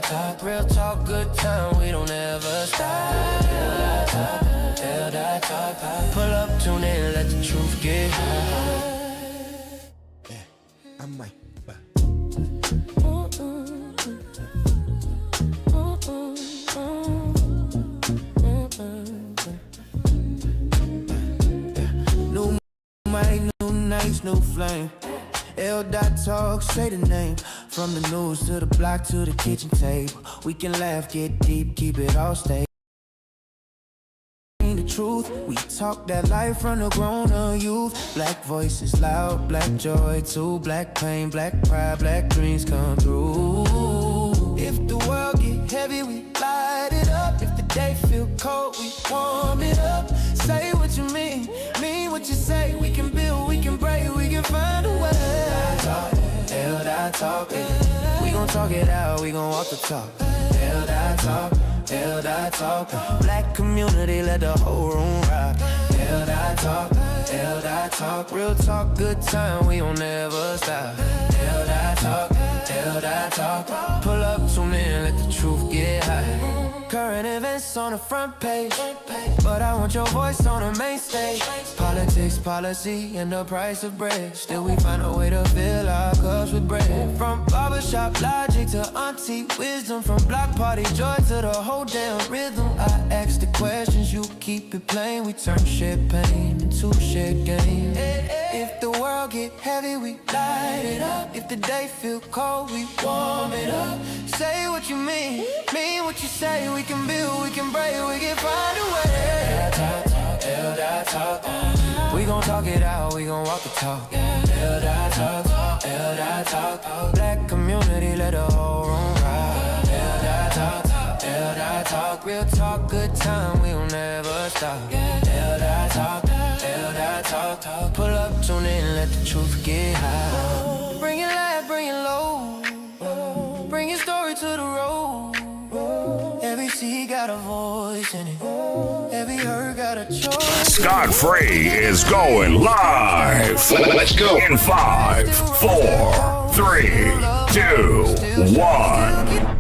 talk, real talk, good time, we don't ever stop. Tell that talk, pull up, tune in, let the truth get high. Yeah, I might. New mic, new nights, new flame. L.Dot talk, say the name. From the news to the block to the kitchen table. We can laugh, get deep, keep it all stable. The truth, we talk that life from the grown-up youth. Black voices loud, black joy too. Black pain, black pride, black dreams come through. If the world get heavy, we light it up. If the day feel cold, we warm it up. Say what you mean what you say. We can build, we can break, we can find a way. L.Dot talk, we gon' talk it out, we gon' walk the talk. L.Dot talk, L.Dot talk. Black community, let the whole room rock. L.Dot talk, L.Dot talk. Real talk, good time, we don't never stop. L.Dot talk, L.Dot talk. Pull up, tune in, let the truth get high. Current events on the front page, but I want your voice on the main stage. Politics, policy, and the price of bread. Still we find a way to fill our cups with bread. From barbershop logic to auntie wisdom, from block party joy to the whole damn rhythm. I ask the questions, you keep it plain. We turn shared pain into shared gain. If the world get heavy, we light it up. If the day feel cold, we warm it up. Say what you mean what you say. We can build, we can break, we can find a way. L.Dot talk, we gon' talk it out, we gon' walk the talk. L.Dot talk, L.Dot talk. Black community, let the whole room rock. L.Dot talk, L.Dot talk. Real talk, good time, we don't never stop. L.Dot talk, L.Dot talk. Pull up, tune in, let the truth get high. Bring it live, bring it low. Bring your story to the road. Every seed got a voice in it. Every hurt got a choice. Scott Free is going live. Let's go. In 5, 4, 3, 2, 1.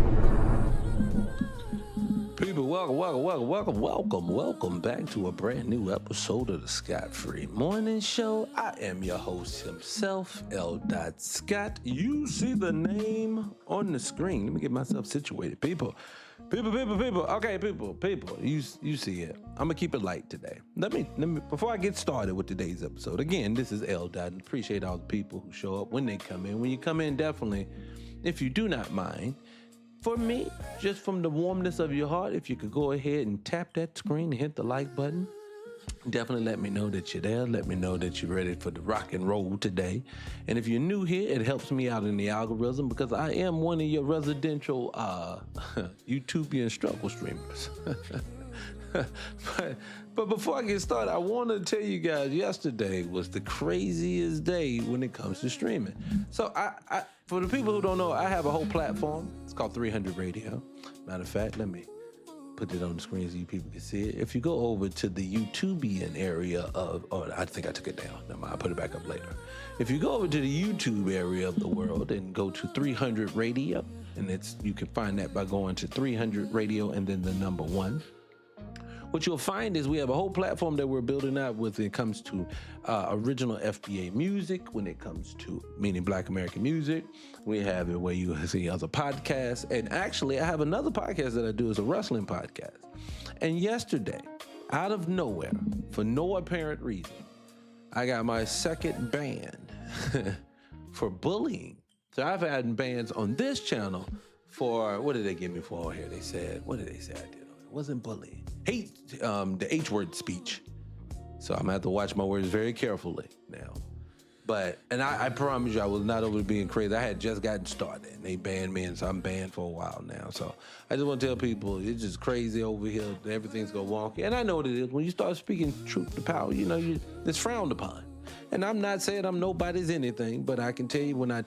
People, welcome back to a brand new episode of the Scott Free Morning Show. I am your host himself, L.Dot Scott. You see the name on the screen. Let me get myself situated, people. Okay, people. You see it. I'm gonna keep it light today. Let me before I get started with today's episode. Again, this is L.Dot. Appreciate all the people who show up when they come in. When you come in, definitely, if you do not mind, for me, just from the warmness of your heart, if you could go ahead and tap that screen and hit the like button, definitely let me know that you're there. Let me know that you're ready for the rock and roll today. And if you're new here, it helps me out in the algorithm because I am one of your residential YouTubian struggle streamers. But before I get started, I want to tell you guys, yesterday was the craziest day when it comes to streaming. So I for the people who don't know, I have a whole platform. It's called 300 Radio. Matter of fact, let me put it on the screen so you people can see it. If you go over to the YouTubian area of, I think I took it down. Never mind, I'll put it back up later. If you go over to the YouTube area of the world and go to 300 Radio, and you can find that by going to 300 Radio and then the number 1. What you'll find is we have a whole platform that we're building out when it comes to original FBA music, when it comes to meaning Black American music. We have it where you see other podcasts. And actually, I have another podcast that I do. It's a wrestling podcast. And yesterday, out of nowhere, for no apparent reason, I got my second ban for bullying. So I've had bans on this channel for, what did they give me for here? They said, what did they say I did? It wasn't bullying. Hate, the H word speech. So I'm gonna have to watch my words very carefully now. And I promise you, I was not over being crazy. I had just gotten started and they banned me, and so I'm banned for a while now. So I just want to tell people, it's just crazy over here. Everything's go wonky. And I know what it is. When you start speaking truth to power, it's frowned upon. And I'm not saying I'm nobody's anything, but I can tell you when I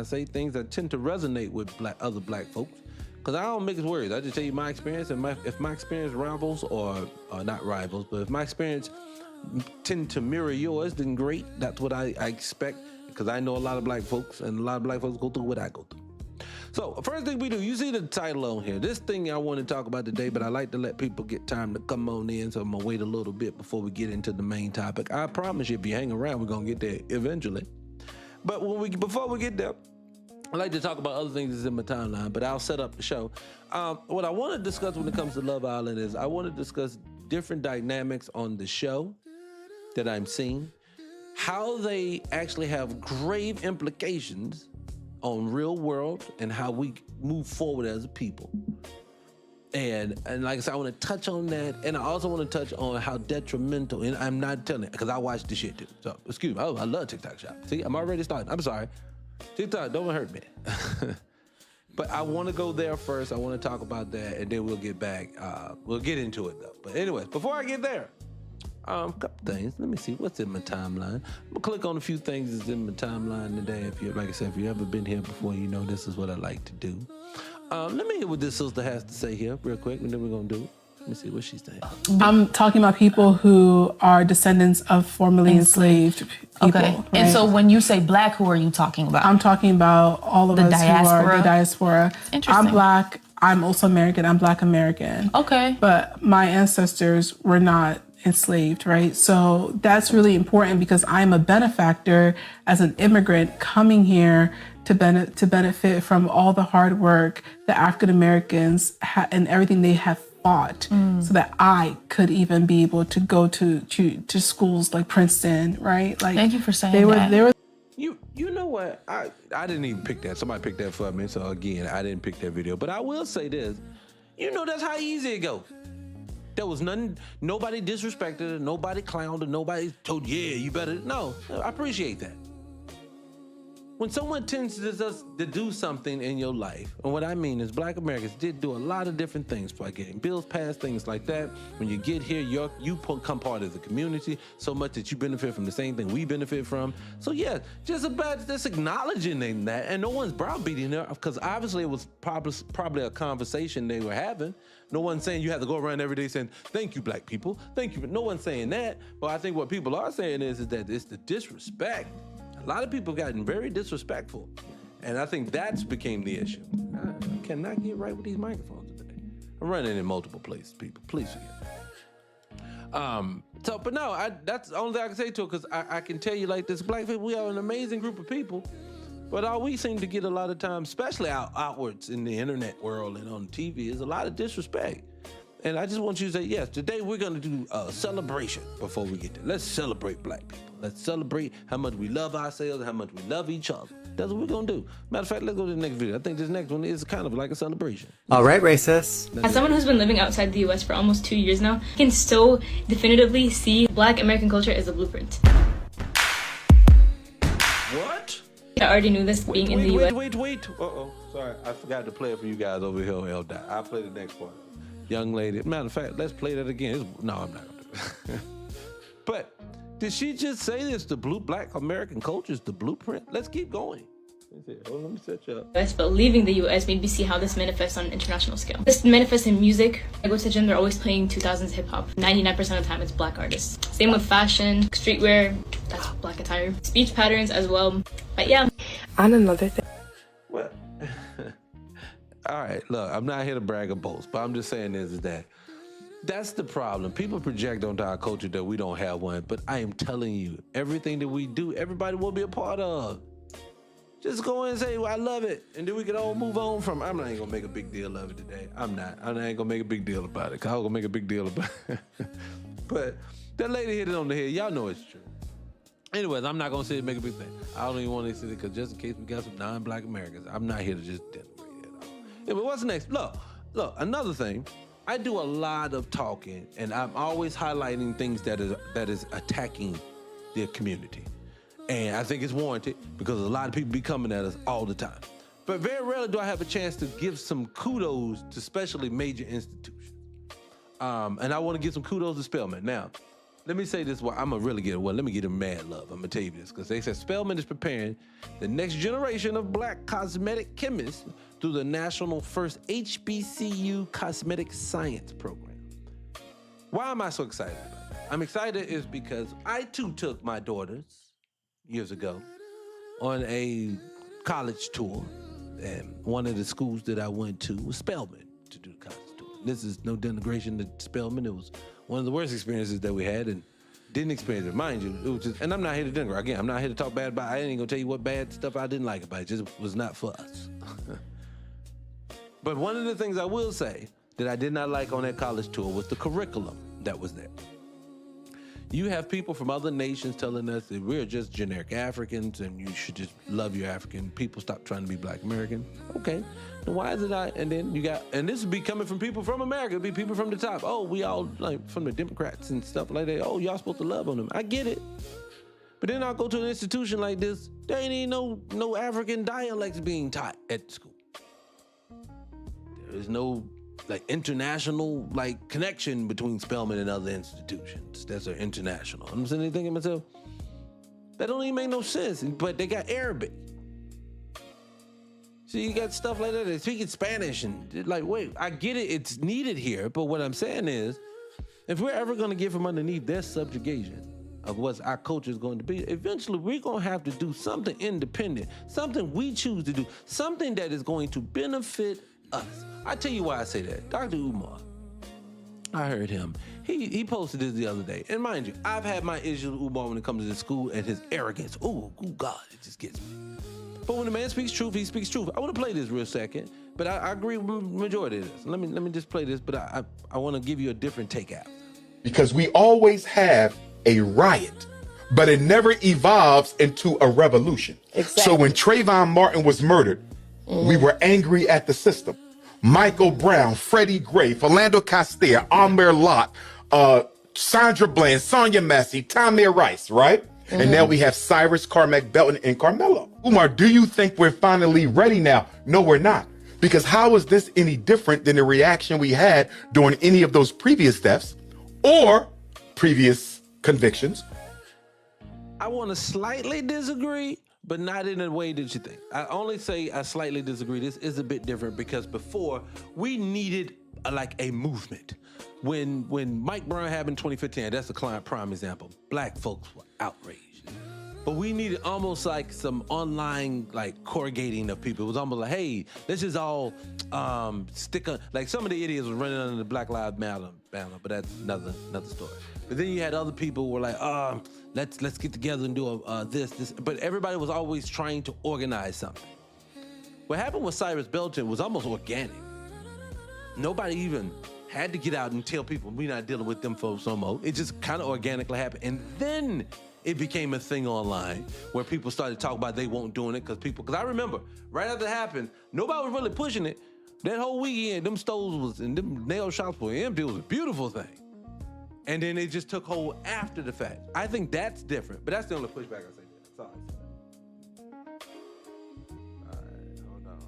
say things, I tend to resonate with other black folks. Because I don't mix words. I just tell you my experience, and if my experience rivals, or not rivals, but if my experience tend to mirror yours, then great. That's what I expect, because I know a lot of black folks, and a lot of black folks go through what I go through. So first thing we do, you see the title on here. This thing I want to talk about today, but I like to let people get time to come on in, so I'm gonna wait a little bit before we get into the main topic. I promise you, if you hang around, we're gonna get there eventually. But before we get there, I like to talk about other things that's in my timeline, but I'll set up the show. What I want to discuss when it comes to Love Island is I want to discuss different dynamics on the show that I'm seeing, how they actually have grave implications on real world and how we move forward as a people. And like I said, I want to touch on that, and I also want to touch on how detrimental, and I'm not telling it because I watch the shit too. So excuse me, I love TikTok Shop. See, I'm already starting. I'm sorry. TikTok, don't hurt me. But I want to go there first. I want to talk about that, and then we'll get back. We'll get into it though. But anyways, before I get there, a couple things. Let me see what's in my timeline. I'm gonna click on a few things that's in my timeline today. If you, like I said, if you ever been here before, you know this is what I like to do. Let me hear what this sister has to say here real quick, and then we're gonna do it. Let me see what she's saying. I'm talking about people who are descendants of formerly enslaved people. Okay. Right? And so when you say black, who are you talking about? I'm talking about all of us who are the diaspora. Interesting. I'm black. I'm also American. I'm Black American. Okay. But my ancestors were not enslaved, right? So that's really important because I'm a benefactor as an immigrant coming here to benefit from all the hard work that African Americans and everything they have fought, so that I could even be able to go to schools like Princeton, right? Like, thank you for saying that. They were. You know what? I didn't even pick that. Somebody picked that for me. So again, I didn't pick that video. But I will say this. You know, that's how easy it goes. There was nobody disrespected her, nobody clowned her, nobody told, yeah, you better. No, I appreciate that. When someone tends to do something in your life, and what I mean is Black Americans did do a lot of different things, like getting bills passed, things like that. When you get here, you become part of the community so much that you benefit from the same thing we benefit from. So yeah, just acknowledging that, and no one's browbeating her, because obviously it was probably a conversation they were having. No one's saying you have to go around every day saying, thank you, black people, thank you. But no one's saying that. But I think what people are saying is that it's the disrespect. A lot of people have gotten very disrespectful. And I think that's became the issue. I cannot get right with these microphones today. I'm running in multiple places, people. Please forgive me. But no, that's the only thing I can say to it, because I can tell you like this, black people, we are an amazing group of people. But all we seem to get a lot of times, especially outwards in the internet world and on TV, is a lot of disrespect. And I just want you to say, yes, today we're going to do a celebration before we get there. Let's celebrate black people. Let's celebrate how much we love ourselves, how much we love each other. That's what we're going to do. Matter of fact, let's go to the next video. I think this next one is kind of like a celebration. All right, racist. As someone who's been living outside the U.S. for almost 2 years now, I can still definitively see Black American culture as a blueprint. What? I already knew this being in the U.S. Wait. Uh-oh. Sorry, I forgot to play it for you guys over here on LDOT. I'll play the next part. Young lady. Matter of fact, let's play that again. No, I'm not going to do it. But did she just say this? The Black American culture is the blueprint? Let's keep going. Let me set you up. But leaving the U.S. made me see how this manifests on an international scale. This manifests in music. I go to the gym, they're always playing 2000s hip-hop. 99% of the time, it's Black artists. Same with fashion, streetwear, that's Black attire. Speech patterns as well. But yeah. On another thing. What? All right, look, I'm not here to brag or boast, but I'm just saying is that that's the problem. People project onto our culture that we don't have one, but I am telling you, everything that we do, everybody will be a part of. Just go in and say, well, I love it, and then we can all move on from it. I'm not even gonna make a big deal of it today. I'm not. I ain't gonna make a big deal about it, because I'm gonna make a big deal about it. But that lady hit it on the head. Y'all know it's true. Anyways, I'm not gonna say it make a big thing. I don't even want to say it, because just in case we got some non-Black Americans, I'm not here to just denigrate it at all. Yeah, but what's next? Look, another thing. I do a lot of talking, and I'm always highlighting things that is attacking the community. And I think it's warranted, because a lot of people be coming at us all the time. But very rarely do I have a chance to give some kudos to especially major institutions. And I want to give some kudos to Spelman. Now, let me say this, I'm gonna really let me get him mad love. I'm gonna tell you this, because they said Spelman is preparing the next generation of Black cosmetic chemists through the national first HBCU cosmetic science program. Why am I so excited about that? I'm excited is because I too took my daughters years ago on a college tour And one of the schools that I went to was Spelman to do the college tour. This is no denigration to Spelman. It was one of the worst experiences that we had, and didn't experience it. Mind you, it was just, and I'm not here to denigrate. Again, I'm not here to talk bad about it. I ain't gonna tell you what bad stuff I didn't like about it. It just was not for us. But one of the things I will say that I did not like on that college tour was the curriculum that was there. You have people from other nations telling us that we're just generic Africans and you should just love your African people. Stop trying to be Black American. Okay, then why is it not? And then you got, and this would be coming from people from America. It'd be people from the top. Oh, we all like from the Democrats and stuff like that. Oh, y'all supposed to love on them. I get it. But then I'll go to an institution like this. There ain't even no African dialects being taught at school. There is no like international like connection between Spelman and other institutions that's are international. I'm sitting there thinking to myself, that don't even make no sense. But they got Arabic. So you got stuff like that. They're speaking Spanish and like, wait, I get it. It's needed here. But what I'm saying is, if we're ever going to get from underneath their subjugation of what our culture is going to be, eventually we're going to have to do something independent, something we choose to do, something that is going to benefit us. I tell you why I say that. Dr. Umar, I heard him. He posted this the other day. And mind you, I've had my issues with Umar when it comes to the school and his arrogance. Oh, God, it just gets me. But when a man speaks truth, he speaks truth. I want to play this real second, but I agree with the majority of this. Let me just play this, but I want to give you a different take out. Because we always have a riot, but it never evolves into a revolution. Exactly. So when Trayvon Martin was murdered, we were angry at the system. Michael Brown, Freddie Gray, Philando Castile, Amir Locke, Sandra Bland, Sonia Massey, Tamir Rice, right? And now we have Cyrus, Carmack Belton, and Carmelo. Umar, do you think we're finally ready now? No, we're not. Because how is this any different than the reaction we had during any of those previous deaths or previous convictions? I want to slightly disagree, but not in a way that you think. I only say I slightly disagree. This is a bit different because before we needed like a movement. When Mike Brown happened in 2015, that's a prime example. Black folks were outraged. But we needed almost like some online like corrugating of people. It was almost like, hey, let's just all stick on. Like some of the idiots were running under the Black Lives Matter banner, but that's another story. But then you had other people who were like, let's get together and do this. But everybody was always trying to organize something. What happened with Cyrus Belton was almost organic. Nobody even had to get out and tell people we're not dealing with them folks no more. It just kind of organically happened. And then it became a thing online where people started talking about they won't doing it because I remember right after it happened, nobody was really pushing it. That whole weekend, them stores and them nail shops were empty. It was a beautiful thing. And then it just took hold after the fact. I think that's different, but that's the only pushback I say. Sorry. All right, hold on.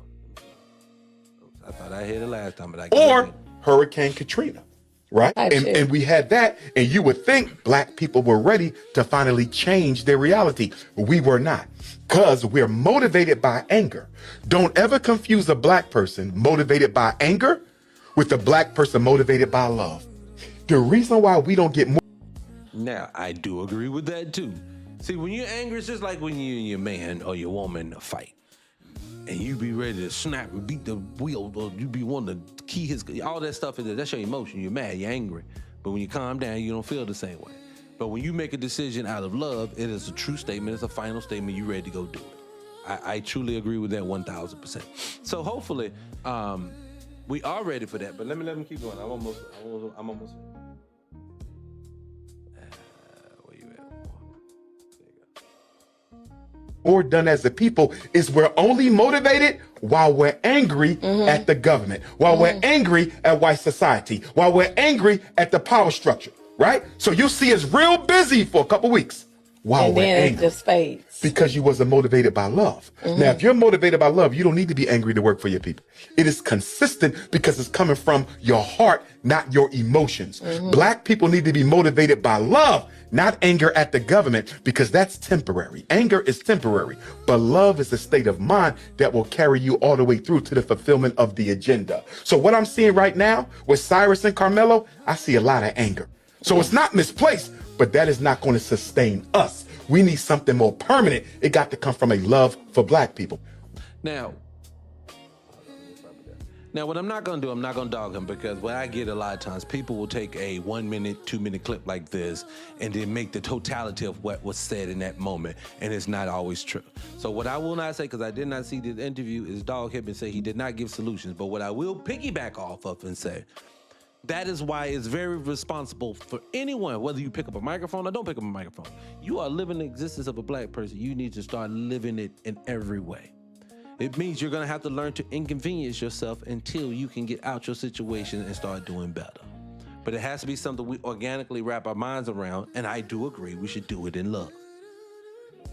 I thought I hit it last time, but I or Hurricane Katrina, right? Actually. And we had that, and you would think Black people were ready to finally change their reality. We were not, because we're motivated by anger. Don't ever confuse a Black person motivated by anger with a Black person motivated by love. The reason why we don't get more. Now, I do agree with that too. See, when you're angry, it's just like when you and your man or your woman fight. And you be ready to snap and beat the wheel, or you be wanting to key his, all that stuff, that's your emotion. You're mad, you're angry. But when you calm down, you don't feel the same way. But when you make a decision out of love, it is a true statement, it's a final statement, you're ready to go do it. I truly agree with that 1,000%. So hopefully, we are ready for that, but let me keep going. I'm almost where you at? There you go. Or done as a people is we're only motivated while we're angry at the government, while we're angry at white society, while we're angry at the power structure, right? So you see us real busy for a couple weeks while And we're then it angry. just fades. Because you wasn't motivated by love. Now, if you're motivated by love, you don't need to be angry to work for your people. It is consistent because it's coming from your heart, not your emotions. Black people need to be motivated by love, not anger at the government, because that's temporary. Anger is temporary, but love is a state of mind that will carry you all the way through to the fulfillment of the agenda. So what I'm seeing right now with Cyrus and Carmelo, I see a lot of anger. So it's not misplaced, but that is not going to sustain us. We need something more permanent. It got to come from a love for Black people. Now, Now, what I'm not going to do, I'm not going to dog him, because what I get a lot of times, people will take a 1 minute, 2 minute clip like this and then make the totality of what was said in that moment, and it's not always true. So what I will not say, because I did not see this interview, is dog him and say he did not give solutions. But what I will piggyback off of and say, that is why it's very responsible for anyone, whether you pick up a microphone or don't pick up a microphone. You are living the existence of a black person. You need to start living it in every way. It means you're going to have to learn to inconvenience yourself until you can get out your situation and start doing better. But it has to be something we organically wrap our minds around, and I do agree we should do it in love.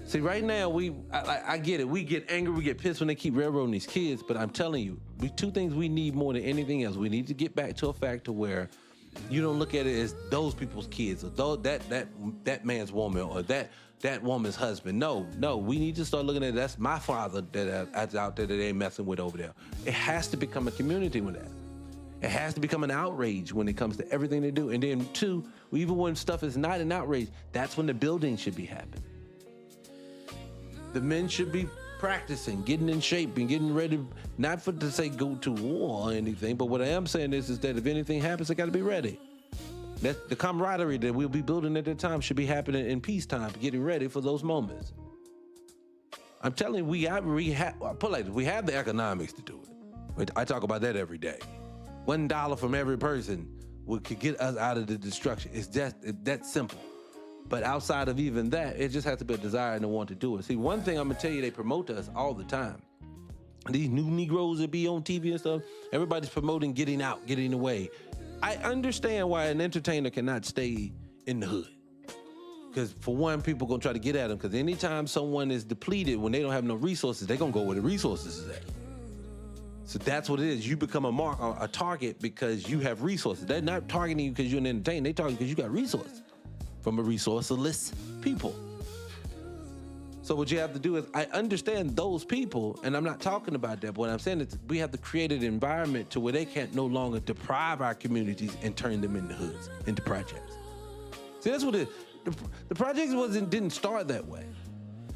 See, right now, I get it. We get angry, we get pissed when they keep railroading these kids, but I'm telling you, two things we need more than anything else. We need to get back to a fact to where you don't look at it as those people's kids, or that man's woman, or that woman's husband. No, we need to start looking at it. That's my father that's out there that they ain't messing with over there. It has to become a community with that. It has to become an outrage when it comes to everything they do. And then two, even when stuff is not an outrage, that's when the building should be happening. The men should be practicing, getting in shape and getting ready, not for to say go to war or anything, but what I am saying is that if anything happens, they got to be ready. That the camaraderie that we'll be building at that time should be happening in peacetime, getting ready for those moments. I'm telling you, we have the economics to do it. I talk about that every day. $1 from every person could get us out of the destruction. It's just that simple. But outside of even that, it just has to be a desire and a want to do it. See, one thing I'm gonna tell you, they promote to us all the time. These new Negroes that be on TV and stuff, everybody's promoting getting out, getting away. I understand why an entertainer cannot stay in the hood. Because for one, people gonna try to get at them. Because anytime someone is depleted, when they don't have no resources, they gonna go where the resources is at. So that's what it is. You become a target because you have resources. They're not targeting you because you're an entertainer. They target you because you got resources from a resourceless people. So what you have to do is, I understand those people, and I'm not talking about that, but what I'm saying is we have to create an environment to where they can't no longer deprive our communities and turn them into hoods, into projects. See, that's what it is. The projects didn't start that way.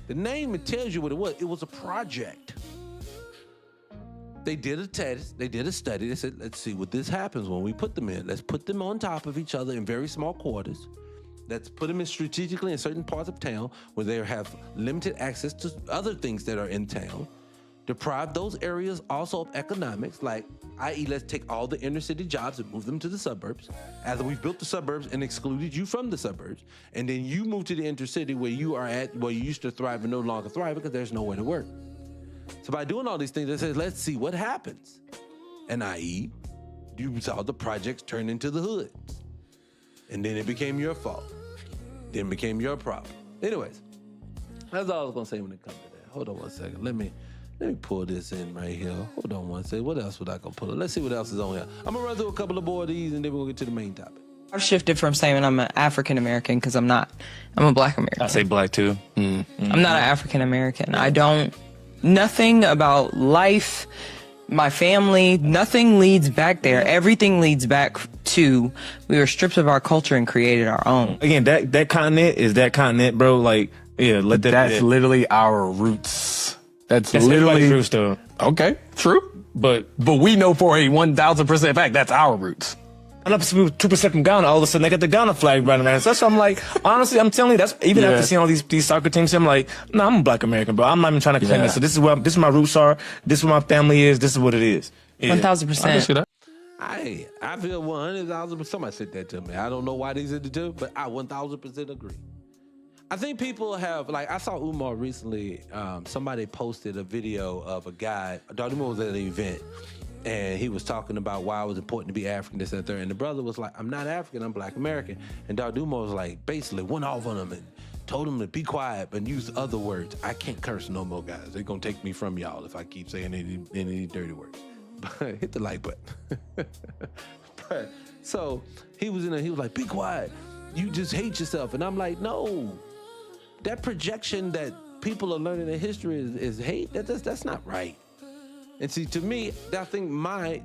The name, it tells you what it was. It was a project. They did a test, they did a study, they said, let's see what this happens when we put them in. Let's put them on top of each other in very small quarters. Let's put them in strategically in certain parts of town where they have limited access to other things that are in town. Deprive those areas also of economics, like, i.e., let's take all the inner city jobs and move them to the suburbs. As we've built the suburbs and excluded you from the suburbs, and then you move to the intercity where you are at, where you used to thrive and no longer thrive because there's nowhere to work. So by doing all these things, it says, let's see what happens. And i.e., you saw the projects turn into the hoods. And then it became your fault. Then it became your problem. Anyways, that's all I was gonna say when it comes to that. Hold on one second. Let me pull this in right here. Hold on one second. What else would I gonna pull up? Let's see what else is on here. I'm gonna run through a couple of more of these and then we're gonna get to the main topic. I've shifted from saying I'm an African American because I'm not. I'm a Black American. I say Black too. I'm not an African American. I don't. Nothing about life, my family, nothing leads back there. Everything leads back to we were stripped of our culture and created our own. Again, that continent is that continent, bro. Like, yeah, that's literally our roots. That's literally roots, though. Okay, true. But we know for a 1,000% fact that's our roots. And up to 2% from Ghana, all of a sudden they got the Ghana flag running around. So that's what I'm like, honestly, I'm telling you, that's even after seeing all these soccer teams, I'm like, no, I'm a Black American, bro. I'm not even trying to claim that. So this is my roots are. This is where my family is. This is what it is. 1,000%. I feel 100,000%. Somebody said that to me. I don't know why they said it to me, but I 1,000% agree. I think people have, like, I saw Umar recently. Somebody posted a video of a guy. Dr. Umar was at an event. And he was talking about why it was important to be African, this and that. And the brother was like, I'm not African, I'm Black American. And Dr. Umar was like, basically went off on him and told him to be quiet and use other words. I can't curse no more, guys. They're going to take me from y'all if I keep saying any dirty words. But hit the like button. But so he was he was like, be quiet. You just hate yourself. And I'm like, no. That projection that people are learning in history is hate. That's not right. And see, to me, I think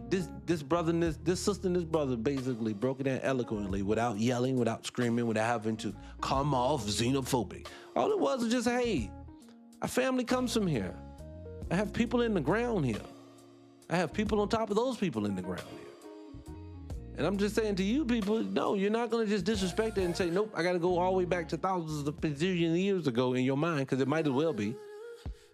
this brother and this sister and this brother basically broke it down eloquently without yelling, without screaming, without having to come off xenophobic. All it was just, hey, our family comes from here. I have people in the ground here. I have people on top of those people in the ground here. And I'm just saying to you people, no, you're not going to just disrespect it and say, nope, I got to go all the way back to thousands of bazillion years ago in your mind, because it might as well be.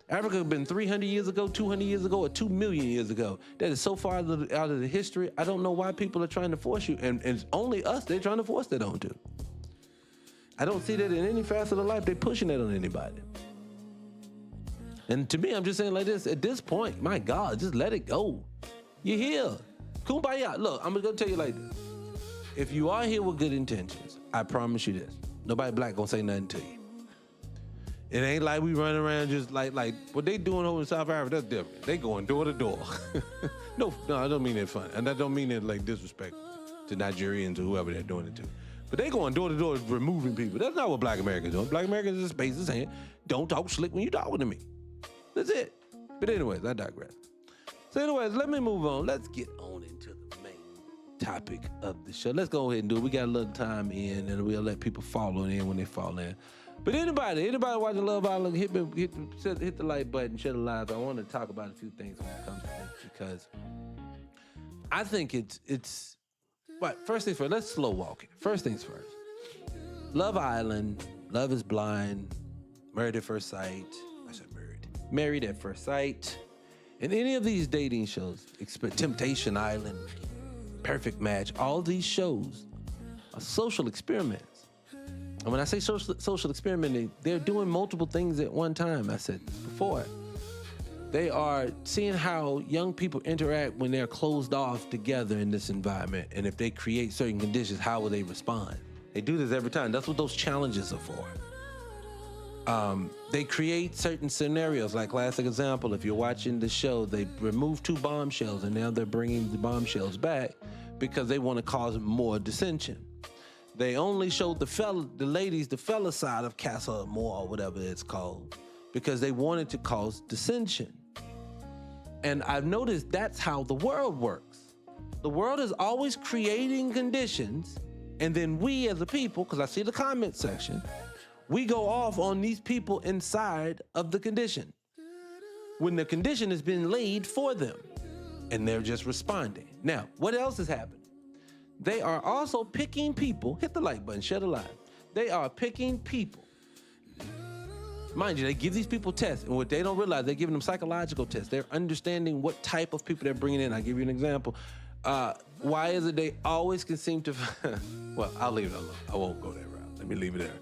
Africa has been 300 years ago, 200 years ago, or 2 million years ago. That is so far out of the history. I don't know why people are trying to force you. And it's only us they're trying to force that onto. I don't see that in any facet of life they're pushing that on anybody. And to me, I'm just saying like this, at this point, my God, just let it go. You're here. Kumbaya. Look, I'm going to tell you like this. If you are here with good intentions, I promise you this. Nobody black going to say nothing to you. It ain't like we running around just like what they doing over in South Africa, that's different. They going door to door. No, I don't mean that funny. And I don't mean it like disrespect to Nigerians or whoever they're doing it to. But they going door to door removing people. That's not what black Americans doing. Black Americans just space his hand. Don't talk slick when you talking to me. That's it. But anyways, I digress. So anyways, let me move on. Let's get on into the main topic of the show. Let's go ahead and do it. We got a little time in, and we'll let people follow in when they fall in. But anybody watching Love Island, hit the like button, share the live. I want to talk about a few things when it comes to this, because I think it's what, first things first, let's slow walk it. First things first. Love Island, Love is Blind, Married at First Sight. I said Married at First Sight. And any of these dating shows, Temptation Island, Perfect Match, all these shows are social experiments. And when I say social experimenting, they're doing multiple things at one time. I said this before. They are seeing how young people interact when they're closed off together in this environment. And if they create certain conditions, how will they respond? They do this every time. That's what those challenges are for. They create certain scenarios. Like classic example, if you're watching the show, they removed 2 bombshells and now they're bringing the bombshells back because they want to cause more dissension. They only showed the fella side of Casa Amor, or whatever it's called, because they wanted to cause dissension. And I've noticed that's how the world works. The world is always creating conditions, and then we as a people, because I see the comment section, we go off on these people inside of the condition when the condition has been laid for them, and they're just responding. Now, what else is happening? They are also picking people. Hit the like button, share the live. They are picking people. Mind you, they give these people tests, and what they don't realize, they're giving them psychological tests. They're understanding what type of people they're bringing in. I'll give you an example. Why is it they always can seem to... Well, I'll leave it alone. I won't go that route. Let me leave it there.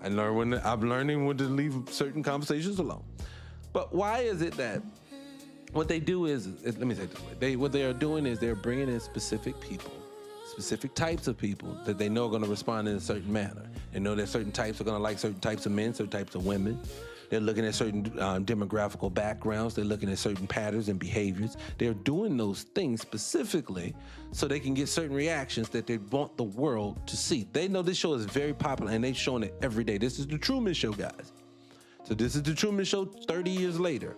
I'm learning when to leave certain conversations alone. But why is it that what they do is let me say it this way. What they are doing is they're bringing in specific people, specific types of people that they know are going to respond in a certain manner. They know that certain types are going to like certain types of men, certain types of women. They're looking at certain demographical backgrounds. They're looking at certain patterns and behaviors. They're doing those things specifically so they can get certain reactions that they want the world to see. They know this show is very popular, and they're showing it every day. This is the Truman Show, guys. So this is the Truman Show 30 years later.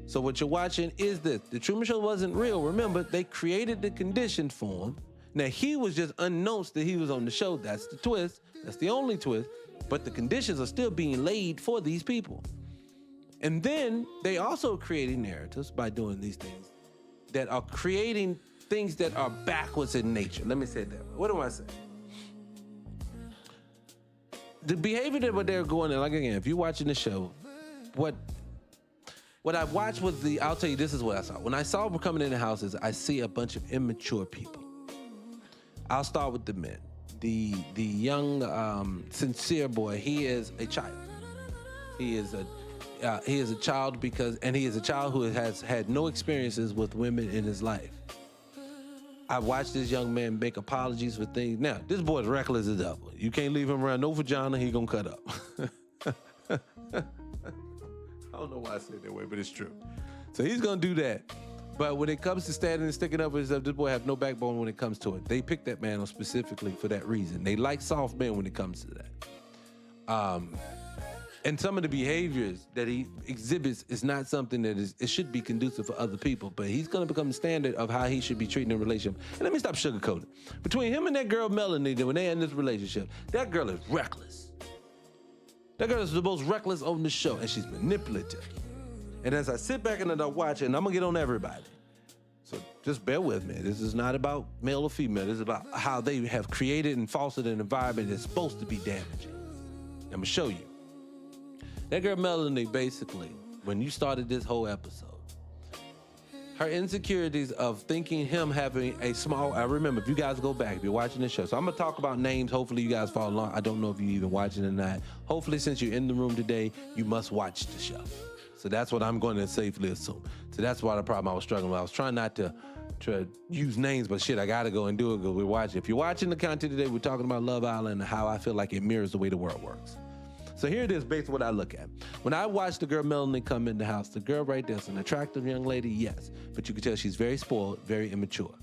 So what you're watching is this. The Truman Show wasn't real. Remember, they created the conditions for him. Now, he was just unknowns that he was on the show. That's the twist. That's the only twist. But the conditions are still being laid for these people. And then they also created narratives by doing these things that are creating things that are backwards in nature. Let me say it that way. What do I say? The behavior that they're going in, like again, if you're watching the show, what I watched was I'll tell you, this is what I saw. When I saw them coming in the houses, I see a bunch of immature people. I'll start with the men. The young, sincere boy, he is a child. He is a child who has had no experiences with women in his life. I watched this young man make apologies for things. Now, this boy's reckless as devil. You can't leave him around no vagina, he gonna cut up. I don't know why I say it that way, but it's true. So he's gonna do that. But when it comes to standing and sticking up for himself, this boy has no backbone when it comes to it. They picked that man specifically for that reason. They like soft men when it comes to that. And some of the behaviors that he exhibits is not something that it should be conducive for other people, but he's going to become the standard of how he should be treating a relationship. And let me stop sugarcoating. Between him and that girl, Melanie, when they're in this relationship, that girl is reckless. That girl is the most reckless on the show, and she's manipulative. And as I sit back and I watch it, and I'm going to get on everybody, just bear with me. This is not about male or female. This is about how they have created and fostered an environment that's supposed to be damaging. I'm gonna show you. That girl Melanie, basically, when you started this whole episode, her insecurities of thinking him having a small, I remember, if you guys go back, if you're watching this show, so I'm gonna talk about names, hopefully you guys follow along. I don't know if you even watching or not. Hopefully, since you're in the room today, you must watch the show. So that's what I'm going to safely assume. So that's why the problem I was struggling with. I was trying not to use names, but shit, I gotta go and do it because we're watching. If you're watching the content today, we're talking about Love Island and how I feel like it mirrors the way the world works. So here it is, based on what I look at. When I watched the girl Melanie come in the house, the girl right there's an attractive young lady, yes, but you can tell she's very spoiled, very immature.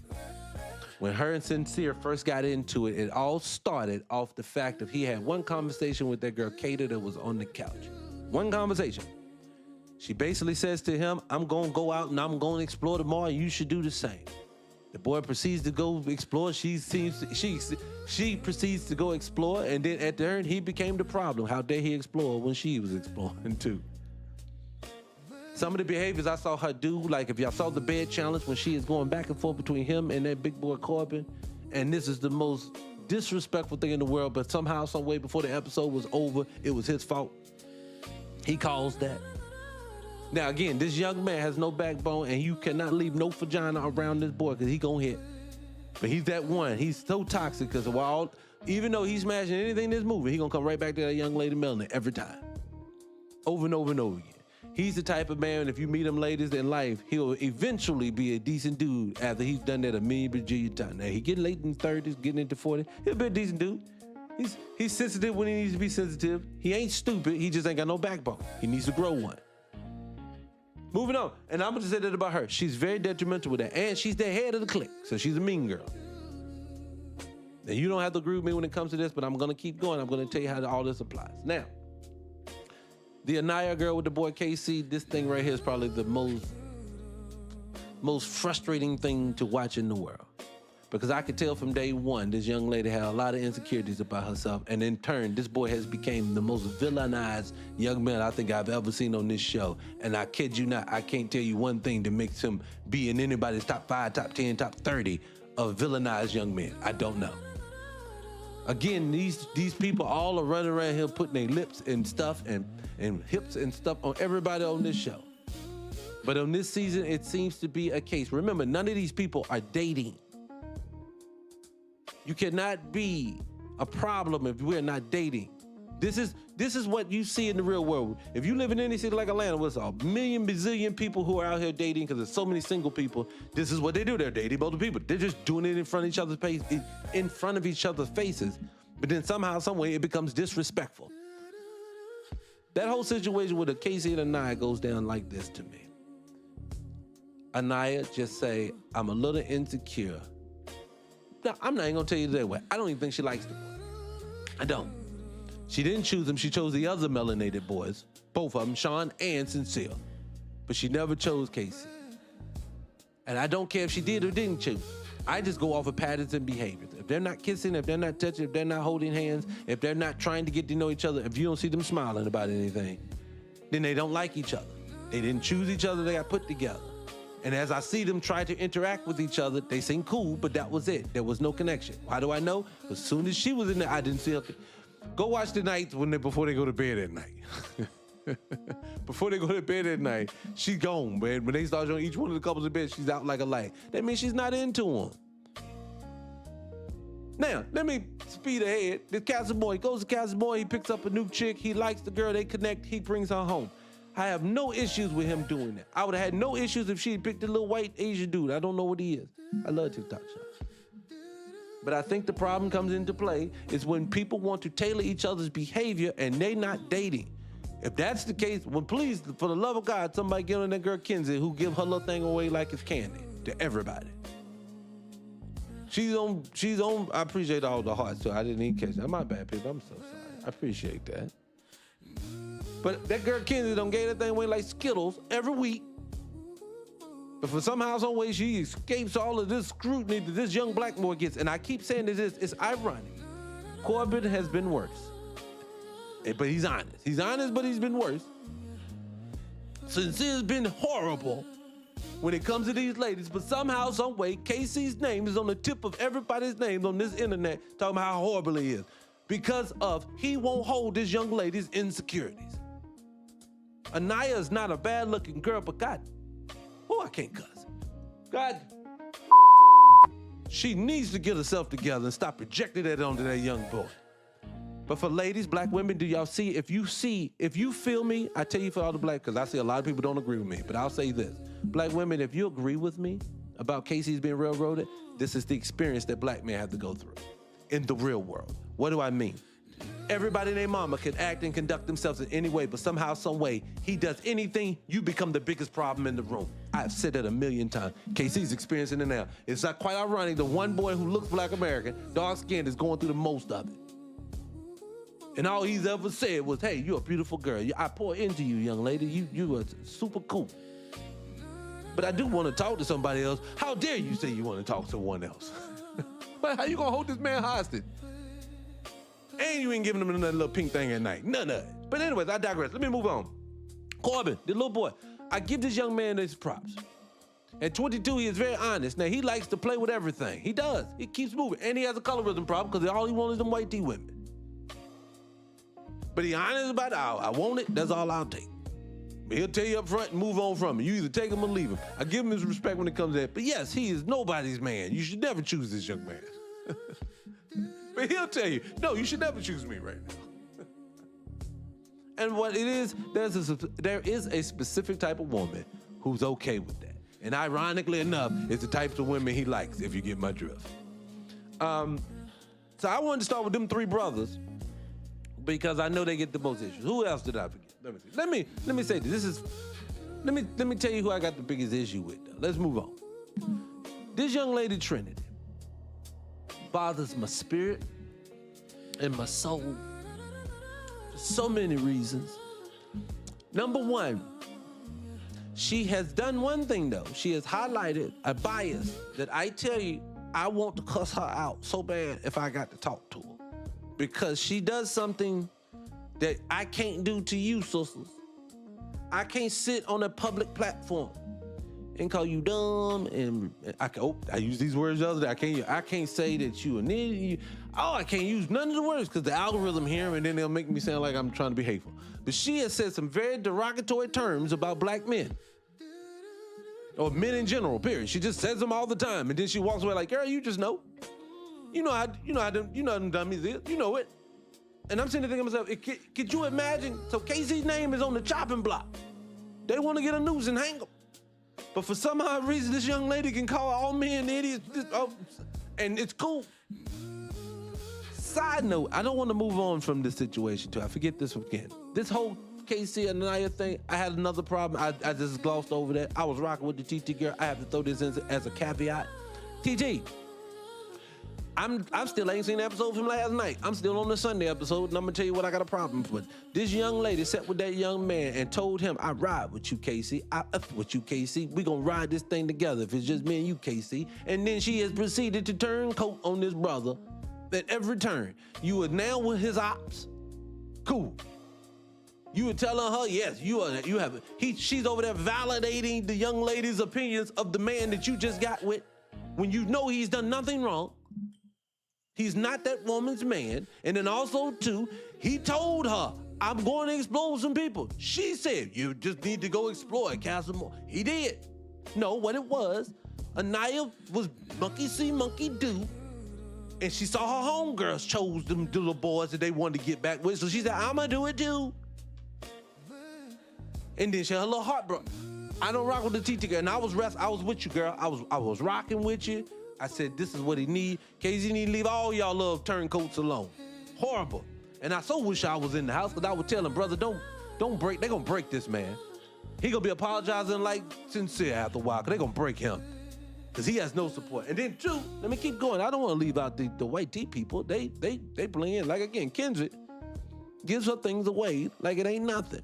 When her and Sincere first got into it, it all started off the fact of he had one conversation with that girl Kata that was on the couch. One conversation. She basically says to him, I'm gonna go out and I'm gonna explore tomorrow, you should do the same. The boy proceeds to go explore. She proceeds to go explore, and then at the end, he became the problem. How dare he explore when she was exploring too? Some of the behaviors I saw her do, like if y'all saw the bed challenge when she is going back and forth between him and that big boy Corbin, and this is the most disrespectful thing in the world, but somehow, some way before the episode was over, it was his fault. He caused that. Now, again, this young man has no backbone, and you cannot leave no vagina around this boy because he gonna hit. But he's that one. He's so toxic because even though he's smashing anything in this movie, he gonna come right back to that young lady Melanie every time. Over and over and over again. He's the type of man, if you meet him ladies in life, he'll eventually be a decent dude after he's done that a million bajillion times. Now, he getting late in the 30s, getting into 40s, he'll be a decent dude. He's sensitive when he needs to be sensitive. He ain't stupid, he just ain't got no backbone. He needs to grow one. Moving on, and I'm gonna say that about her. She's very detrimental with that, and she's the head of the clique, so she's a mean girl. Now, you don't have to agree with me when it comes to this, but I'm gonna keep going. I'm gonna tell you how all this applies. Now, the Anaya girl with the boy KC, this thing right here is probably the most frustrating thing to watch in the world. Because I could tell from day one, this young lady had a lot of insecurities about herself. And in turn, this boy has become the most villainized young man I think I've ever seen on this show. And I kid you not, I can't tell you one thing that makes him be in anybody's top 5, top 10, top 30 of villainized young men. I don't know. Again, these people all are running around here putting their lips and stuff and hips and stuff on everybody on this show. But on this season, it seems to be a case. Remember, none of these people are dating. You cannot be a problem if we're not dating. This is what you see in the real world. If you live in any city like Atlanta, where it's a million bazillion people who are out here dating because there's so many single people, this is what they do. They're dating other people. They're just doing it in front of each other's faces. But then somehow, some way, it becomes disrespectful. That whole situation with the Casey and Anaya goes down like this to me. Anaya just say, I'm a little insecure. Now, I'm not even gonna tell you that way. I don't even think she likes the boy. I don't. She didn't choose him. She chose the other melanated boys, both of them, Sean and Sincere. But she never chose Casey. And I don't care if she did or didn't choose. I just go off of patterns and behaviors. If they're not kissing, if they're not touching, if they're not holding hands, if they're not trying to get to know each other, if you don't see them smiling about anything, then they don't like each other. They didn't choose each other, they got put together. And as I see them try to interact with each other, they seem cool, but that was it. There was no connection. Why do I know? As soon as she was in there, I didn't see her. Go watch the nights before they go to bed at night. Before they go to bed at night, she's gone, man. When they start showing each one of the couples in bed, she's out like a light. That means she's not into him. Now, let me speed ahead. This Castle Boy goes to Castle Boy, he picks up a new chick, he likes the girl, they connect, he brings her home. I have no issues with him doing that. I would have had no issues if she had picked a little white Asian dude. I don't know what he is. I love TikTok shows. But I think the problem comes into play is when people want to tailor each other's behavior and they not dating. If that's the case, well, please, for the love of God, somebody get on that girl Kenzie who give her little thing away like it's candy to everybody. She's on, I appreciate all the hearts too. I didn't even catch that. My bad, people. I'm so sorry. I appreciate that. But that girl Kenzie done gave that thing away like Skittles every week. But for somehow, some way, she escapes all of this scrutiny that this young black boy gets. And I keep saying this, it's ironic. Corbin has been worse. But he's honest. He's honest, but he's been worse. Sincere's been horrible. when it comes to these ladies, but somehow, some way, KC's name is on the tip of everybody's names on this internet, talking about how horrible he is. Because of he won't hold this young lady's insecurities. Anaya is not a bad-looking girl, but God, I can't cuss. God, she needs to get herself together and stop projecting that onto that young boy. But for ladies, black women, do y'all see, if you feel me, I tell you for all the black, because I see a lot of people don't agree with me, but I'll say this. Black women, if you agree with me about Casey's being railroaded, this is the experience that black men have to go through in the real world. What do I mean? Everybody and their mama can act and conduct themselves in any way, but somehow, some way, he does anything, you become the biggest problem in the room. I've said that a million times. KC's experiencing it now. It's not quite ironic. The one boy who looks black American, dark skinned, is going through the most of it. And all he's ever said was, hey, you're a beautiful girl. I pour into you, young lady. You are super cool. But I do want to talk to somebody else. How dare you say you want to talk to someone else? How you gonna hold this man hostage? And you ain't giving him another little pink thing at night. None of it. But anyways, I digress. Let me move on. Corbin, the little boy. I give this young man his props. At 22, he is very honest. Now, he likes to play with everything. He does. He keeps moving. And he has a colorism problem because all he wants is them white tea women. But he honest about it. I want it. That's all I'll take. But he'll tell you up front and move on from it. You either take him or leave him. I give him his respect when it comes to that. But yes, he is nobody's man. You should never choose this young man. But he'll tell you, no, you should never choose me right now. And what it is, there is a specific type of woman who's okay with that. And ironically enough, it's the types of women he likes, if you get my drift. So I wanted to start with them three brothers because I know they get the most issues. Who else did I forget? Let me see. Let me say this. Let me tell you who I got the biggest issue with, though. Let's move on. This young lady, Trinity, bothers my spirit and my soul for so many reasons. Number one, she has done one thing, though. She has highlighted a bias that I tell you, I want to cuss her out so bad if I got to talk to her. Because she does something that I can't do to you, sisters. I can't sit on a public platform and call you dumb, and I use these words the other day. I can't say that you an idiot. I can't use none of the words because the algorithm hear them and then they'll make me sound like I'm trying to be hateful. But she has said some very derogatory terms about black men. Or men in general, period. She just says them all the time, and then she walks away like, girl, you just know. You know how them dummies is. You know it. And I'm sitting there thinking to myself, could you imagine? So KC's name is on the chopping block. They want to get a noose and hang him. But for some odd reason, this young lady can call all men idiots, and it's cool. Side note, I don't want to move on from this situation too. I forget this again. This whole KC and Anaya thing, I had another problem. I just glossed over that. I was rocking with the TT girl. I have to throw this in as a caveat. TT, I still ain't seen the episode from last night. I'm still on the Sunday episode, and I'm gonna tell you what I got a problem with. This young lady sat with that young man and told him, I ride with you, KC. I up with you, KC. We gonna ride this thing together if it's just me and you, KC. And then she has proceeded to turn coat on this brother at every turn. You are now with his ops. Cool. You were telling her, yes, she's over there validating the young lady's opinions of the man that you just got with when you know he's done nothing wrong. He's not that woman's man. And then also, too, he told her, I'm going to explore some people. She said, you just need to go explore at Castlemore. He did. No, what it was, Anaya was monkey see, monkey do. And she saw her homegirls chose them little boys that they wanted to get back with. So she said, I'm going to do it, too. And then she had a little heart broke. I don't rock with the TT girl. And I was with you, girl. I was rocking with you. I said, this is what he need. KZ need to leave all y'all little turncoats alone. Horrible. And I so wish I was in the house because I would tell him, brother, don't break. They gonna break this man. He gonna be apologizing like sincere after a while because they gonna break him. Because he has no support. And then two, let me keep going. I don't want to leave out the white tea people. They play in. Like again, Kendrick gives her things away like it ain't nothing.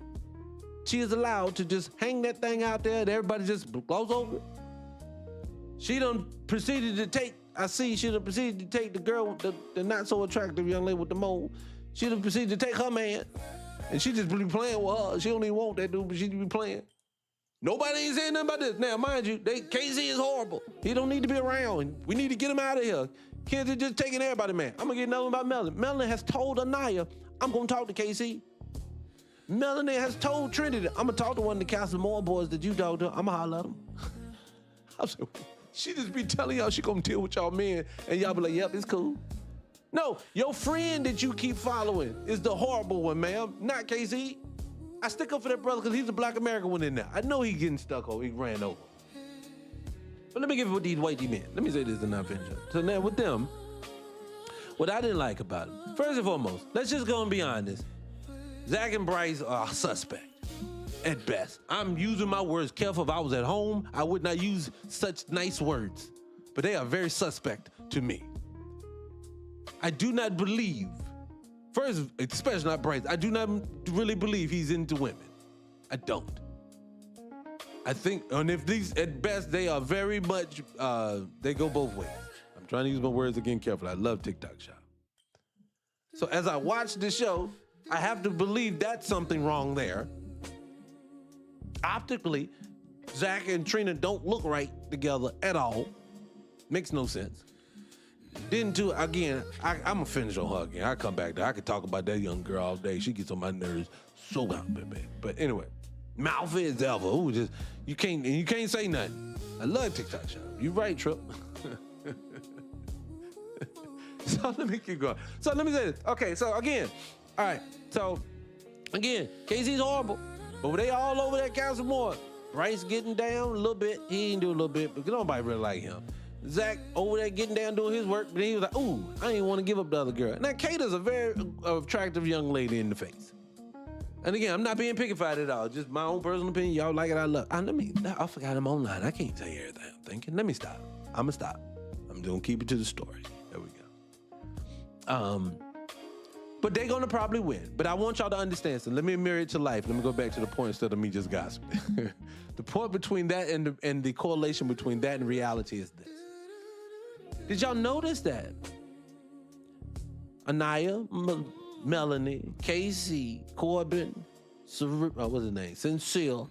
She is allowed to just hang that thing out there and everybody just glows over it. She done proceeded to take the girl, the not so attractive young lady with the mole. She done proceeded to take her man. And she just be playing with her. She don't even want that dude, but she be playing. Nobody ain't saying nothing about this. Now, mind you, KC is horrible. He don't need to be around. We need to get him out of here. Kids are just taking everybody, man. I'm gonna get another one about Melanie. Melanie has told Anaya, I'm gonna talk to KC. Melanie has told Trinity, I'm gonna talk to one of the Castle Moore boys that you talked to. I'm gonna holler at them. She just be telling y'all she gonna deal with y'all men, and y'all be like, yep, it's cool. No, your friend that you keep following is the horrible one, ma'am, not KC. I stick up for that brother because he's a black American one in there. I know he getting stuck over, he ran over. But let me give it with these whitey men. Let me say this and not finish up. So now with them, what I didn't like about it, first and foremost, let's just go and be honest. Zach and Bryce are suspect at best. I'm using my words careful. If I was at home, I would not use such nice words. But they are very suspect to me. I do not believe, first, especially not Bryce, I do not really believe he's into women. I don't. I think, and if these, at best, they are very much, they go both ways. I'm trying to use my words again carefully. I love TikTok Shop. So as I watch the show, I have to believe that's something wrong there. Optically, Zach and Trina don't look right together at all. Makes no sense. Then too, again, I'm gonna finish on her again. I come back there. I could talk about that young girl all day. She gets on my nerves so out, baby. But anyway, mouth is ever. Ooh, just you can't say nothing. I love TikTok Shop. You right, Trip. So let me keep going. So let me say this. Okay, so again, all right. So again, KZ's horrible, but they all over that Castle Moore. Bryce getting down a little bit. He ain't do a little bit, but nobody really like him. Zach over there getting down doing his work, but then he was like, ooh, I ain't want to give up the other girl. Now, Kata's a very attractive young lady in the face. And again, I'm not being pickified at all. Just my own personal opinion. Y'all like it, I love it. I forgot I'm online. I can't tell you everything I'm thinking. Let me stop. I'm going to stop. I'm going to keep it to the story. There we go. But they're going to probably win. But I want y'all to understand something. Let me mirror it to life. Let me go back to the point instead of me just gossiping. The point between that and the correlation between that and reality is this. Did y'all notice that Anaya, Melanie, KC, Corbin, what's his name? Sincere.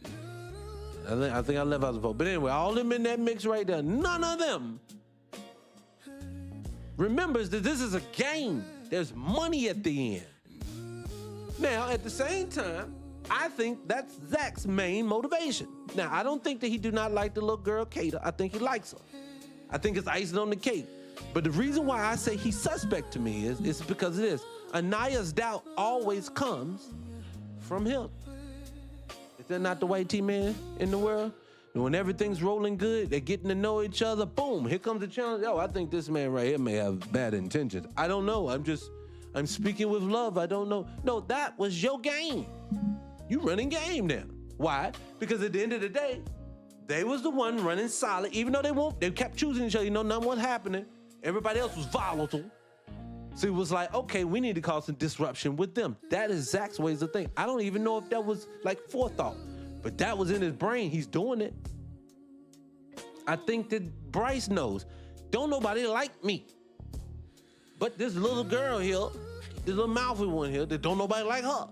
I think I left out the vote. But anyway, all them in that mix right there, none of them remembers that this is a game. There's money at the end. Now, at the same time, I think that's Zach's main motivation. Now, I don't think that he do not like the little girl, Kata. I think he likes her. I think it's icing on the cake. But the reason why I say he's suspect to me is because of this. Anaya's doubt always comes from him. Is that not the white T-man in the world? And when everything's rolling good, they're getting to know each other, boom, here comes the challenge. Yo, I think this man right here may have bad intentions. I don't know. I'm speaking with love. I don't know. No, that was your game. You running game now. Why? Because at the end of the day, they was the one running solid, even though they kept choosing each other. You know, nothing was happening. Everybody else was volatile. So it was like, okay, we need to cause some disruption with them. That is Zach's ways of thinking. I don't even know if that was like forethought, but that was in his brain. He's doing it. I think that Bryce knows. Don't nobody like me. But this little girl here, this little mouthy one here, that don't nobody like her.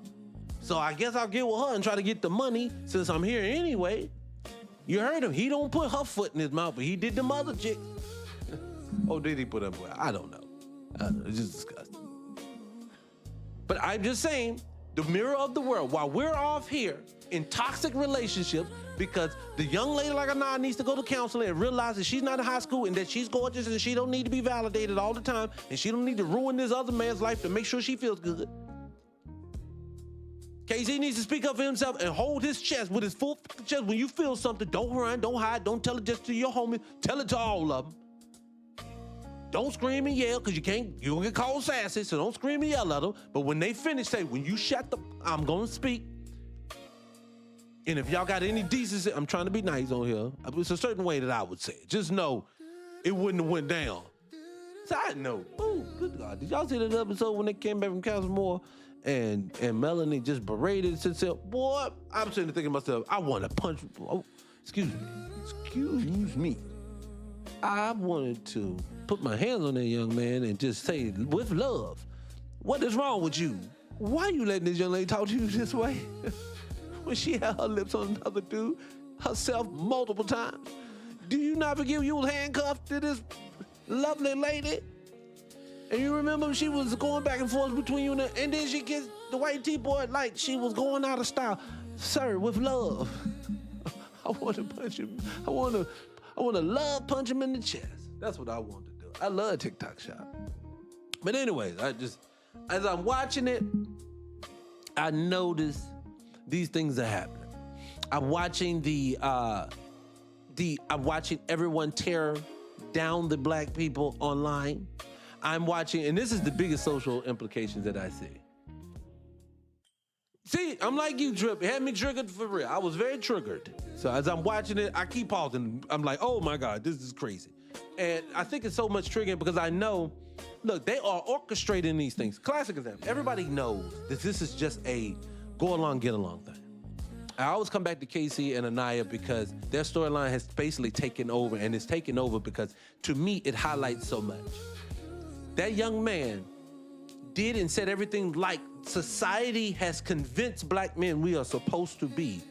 So I guess I'll get with her and try to get the money since I'm here anyway. You heard him. He don't put her foot in his mouth, but he did them other chicks. Oh, did he put up? I don't know. It's just disgusting. But I'm just saying, the mirror of the world, while we're off here in toxic relationships because the young lady like Anaya needs to go to counseling and realize that she's not in high school and that she's gorgeous and she don't need to be validated all the time and she don't need to ruin this other man's life to make sure she feels good. KZ needs to speak up for himself and hold his chest with his full chest. When you feel something, don't run, don't hide, don't tell it just to your homies. Tell it to all of them. Don't scream and yell, because you don't get called sassy, so don't scream and yell at them. But when they finish, say, when you shut the, I'm going to speak. And if y'all got any decency, I'm trying to be nice on here. It's a certain way that I would say it. Just know it wouldn't have went down. Side note, ooh, good God. Did y'all see that episode when they came back from Castle Moore and Melanie just berated Sincere? Boy, I'm sitting there thinking to myself, I want to punch, excuse me. I wanted to put my hands on that young man and just say, with love, what is wrong with you? Why are you letting this young lady talk to you this way? When she had her lips on another dude, herself multiple times. Do you not forget you was handcuffed to this lovely lady? And you remember she was going back and forth between you and then she gets the white T-boy like she was going out of style. Sir, with love. I want to punch him. I want to love punch him in the chest. That's what I want to do. I love TikTok Shop. But anyways, as I'm watching it, I notice these things are happening. I'm watching I'm watching everyone tear down the black people online. I'm watching, and this is the biggest social implications that I see. See, I'm like you, Drip. It had me triggered for real. I was very triggered. So as I'm watching it, I keep pausing. I'm like, oh my God, this is crazy. And I think it's so much triggering because I know, look, they are orchestrating these things. Classic example. Everybody knows that this is just a go along, get along thing. I always come back to Casey and Anaya because their storyline has basically taken over, and it's taken over because to me, it highlights so much. That young man did and said everything like society has convinced black men we are supposed to be,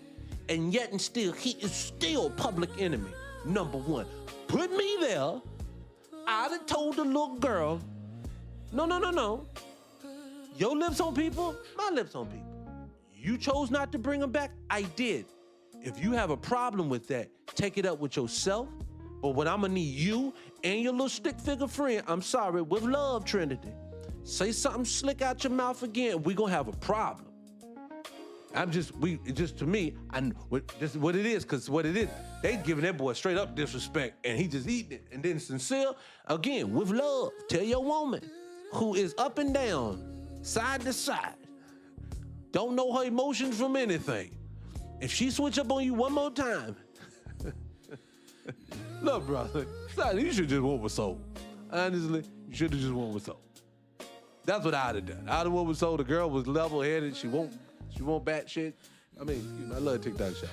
and yet and still, he is still public enemy number one. Put me there, I'd have told the little girl, no. Your lips on people, my lips on people. You chose not to bring them back, I did. If you have a problem with that, take it up with yourself. But what I'm gonna need you and your little stick figure friend, I'm sorry, with love, Trinity. Say something slick out your mouth again, we gonna have a problem. To me, just what it is, because what it is, they giving that boy straight up disrespect, and he just eating it. And then sincere, again, with love, tell your woman who is up and down, side to side, don't know her emotions from anything. If she switch up on you one more time, look, brother, you should just went with soul. Honestly, you should have just went with soul. That's what I'd have done. I'd have went with soul. The girl was level-headed. She won't bat shit. I mean, I love TikTok Shop.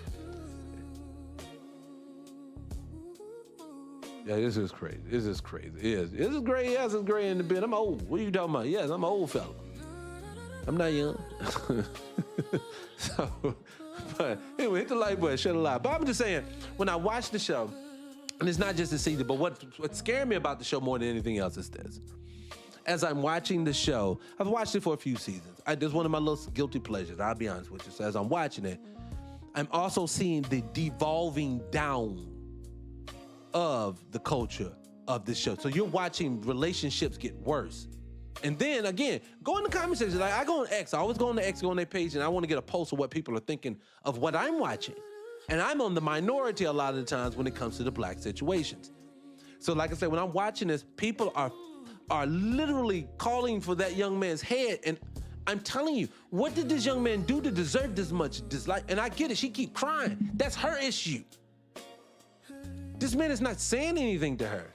Yeah, this is crazy. This is crazy. This is great. Yes, it's great in the bed. I'm old. What are you talking about? Yes, I'm an old fella. I'm not young. But anyway, hit the like button, share the live. But I'm just saying, when I watch the show, and it's not just the season, but what scared me about the show more than anything else is this. As I'm watching the show, I've watched it for a few seasons. It's one of my little guilty pleasures, I'll be honest with you. So as I'm watching it, I'm also seeing the devolving down of the culture of this show. So you're watching relationships get worse. And then again, go in the comment section. Like I go on X, I always go on the X, go on their page, and I want to get a pulse of what people are thinking of what I'm watching. And I'm on the minority a lot of the times when it comes to the black situations. So like I said, when I'm watching this, people are literally calling for that young man's head. And I'm telling you, what did this young man do to deserve this much dislike? And I get it, she keep crying. That's her issue. This man is not saying anything to her.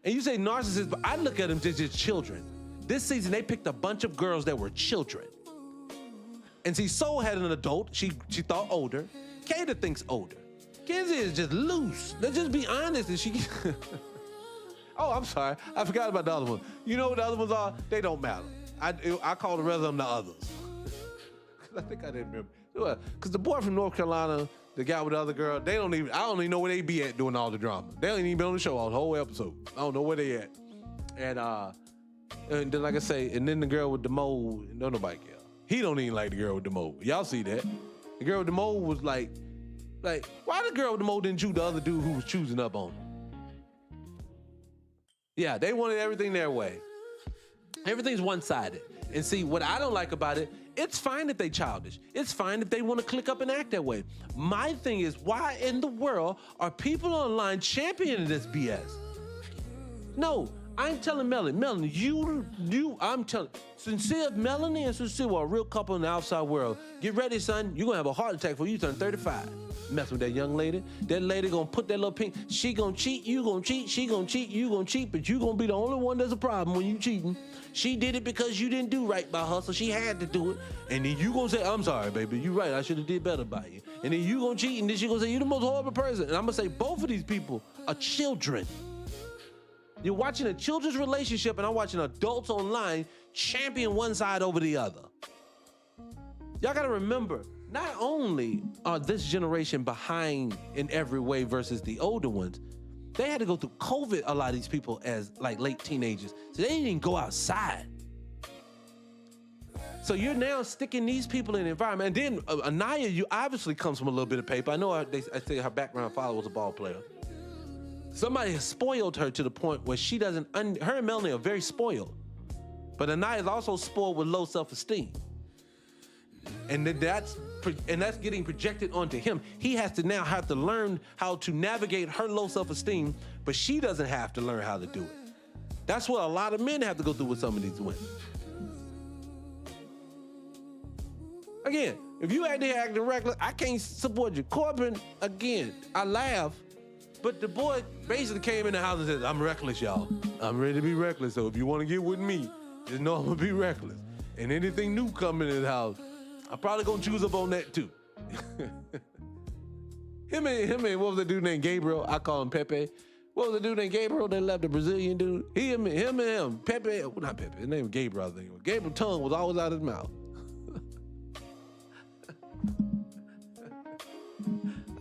And you say narcissist, but I look at them as just children. This season, they picked a bunch of girls that were children. And see, Soul had an adult, she thought older. Kata thinks older. Kenzie is just loose. Let's just be honest. And she, oh, I'm sorry. I forgot about the other one. You know what the other ones are? They don't matter. I call the rest of them the others. I think I didn't remember. Because the boy from North Carolina, the guy with the other girl, I don't even know where they be at doing all the drama. They don't even be on the show all the whole episode. I don't know where they at. And then like I say, and then the girl with the mole, no nobody care. He don't even like the girl with the mole. Y'all see that? The girl with the mole was like, why the girl with the mole didn't choose the other dude who was choosing up on her? Yeah, they wanted everything their way. Everything's one-sided. And see, what I don't like about it, it's fine if they childish. It's fine if they want to click up and act that way. My thing is, why in the world are people online championing this BS? No, I'm telling Melanie, I'm telling, Sincere, Melanie and Sincere were a real couple in the outside world. Get ready, son. You're going to have a heart attack before you turn 35. Mess with that young lady. That lady going to put that little pink, she going to cheat, you going to cheat, she going to cheat, you going to cheat, but you going to be the only one that's a problem when you cheating. She did it because you didn't do right by her, so she had to do it. And then you gonna say, I'm sorry, baby, you right, I should have did better by you. And then you gonna cheat, and then she gonna say, you're the most horrible person. And I'm gonna say, both of these people are children. You're watching a children's relationship, and I'm watching adults online champion one side over the other. Y'all gotta remember, not only are this generation behind in every way versus the older ones, they had to go through COVID, a lot of these people, as like late teenagers. So they didn't even go outside. So you're now sticking these people in the environment. And then Anaya, you obviously comes from a little bit of paper. I know I say her background father was a ball player. Somebody has spoiled her to the point where she doesn't, her and Melanie are very spoiled. But Anaya is also spoiled with low self-esteem. And that's getting projected onto him. He has to now have to learn how to navigate her low self-esteem, but she doesn't have to learn how to do it. That's what a lot of men have to go through with some of these women. Again, if you out there acting reckless, I can't support you. Corbin, again, I laugh, but the boy basically came in the house and said, I'm reckless, y'all. I'm ready to be reckless, so if you want to get with me, just know I'm going to be reckless. And anything new coming in the house, I'm probably going to choose up on that too. him and what was the dude named Gabriel? I call him Pepe. What was the dude named Gabriel that left, the Brazilian dude? Him and him, Pepe, well, not Pepe, his name was Gabriel, I think. Gabriel's tongue was always out of his mouth.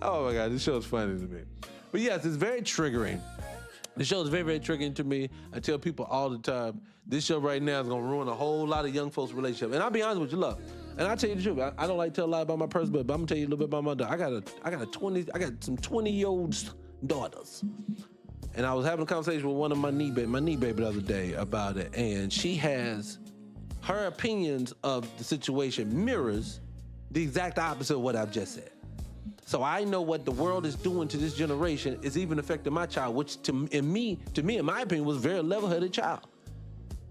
Oh my God, this show is funny to me. But yes, it's very triggering. The show is very, very triggering to me. I tell people all the time, this show right now is gonna ruin a whole lot of young folks' relationship. And I'll be honest with you, love. And I'll tell you the truth. I don't like to tell a lot about my person, but I'm gonna tell you a little bit about my daughter. I got some 20-year-old daughters. And I was having a conversation with one of my knee baby the other day about it. And she has, her opinions of the situation mirrors the exact opposite of what I've just said. So I know what the world is doing to this generation is even affecting my child, which to me, in my opinion, was a very level-headed child.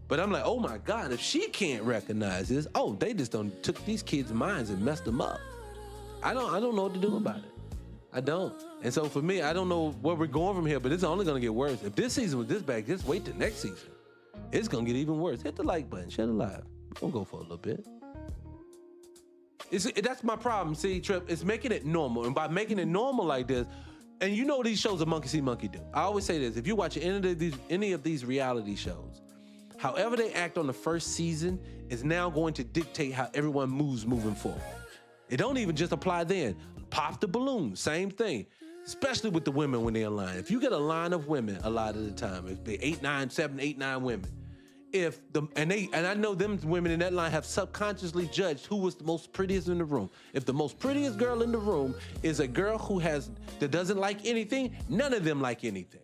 But I'm like, oh my God, if she can't recognize this, they just took these kids' minds and messed them up. I don't know what to do about it. I don't. And so for me, I don't know where we're going from here, but it's only gonna get worse. If this season was this bad, just wait till next season. It's gonna get even worse. Hit the like button, share the live. We'll go for a little bit. That's my problem, see, Trip. It's making it normal. And by making it normal like this, and you know these shows are monkey see, monkey do. I always say this, if you watch any of these reality shows, however they act on the first season is now going to dictate how everyone moves moving forward. It don't even just apply then. Pop the balloon, same thing. Especially with the women when they're in line. If you get a line of women a lot of the time, it'd be 7, 8, 9 women. And I know them women in that line have subconsciously judged who was the most prettiest in the room. If the most prettiest girl in the room is a girl that doesn't like anything, none of them like anything.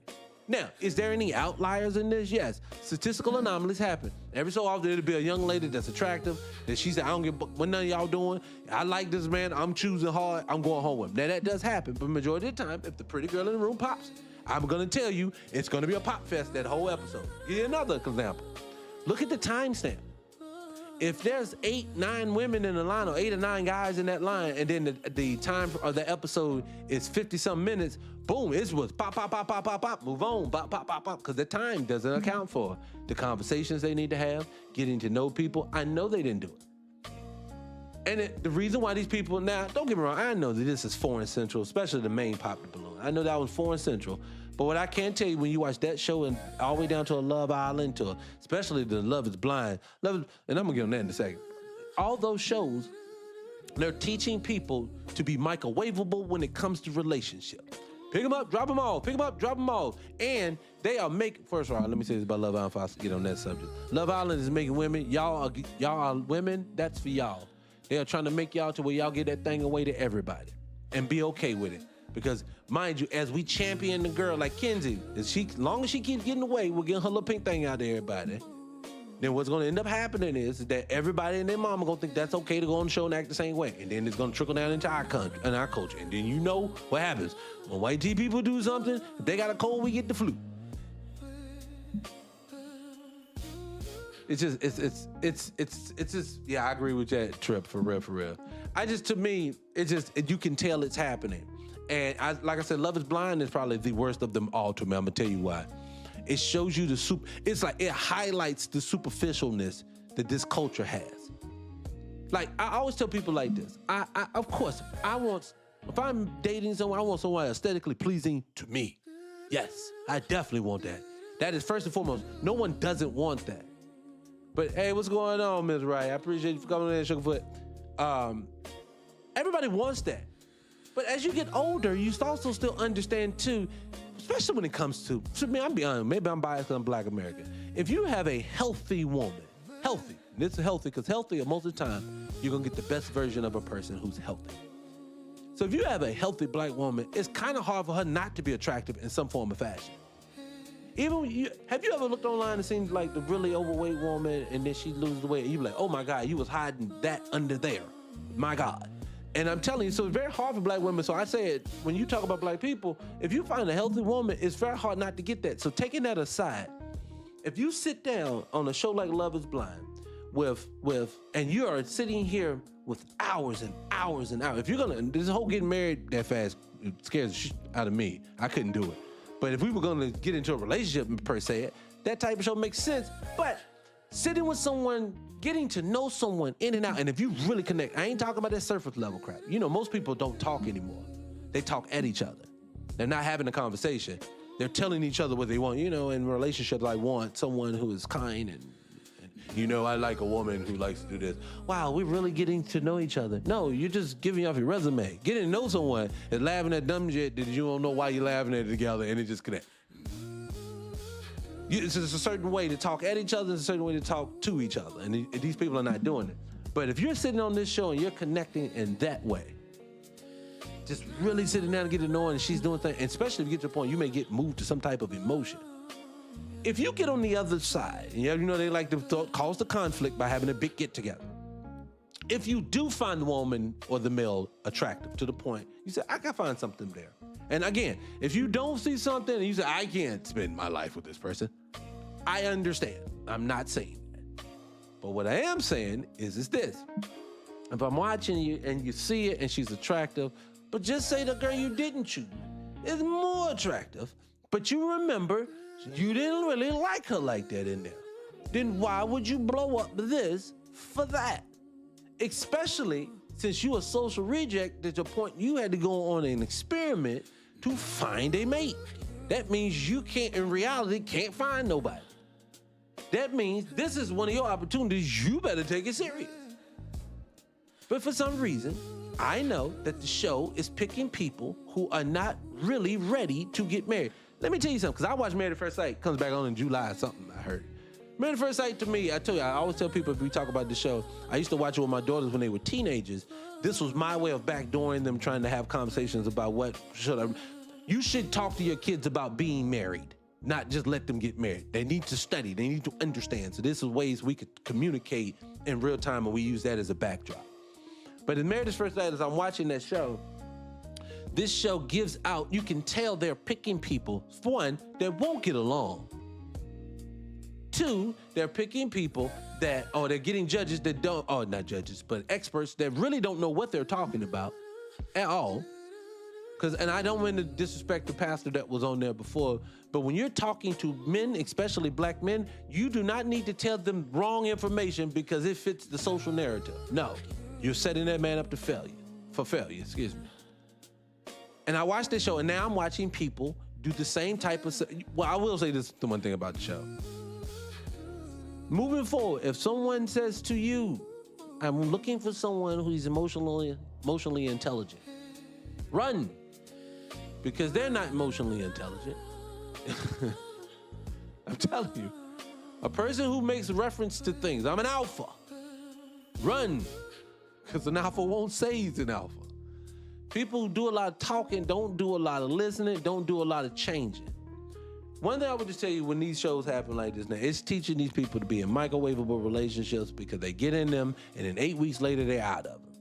Now, is there any outliers in this? Yes. Statistical anomalies happen. Every so often, it'll be a young lady that's attractive, that she said, I don't give what none of y'all doing. I like this man. I'm choosing hard. I'm going home with him. Now, that does happen, but majority of the time, if the pretty girl in the room pops, I'm going to tell you, it's going to be a pop fest that whole episode. Give you another example. Look at the timestamp. If there's 8, 9 women in the line, or 8 or 9 guys in that line, and then the time of the episode is 50-something minutes, boom, it was pop, pop, pop, pop, pop, pop, move on, pop, pop, pop, pop, because the time doesn't account for the conversations they need to have, getting to know people. I know they didn't do it. And the reason why these people now, don't get me wrong, I know that this is Foreign Central, especially the main Pop the Balloon. I know that was Foreign Central. But what I can tell you, when you watch that show and all the way down to a Love Island, especially the Love is Blind, and I'm going to get on that in a second. All those shows, they're teaching people to be microwavable when it comes to relationships. Pick them up, drop them off. Pick them up, drop them off. And they are making, first of all, let me say this about Love Island before I get on that subject. Love Island is making women, y'all are women, that's for y'all. They are trying to make y'all to where y'all get that thing away to everybody and be okay with it. Because, mind you, as we champion the girl like Kenzie, as long as she keeps getting away, we're getting her little pink thing out to everybody. Then what's going to end up happening is that everybody and their mama going to think that's okay to go on the show and act the same way. And then it's going to trickle down into our country and our culture. And then you know what happens. When white T people do something, if they got a cold, we get the flu. It's just, yeah, I agree with that, Trip, for real. To me, you can tell it's happening. And like I said, Love is Blind is probably the worst of them all to me. I'm gonna tell you why. It shows you it's like it highlights the superficialness that this culture has. Like, I always tell people like this. Of course, if I'm dating someone, I want someone aesthetically pleasing to me. Yes, I definitely want that. That is first and foremost. No one doesn't want that. But hey, what's going on, Ms. Wright? I appreciate you for coming in, Sugarfoot. Everybody wants that. But as you get older, you also still understand too, especially when it comes to me, I'm being honest, maybe I'm biased because I'm Black American. If you have a healthy woman, healthy, and it's healthy because healthy most of the time, you're gonna get the best version of a person who's healthy. So if you have a healthy Black woman, it's kind of hard for her not to be attractive in some form of fashion. Even when have you ever looked online and seen like the really overweight woman and then she loses the weight and you be like, oh my God, you was hiding that under there. My God. And I'm telling you, so it's very hard for Black women. So I say it, when you talk about Black people, if you find a healthy woman, it's very hard not to get that. So taking that aside, if you sit down on a show like Love is Blind and you are sitting here with hours and hours and hours, if you're gonna, this whole getting married that fast, it scares the shit out of me. I couldn't do it. But if we were gonna get into a relationship per se, that type of show makes sense. But sitting with someone, getting to know someone in and out, and if you really connect, I ain't talking about that surface level crap. You know, most people don't talk anymore. They talk at each other. They're not having a conversation. They're telling each other what they want. You know, in relationships, I want someone who is kind and you know, I like a woman who likes to do this. Wow, we're really getting to know each other. No, you're just giving off your resume. Getting to know someone is laughing at dumb shit that you don't know why you're laughing at it together, and it just connects. It's a certain way to talk at each other, it's a certain way to talk to each other, and these people are not doing it. But if you're sitting on this show and you're connecting in that way, just really sitting down and getting to know her and she's doing things, and especially if you get to the point you may get moved to some type of emotion. If you get on the other side, and you know they like to cause the conflict by having a big get together. If you do find the woman or the male attractive to the point, you say, I can find something there. And again, if you don't see something and you say, I can't spend my life with this person, I understand. I'm not saying that. But what I am saying is this. If I'm watching you and you see it and she's attractive, but just say the girl you didn't choose is more attractive, but you remember you didn't really like her like that in there, then why would you blow up this for that? Especially since you a social reject to the point you had to go on an experiment to find a mate. That means you in reality can't find nobody. That means this is one of your opportunities, you better take it serious. But for some reason, I know that the show is picking people who are not really ready to get married. Let me tell you something, because I watched Married at First Sight, comes back on in July or something, I heard. Married at First Sight to me, I tell you, I always tell people if we talk about the show, I used to watch it with my daughters when they were teenagers. This was my way of backdooring them, trying to have conversations about you should talk to your kids about being married, not just let them get married. They need to study, they need to understand. So this is ways we could communicate in real time, and we use that as a backdrop. But in Married at First Sight, as I'm watching that show, this show gives out, you can tell they're picking people, one, that won't get along. Two, they're picking people they're getting judges that not judges, but experts that really don't know what they're talking about at all. And I don't mean to disrespect the pastor that was on there before, but when you're talking to men, especially Black men, you do not need to tell them wrong information because it fits the social narrative. No, you're setting that man up for failure, excuse me. And I watched this show, and now I'm watching people do the same type of... Well, I will say this, the one thing about the show. Moving forward, if someone says to you, I'm looking for someone who's emotionally intelligent, run. Because they're not emotionally intelligent. I'm telling you. A person who makes reference to things, I'm an alpha. Run. Because an alpha won't say he's an alpha. People who do a lot of talking don't do a lot of listening, don't do a lot of changing. One thing I would just tell you when these shows happen like this now, it's teaching these people to be in microwavable relationships because they get in them and then 8 weeks later they're out of them.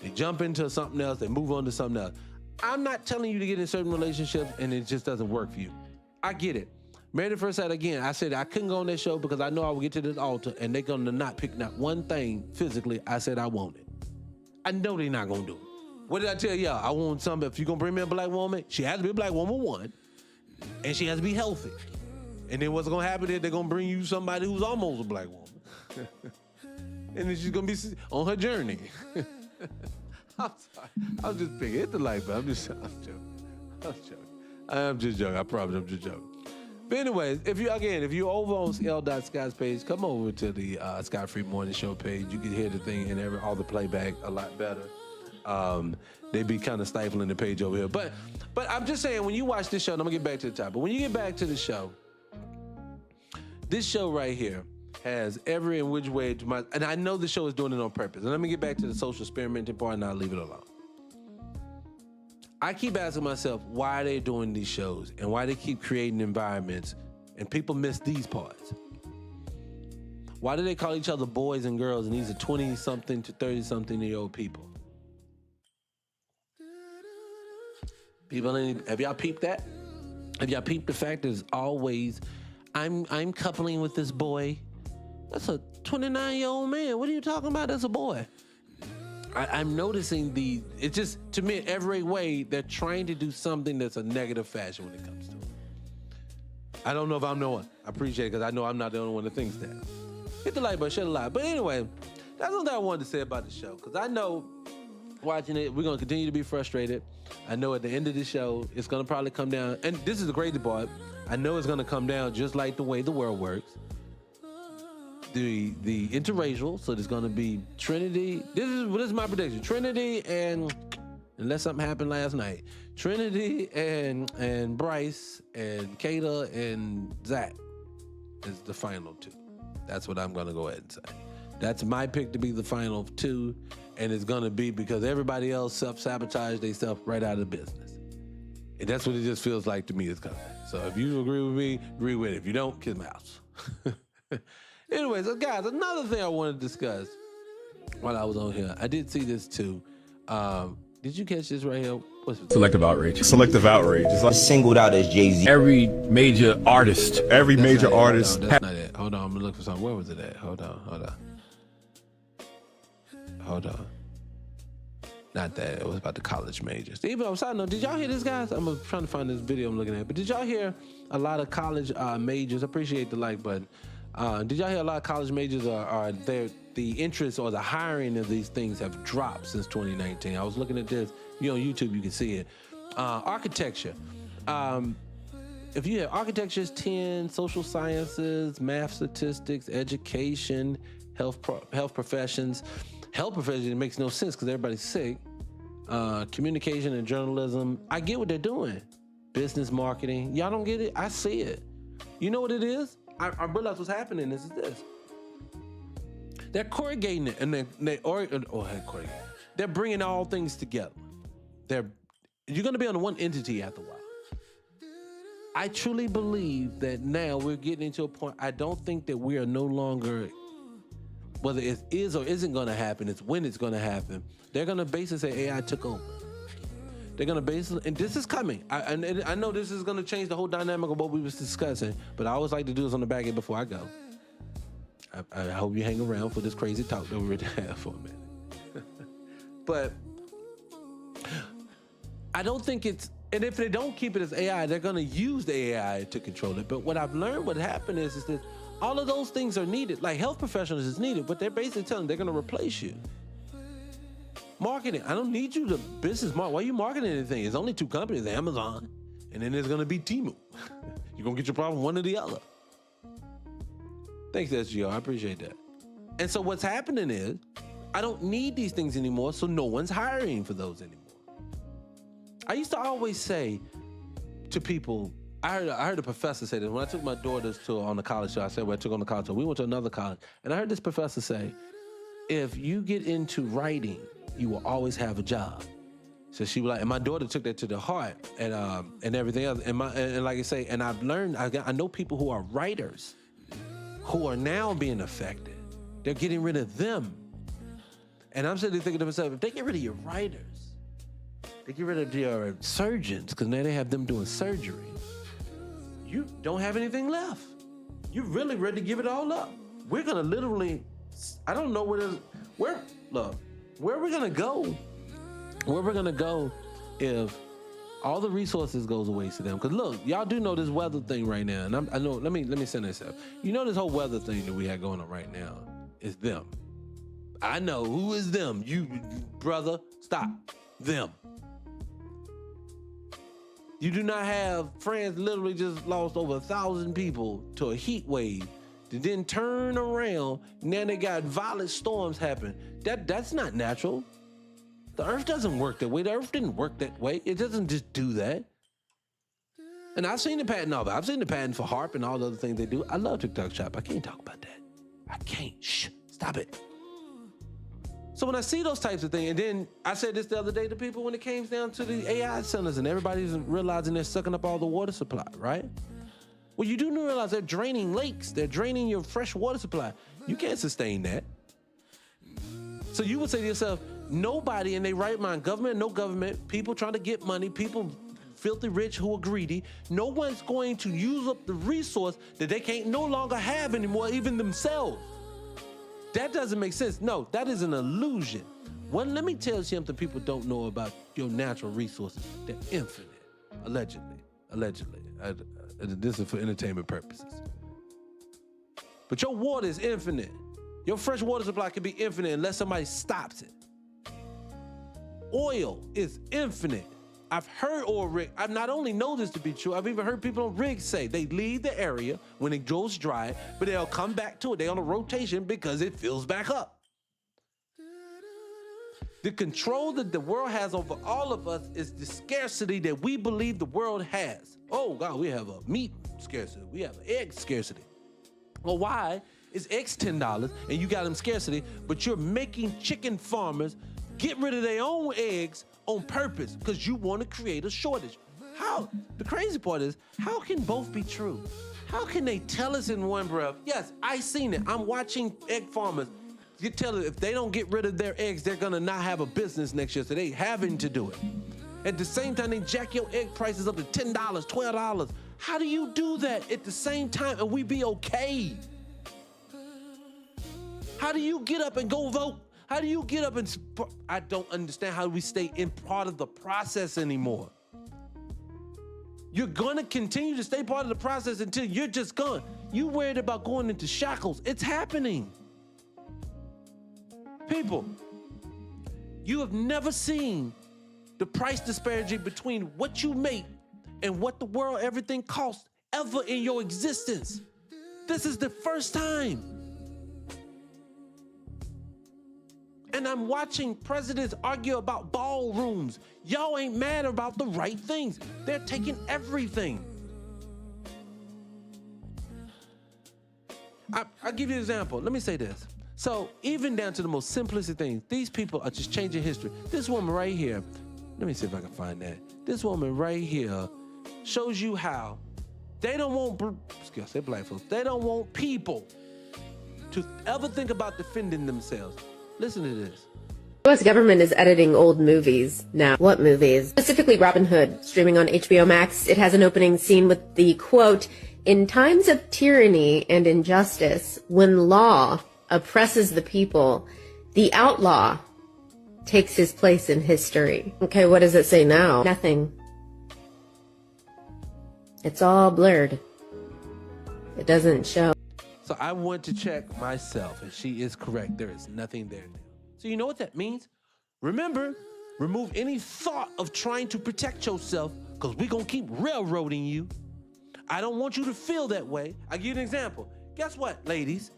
They jump into something else, they move on to something else. I'm not telling you to get in certain relationships and it just doesn't work for you. I get it. Married at First Sight, again, I said I couldn't go on that show because I know I would get to this altar and they're gonna not pick not one thing physically I said I wanted. I know they're not gonna do it. What did I tell y'all? I want something, if you're gonna bring me a Black woman, she has to be a Black woman, one, and she has to be healthy. And then what's gonna happen is they're gonna bring you somebody who's almost a Black woman. And then she's gonna be on her journey. I'm sorry. I'm just picking. Hit the like button. I'm joking. I'm just joking. I promise I'm just joking. But anyways, if you're over on L.Scott's page, come over to the Scott Free Morning Show page. You can hear the thing and all the playback a lot better. They'd be kind of stifling the page over here. But I'm just saying, when you watch this show, and I'm gonna get back to the top, but when you get back to the show, this show right here has every in which way and I know the show is doing it on purpose. And let me get back to the social experimenting part and I'll leave it alone. I keep asking myself why they're doing these shows and why they keep creating environments and people miss these parts. Why do they call each other boys and girls and these are 20-something to 30-something-year-old people? Have y'all peeped that? Have y'all peeped the fact that it's always, I'm coupling with this boy? That's a 29-year-old man. What are you talking about? That's a boy. I'm noticing it's just, to me, every way they're trying to do something that's a negative fashion when it comes to it. I don't know if I'm the one. I appreciate it because I know I'm not the only one that thinks that. Hit the like button, share the like. But anyway, that's what I wanted to say about the show because I know watching it, we're going to continue to be frustrated. I know at the end of the show, it's going to probably come down, and this is the crazy part, I know it's going to come down just like the way the world works. The interracial, so there's going to be Trinity. This is my prediction. Trinity and unless something happened last night, Trinity and Bryce and Kata and Zach is the final two. That's what I'm going to go ahead and say. That's my pick to be the final two, and it's going to be because everybody else self-sabotaged themselves right out of business. And that's what it just feels like to me is coming. So if you agree with me, agree with it. If you don't, kiss my house. Anyway, so guys, another thing I want to discuss while I was on here, I did see this too. Did you catch this right here? What's it? Selective outrage. Selective outrage. It's like singled out as Jay-Z. Every major artist. Every major artist. That's not it. Hold on, I'm gonna look for something. Where was it at? Hold on. Not that. It was about the college majors. Even on a side note, did y'all hear this, guys? I'm trying to find this video I'm looking at. But did y'all hear a lot of college majors? I appreciate the like button. Did y'all hear a lot of college majors are the interest or the hiring of these things have dropped since 2019? I was looking at this. You on YouTube, you can see it. Architecture. If you have architecture is 10, social sciences, math, statistics, education, health professions. Health professions, it makes no sense because everybody's sick. Communication and journalism. I get what they're doing. Business marketing. Y'all don't get it? I see it. You know what it is? I realize what's happening is this. They're corrugating it and they're bringing all things together. You're going to be on one entity after a while. I truly believe that now we're getting into a point, I don't think that we are no longer, whether it is or isn't going to happen, it's when it's going to happen. They're going to basically say AI took over. They're going to basically, and this is coming. I know this is going to change the whole dynamic of what we was discussing, but I always like to do this on the back end before I go. I hope you hang around for this crazy talk that we're going to have for a minute. But I don't think it's, and if they don't keep it as AI, they're going to use the AI to control it. But what I've learned, what happened is that all of those things are needed. Like health professionals is needed, but they're basically telling them they're going to replace you. Marketing, I don't need you to business market. Why are you marketing anything? There's only two companies, Amazon, and then there's going to be Temu. You're going to get your problem one or the other. Thanks, SGO. I appreciate that. And so what's happening is I don't need these things anymore, so no one's hiring for those anymore. I used to always say to people, I heard a professor say this. When I took my daughters on the college show, I said, well, I took on the college show. We went to another college, and I heard this professor say, if you get into writing, you will always have a job. So she was like, and my daughter took that to the heart and everything else. And like I say, and I've learned, I know people who are writers who are now being affected. They're getting rid of them. And I'm sitting there thinking to myself, if they get rid of your writers, they get rid of your surgeons, because now they have them doing surgery, you don't have anything left. You're really ready to give it all up. We're gonna literally, I don't know where we're gonna go. Where we're gonna go if all the resources goes away to them. Because look, y'all do know this weather thing right now, and I know. Let me send this up. You know this whole weather thing that we have going on right now is them. I know who is them. You brother, stop them. You do not have France literally just lost over 1,000 people to a heat wave. They didn't turn around. Now they got violent storms happen. That's not natural. The earth doesn't work that way. The earth didn't work that way. It doesn't just do that. And I've seen the patent of it. I've seen the patent for HARP and all the other things they do. I love TikTok Shop. I can't talk about that. I can't. Shh. Stop it. So when I see those types of things, and then I said this the other day to people when it came down to the AI centers and everybody's realizing they're sucking up all the water supply, right? Well, you do realize they're draining lakes. They're draining your fresh water supply. You can't sustain that. So you would say to yourself, nobody in their right mind, government, no government, people trying to get money, people filthy rich who are greedy, no one's going to use up the resource that they can't no longer have anymore, even themselves. That doesn't make sense. No, that is an illusion. One, let me tell you something people don't know about your natural resources. They're infinite, allegedly. This is for entertainment purposes. But your water is infinite. Your fresh water supply can be infinite unless somebody stops it. Oil is infinite. I've heard oil rig. I've not only know this to be true, I've even heard people on rigs say they leave the area when it goes dry, but they'll come back to it. They're on a rotation because it fills back up. The control that the world has over all of us is the scarcity that we believe the world has. Oh God, we have a meat scarcity. We have an egg scarcity. Well, why is eggs $10 and you got them scarcity, but you're making chicken farmers get rid of their own eggs on purpose because you want to create a shortage? How? The crazy part is, how can both be true? How can they tell us in one breath, yes, I seen it. I'm watching egg farmers. You tell them if they don't get rid of their eggs, they're going to not have a business next year. So they having to do it. At the same time, they jack your egg prices up to $10, $12. How do you do that at the same time and we be okay? How do you get up and go vote? How do you get up and... I don't understand how we stay in part of the process anymore. You're going to continue to stay part of the process until you're just gone. You worried about going into shackles. It's happening. People, you have never seen the price disparity between what you make and what the world, everything costs ever in your existence. This is the first time. And I'm watching presidents argue about ballrooms. Y'all ain't mad about the right things. They're taking everything. I'll give you an example. Let me say this. So even down to the most simplistic things, these people are just changing history. This woman right here, let me see if I can find that. This woman right here shows you how they don't want, excuse me, black folks, they don't want people to ever think about defending themselves. Listen to this. The U.S. government is editing old movies now. What movies? Specifically Robin Hood, streaming on HBO Max. It has an opening scene with the quote, "In times of tyranny and injustice, when law oppresses the people, the outlaw takes his place in history." Okay, what does it say now? Nothing. It's all blurred. It doesn't show. So I went to check myself, and she is correct. There is nothing there now. So you know what that means? Remember, remove any thought of trying to protect yourself, because we're going to keep railroading you. I don't want you to feel that way. I'll give you an example. Guess what, ladies?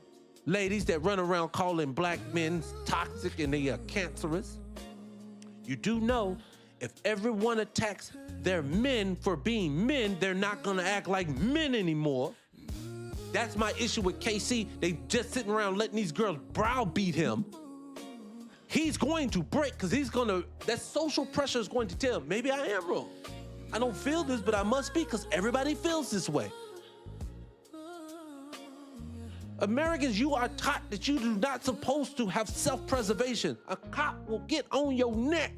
Ladies that run around calling black men toxic and they are cancerous. You do know if everyone attacks their men for being men, they're not going to act like men anymore. That's my issue with KC. They just sitting around letting these girls browbeat him. He's going to break because that social pressure is going to tell him, maybe I am wrong. I don't feel this, but I must be because everybody feels this way. Americans, you are taught that you do not supposed to have self-preservation. A cop will get on your neck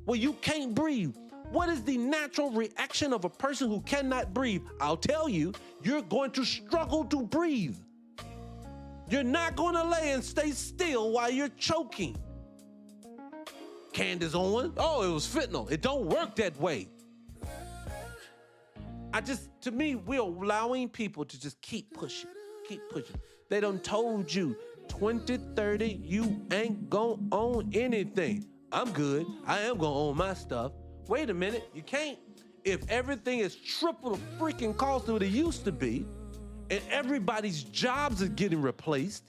where you can't breathe. What is the natural reaction of a person who cannot breathe? I'll tell you, you're going to struggle to breathe. You're not going to lay and stay still while you're choking. Candace Owens, oh, it was fentanyl. It don't work that way. To me, we're allowing people to just keep pushing. They done told you 2030, you ain't gonna own anything. I'm good. I am gonna own my stuff. Wait a minute, you can't. If everything is triple the freaking cost of what it used to be, and everybody's jobs are getting replaced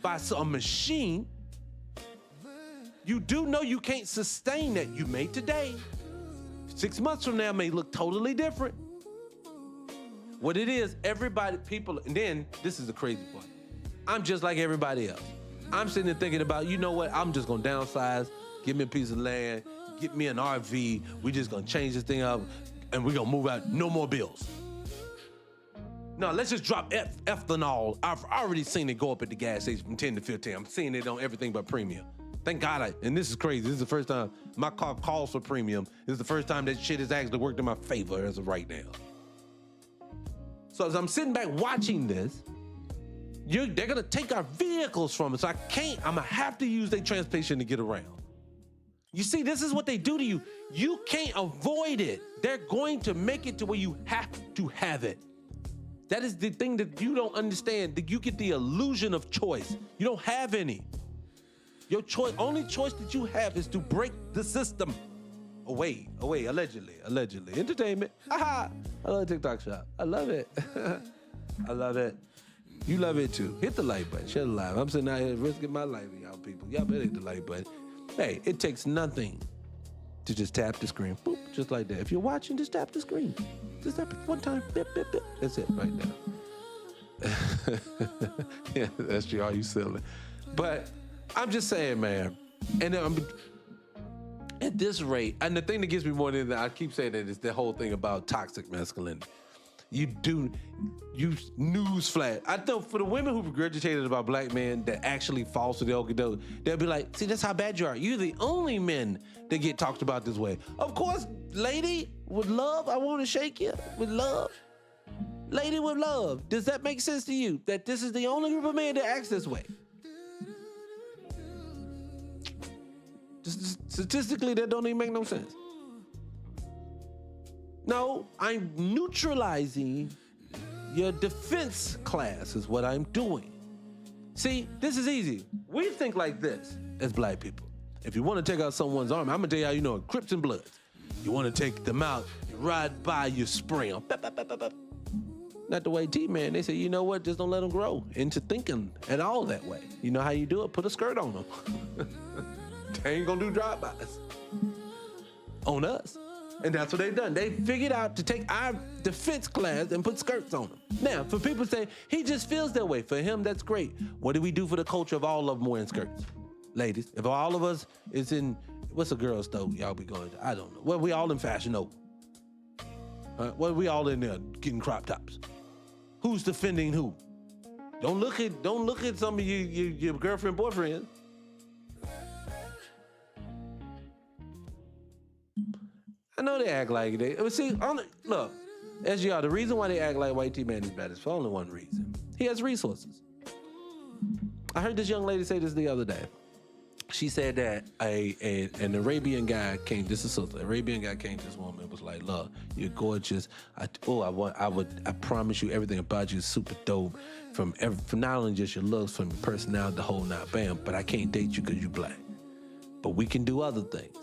by a machine, you do know you can't sustain that you made today. 6 months from now may look totally different. What it is, everybody, people, and then this is the crazy part. I'm just like everybody else. I'm sitting there thinking about, you know what? I'm just gonna downsize, give me a piece of land, get me an RV. We just gonna change this thing up, and we're gonna move out. No more bills. No, let's just drop ethanol. I've already seen it go up at the gas station from 10 to 15. I'm seeing it on everything but premium. Thank God and this is crazy. This is the first time my car calls for premium. This is the first time that shit has actually worked in my favor as of right now. So as I'm sitting back watching this, they're gonna take our vehicles from us. So I'm gonna have to use their transportation to get around. You see, this is what they do to you. You can't avoid it. They're going to make it to where you have to have it. That is the thing that you don't understand, that you get the illusion of choice. You don't have any. Your only choice that you have is to break the system. Away, allegedly. Entertainment, haha. I love TikTok Shop. I love it. I love it. You love it too. Hit the like button, share the live. I'm sitting out here risking my life for y'all people. Y'all better hit the like button. Hey, it takes nothing to just tap the screen. Boop, just like that. If you're watching, just tap the screen. Just tap it one time. Bip, bip, bip. That's it right there. Yeah, that's true. Are you silly? But I'm just saying, man. And at this rate, and the thing that gives me more than that, I keep saying that, is the whole thing about toxic masculinity. You newsflash. I know for the women who regurgitated about black men that actually falls to the okie doke, they'll be like, see, that's how bad you are. You're the only men that get talked about this way. Of course, lady, with love, I want to shake you. With love. Lady with love. Does that make sense to you? That this is the only group of men that acts this way? Statistically, that don't even make no sense. No, I'm neutralizing your defense class is what I'm doing. See, this is easy. We think like this as black people. If you want to take out someone's arm, I'm gonna tell you how you know it. Crips and Bloods. You want to take them out, you ride by, you spray them. Not the way T-Man, they say, you know what, just don't let them grow into thinking at all that way. You know how you do it? Put a skirt on them. They ain't gonna do drive-bys on us. And that's what they've done. They figured out to take our defense class and put skirts on them. Now, for people say, he just feels that way. For him, that's great. What do we do for the culture of all of them wearing skirts? Ladies, if all of us is in, what's a girl's store y'all be going to? I don't know. Well, we all in Fashion Oak. Well, we all in there getting crop tops. Who's defending who? Don't look at some of your girlfriend, boyfriend. I know they act like they. See, look, SGR, the reason why they act like white T-Man is bad is for only one reason. He has resources. I heard this young lady say this the other day. She said that an Arabian guy came. This is something. An Arabian guy came to this woman and was like, "Look, you're gorgeous. I promise you everything about you is super dope. From not only just your looks, from your personality, the whole nine, bam. But I can't date you because you're black. But we can do other things."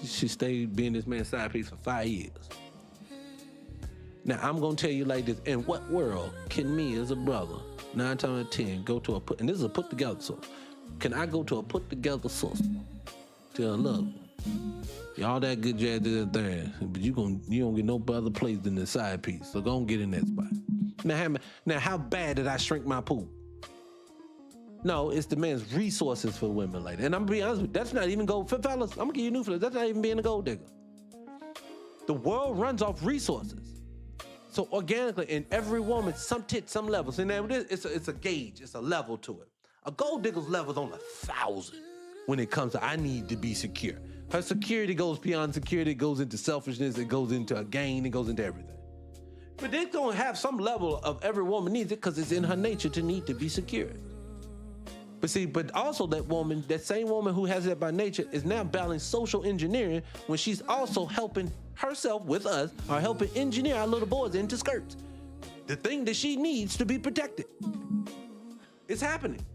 She stayed being this man's side piece for 5 years. Now, I'm going to tell you like this. In what world can me as a brother, 9 times out of 10, go to and this is a put-together source. Can I go to a put-together source? Tell them, look, y'all that good jazz there, but you don't get no other place than the side piece. So go and get in that spot. Now, how bad did I shrink my pool? No, it's the man's resources for women like that. And I'm gonna be honest with you, that's not even gold. For fellas, I'm gonna give you new fellas, that's not even being a gold digger. The world runs off resources. So organically, in every woman, some levels. And it's a gauge, it's a level to it. A gold digger's level is on 1,000 when it comes to I need to be secure. Her security goes beyond security, it goes into selfishness, it goes into a gain, it goes into everything. But they're gonna have some level of every woman needs it because it's in her nature to need to be secure. But see, also that same woman who has that by nature is now battling social engineering when she's also helping herself with us or helping engineer our little boys into skirts. The thing that she needs to be protected. It's happening.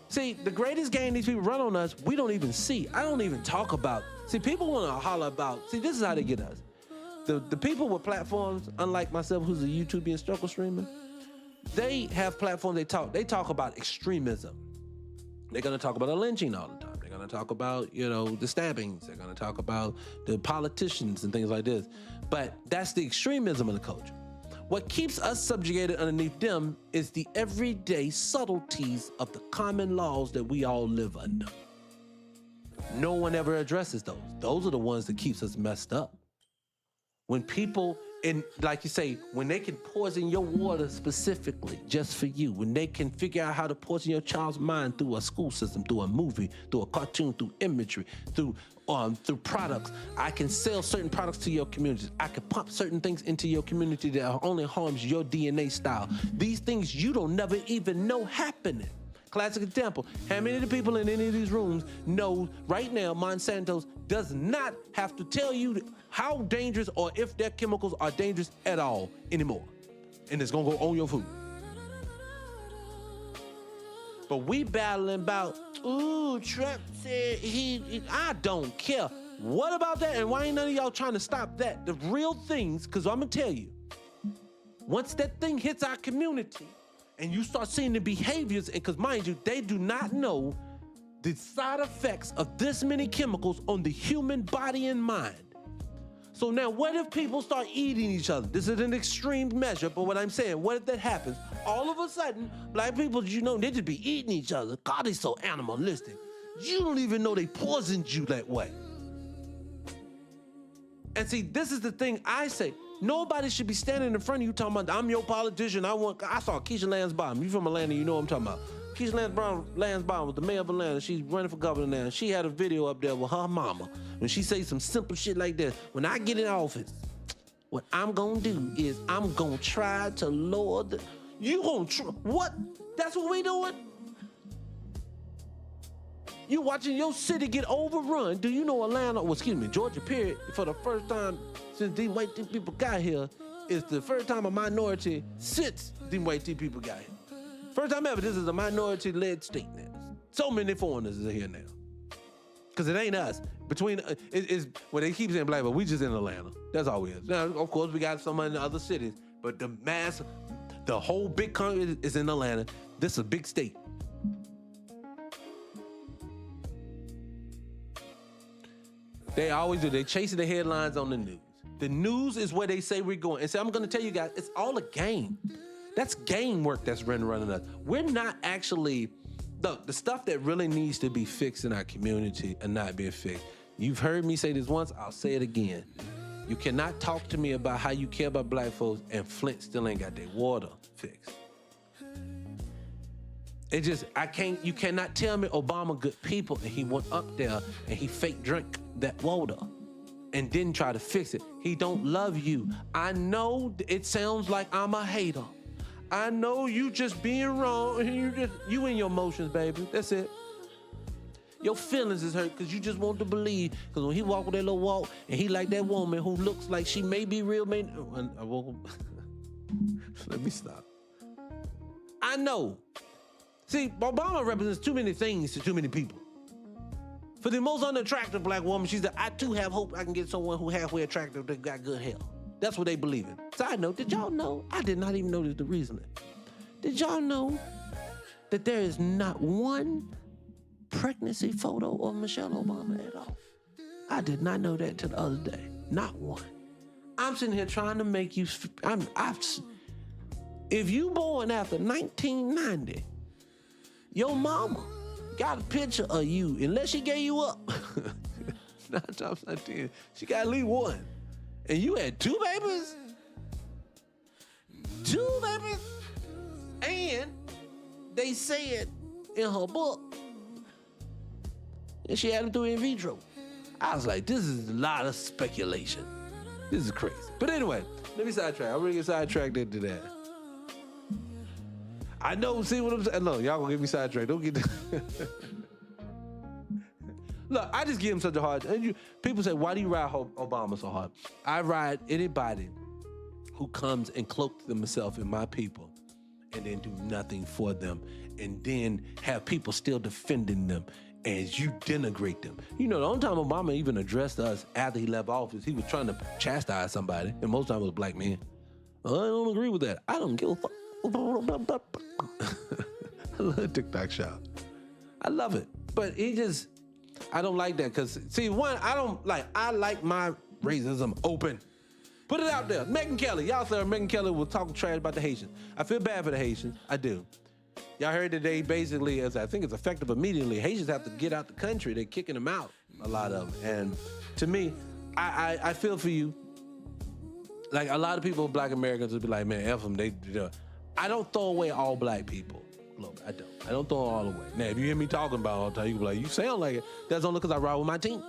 See, the greatest game these people run on us, we don't even see. I don't even talk about. See, people want to holler about, see, this is how they get us. The people with platforms, unlike myself, who's a YouTube and struggle streamer, they have platforms they talk about extremism. They're gonna talk about a lynching all the time. They're going to talk about, the stabbings. They're going to talk about the politicians and things like this. But that's the extremism of the culture. What keeps us subjugated underneath them is the everyday subtleties of the common laws that we all live under. No one ever addresses those. Those are the ones that keeps us messed up. When people, and like you say, when they can poison your water specifically just for you, when they can figure out how to poison your child's mind through a school system, through a movie, through a cartoon, through imagery, through products. I can sell certain products to your communities. I can pump certain things into your community that only harms your DNA style. These things you don't never even know happening. Classic example, how many of the people in any of these rooms know right now Monsanto does not have to tell you how dangerous or if their chemicals are dangerous at all anymore. And it's gonna go on your food. But we battling about, Trump said I don't care. What about that? And why ain't none of y'all trying to stop that? The real things, because I'm gonna tell you, once that thing hits our community, and you start seeing the behaviors, and because mind you, they do not know the side effects of this many chemicals on the human body and mind. So now what if people start eating each other? This is an extreme measure, but what I'm saying, what if that happens? All of a sudden, black people, they just be eating each other. God, they so animalistic. You don't even know they poisoned you that way. And see, this is the thing I say. Nobody should be standing in front of you talking about, I'm your politician. I saw Keisha Lance Bottom. You from Atlanta, you know what I'm talking about. Keisha Lance Bottom was the mayor of Atlanta. She's running for governor now. She had a video up there with her mama. When she say some simple shit like this, when I get in office, what I'm gonna do is I'm gonna try to lower the, you gonna try, what? That's what we doing? You watching your city get overrun. Do you know Atlanta, Georgia period, for the first time since these white people got here, it's the first time a minority since these white people got here. First time ever, this is a minority-led state now. So many foreigners are here now. Because it ain't us. Well, they keep saying black, but we just in Atlanta. That's all we is. Now, of course, we got some in the other cities, but the whole big country is in Atlanta. This is a big state. They always do. They chasing the headlines on the news. The news is where they say we're going. And so I'm going to tell you guys, it's all a game. That's game work that's running us. We're not actually, the stuff that really needs to be fixed in our community and not being fixed. You've heard me say this once, I'll say it again. You cannot talk to me about how you care about black folks and Flint still ain't got their water fixed. You cannot tell me Obama good people and he went up there and he fake drank that water and didn't try to fix it. He don't love you. I know it sounds like I'm a hater. I know you just being wrong and you in your emotions, baby. That's it. Your feelings is hurt because you just want to believe. Because when he walk with that little walk and he like that woman who looks like she may be real, let me stop. I know. See, Obama represents too many things to too many people. For the most unattractive black woman, she said, I too have hope I can get someone who halfway attractive that got good health. That's what they believe in. Side note, did y'all know? I did not even notice the reasoning. Did y'all know that there is not one pregnancy photo of Michelle Obama at all? I did not know that till the other day. Not one. I'm sitting here trying to make you, if you born after 1990, your mama got a picture of you, unless she gave you up. 9 times out of 10, she got at least one. And you had 2 babies? 2 babies? And they said in her book that she had them through in vitro. I was like, this is a lot of speculation. This is crazy. But anyway, let me sidetrack. I'm gonna get sidetracked into that. I know, see what I'm saying? Look, y'all gonna get me sidetracked. Don't get Look, I just give him such a hard time. People say, why do you ride Obama so hard? I ride anybody who comes and cloaks themselves in my people and then do nothing for them and then have people still defending them and you denigrate them. You know, the only time Obama even addressed us after he left office, he was trying to chastise somebody, and most times it was black men. I don't agree with that. I don't give a fuck. I love TikTok shop. I love it. But he just, I don't like that because, see, I like my racism open. Put it out there. Megyn Kelly. Y'all said Megyn Kelly was talking trash about the Haitians. I feel bad for the Haitians. I do. Y'all heard that they basically, as I think it's effective immediately, Haitians have to get out the country. They're kicking them out, a lot of them. And to me, I feel for you. Like, a lot of people, black Americans, would be like, man, F them. I don't throw away all black people. Look, I don't throw them all away. Now, if you hear me talking about it all the time, you can be like, you sound like it. That's only because I ride with my team.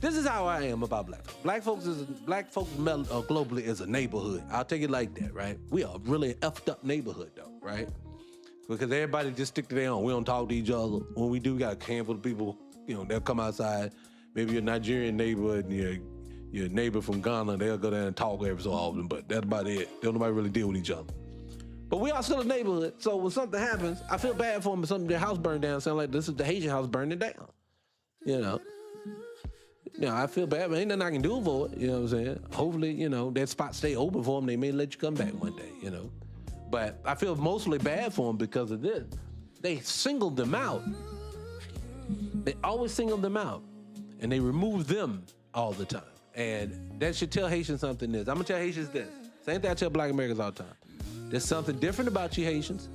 This is how I am about black folks. Black folks globally is a neighborhood. I'll take it like that, right? We are a really effed up neighborhood, though, right? Because everybody just stick to their own. We don't talk to each other. When we do, we got a handful of people, they'll come outside. Maybe your Nigerian neighbor and your neighbor from Ghana, they'll go down and talk every so often, but that's about it. Don't nobody really deal with each other. But we are still a neighborhood, so when something happens, I feel bad for them if their house burned down, sound like this is the Haitian house burning down, I feel bad, but ain't nothing I can do for it, you know what I'm saying? Hopefully, that spot stay open for them. They may let you come back one day, But I feel mostly bad for them because of this. They singled them out. They always singled them out. And they remove them all the time. And that should tell Haitians something this. I'm going to tell Haitians this. Same thing I tell black Americans all the time. There's something different about you Haitians.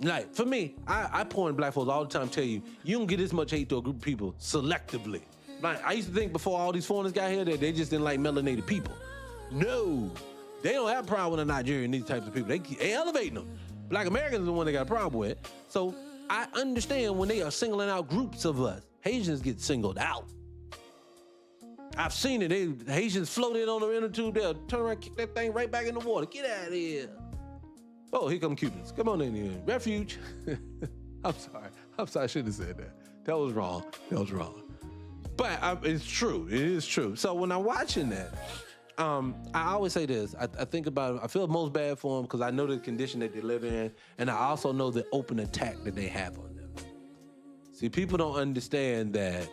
Like, for me, I point black folks all the time, tell you don't get this much hate to a group of people selectively. Like, I used to think before all these foreigners got here that they just didn't like melanated people. No, they don't have a problem with the Nigerian, these types of people. They elevating them. Black Americans are the one they got a problem with. So I understand when they are singling out groups of us, Haitians get singled out. I've seen it. Haitians floated on the inner tube. They'll turn around, kick that thing right back in the water. Get out of here. Oh, here come Cubans. Come on in here. Refuge. I'm sorry. I shouldn't have said that. That was wrong. But it's true. It is true. So when I'm watching that, I always say this. I think about it. I feel most bad for them because I know the condition that they live in, and I also know the open attack that they have on them. See, people don't understand that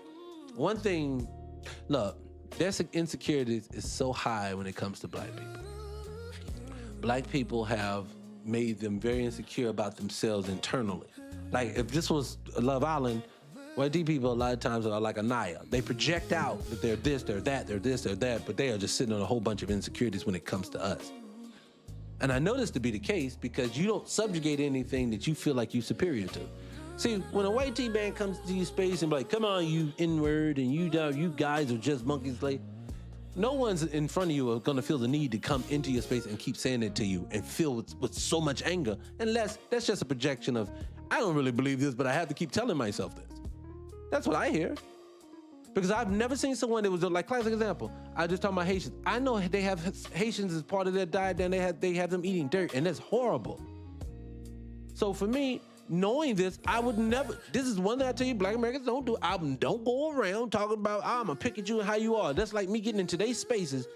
one thing, look, their insecurity is so high when it comes to black people. Black people have made them very insecure about themselves internally. Like, if this was Love Island, white people a lot of times are like Anaya. They project out that they're this, they're that, they're this, they're that, but they are just sitting on a whole bunch of insecurities when it comes to us. And I know this to be the case because you don't subjugate anything that you feel like you're superior to. See, when a white T-band comes to your space and be like, come on, you N-word, and you guys are just monkeys, like, no one's in front of you are gonna feel the need to come into your space and keep saying it to you and feel with so much anger, unless that's just a projection of, I don't really believe this, but I have to keep telling myself this. That's what I hear. Because I've never seen someone that was like, classic example, I just talking about Haitians. I know they have Haitians as part of their diet, then they have them eating dirt, and that's horrible. So for me, knowing this, I would never, this is one thing I tell you black Americans don't do. Don't go around talking about, I'm gonna pick at you and how you are. That's like me getting in today's spaces.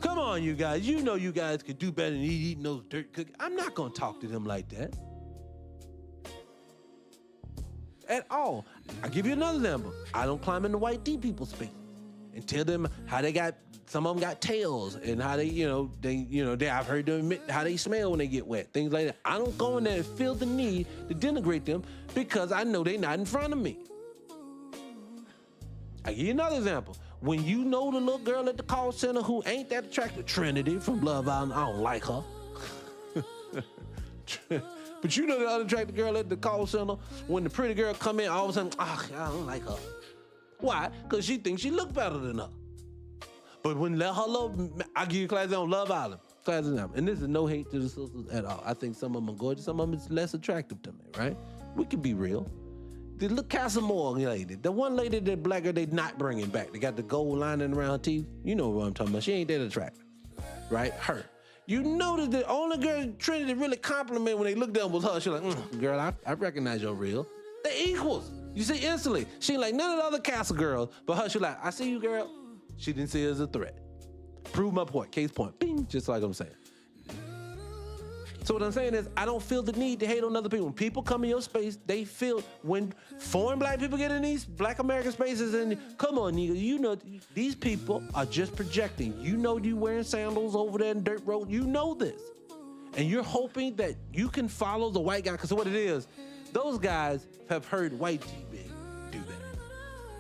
Come on, you guys, you know you guys could do better than eating those dirt cookies. I'm not gonna talk to them like that. At all. I'll give you another example. I don't climb into white D people's space and tell them how they got, some of them got tails and how they, I've heard them admit how they smell when they get wet, things like that. I don't go in there and feel the need to denigrate them because I know they're not in front of me. I'll give you another example. When you know the little girl at the call center who ain't that attractive, Trinity from Love Island, I don't like her. But you know the unattractive girl at the call center, when the pretty girl come in, all of a sudden, I don't like her. Why? Because she thinks she look better than her. But when let her love, I'll give you a class on Love Island. Class example. And this is no hate to the sisters at all. I think some of them are gorgeous, some of them is less attractive to me, right? We can be real. The little Casamore lady, the one lady that black girl they not bringing back, they got the gold lining around her teeth. You know what I'm talking about. She ain't that attractive, right? Her. You notice the only girl Trinity really complimented when they looked at her was her. She's like, girl, I recognize you're real. They're equals. You see instantly. She ain't like none of the other Castle girls, but her, she like, I see you, girl. She didn't see it as a threat. Prove my point. Case point. Bing. Just like I'm saying. So what I'm saying is, I don't feel the need to hate on other people. When people come in your space, they feel, when foreign black people get in these black American spaces, and come on, nigga, you know, these people are just projecting. You know you wearing sandals over there in dirt road. You know this. And you're hoping that you can follow the white guy, because what it is, those guys have heard white T-bag.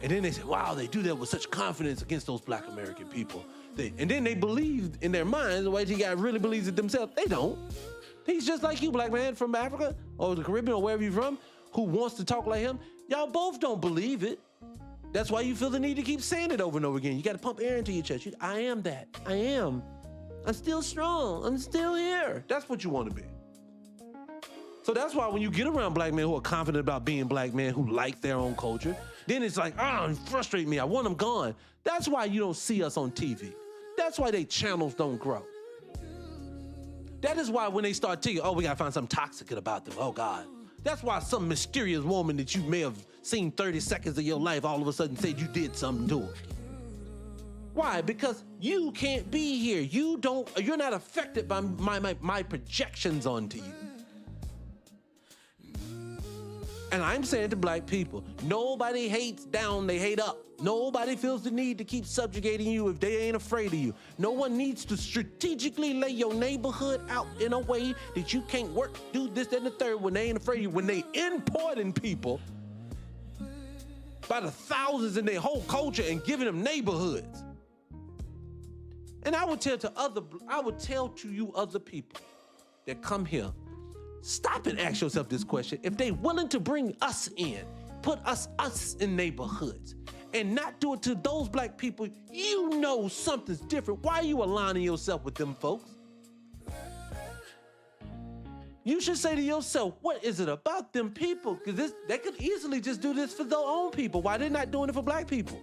And then they say, wow, they do that with such confidence against those black American people. And then they believe in their minds, the way the guy really believes it themselves. They don't. He's just like you, black man from Africa or the Caribbean or wherever you're from, who wants to talk like him. Y'all both don't believe it. That's why you feel the need to keep saying it over and over again. You got to pump air into your chest. I am that. I am. I'm still strong. I'm still here. That's what you want to be. So that's why when you get around black men who are confident about being black men, who like their own culture, then it's like, it frustrates me. I want them gone. That's why you don't see us on TV. That's why their channels don't grow. That is why when they start telling you, we got to find something toxic about them. Oh, God. That's why some mysterious woman that you may have seen 30 seconds of your life all of a sudden said you did something to her. Why? Because you can't be here. You're not affected by my projections onto you. And I'm saying to black people, nobody hates down, they hate up. Nobody feels the need to keep subjugating you if they ain't afraid of you. No one needs to strategically lay your neighborhood out in a way that you can't work, do this, that, and the third when they ain't afraid of you. When they importing people by the thousands in their whole culture and giving them neighborhoods. And I would tell to you other people that come here, stop and ask yourself this question. If they willing to bring us in, put us in neighborhoods, and not do it to those black people, you know something's different. Why are you aligning yourself with them folks? You should say to yourself, what is it about them people? Because they could easily just do this for their own people. Why they're not doing it for black people?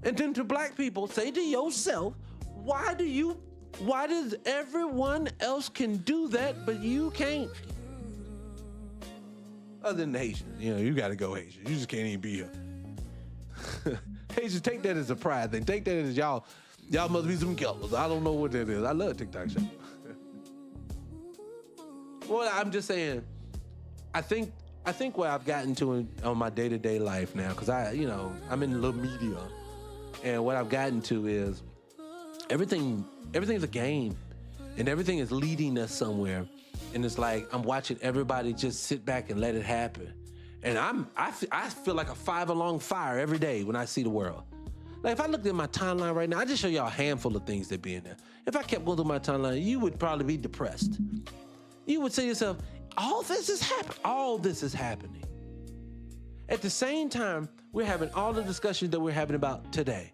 And then to black people, say to yourself, why does everyone else can do that, but you can't? Other than the Haitians, you gotta go Haitian. You just can't even be here. Haitians, take that as a pride thing. Take that as y'all must be some killers. I don't know what that is. I love TikTok shop. Well, I'm just saying, I think where I've gotten to on my day-to-day life now, because I'm in a little media, and what I've gotten to is everything's a game, and everything is leading us somewhere. And it's like I'm watching everybody just sit back and let it happen. And I feel like a 5-alarm fire every day when I see the world. Like if I looked at my timeline right now, I just show y'all a handful of things that be in there. If I kept going through my timeline, you would probably be depressed. You would say to yourself, all this is happening. All this is happening. At the same time, we're having all the discussions that we're having about today.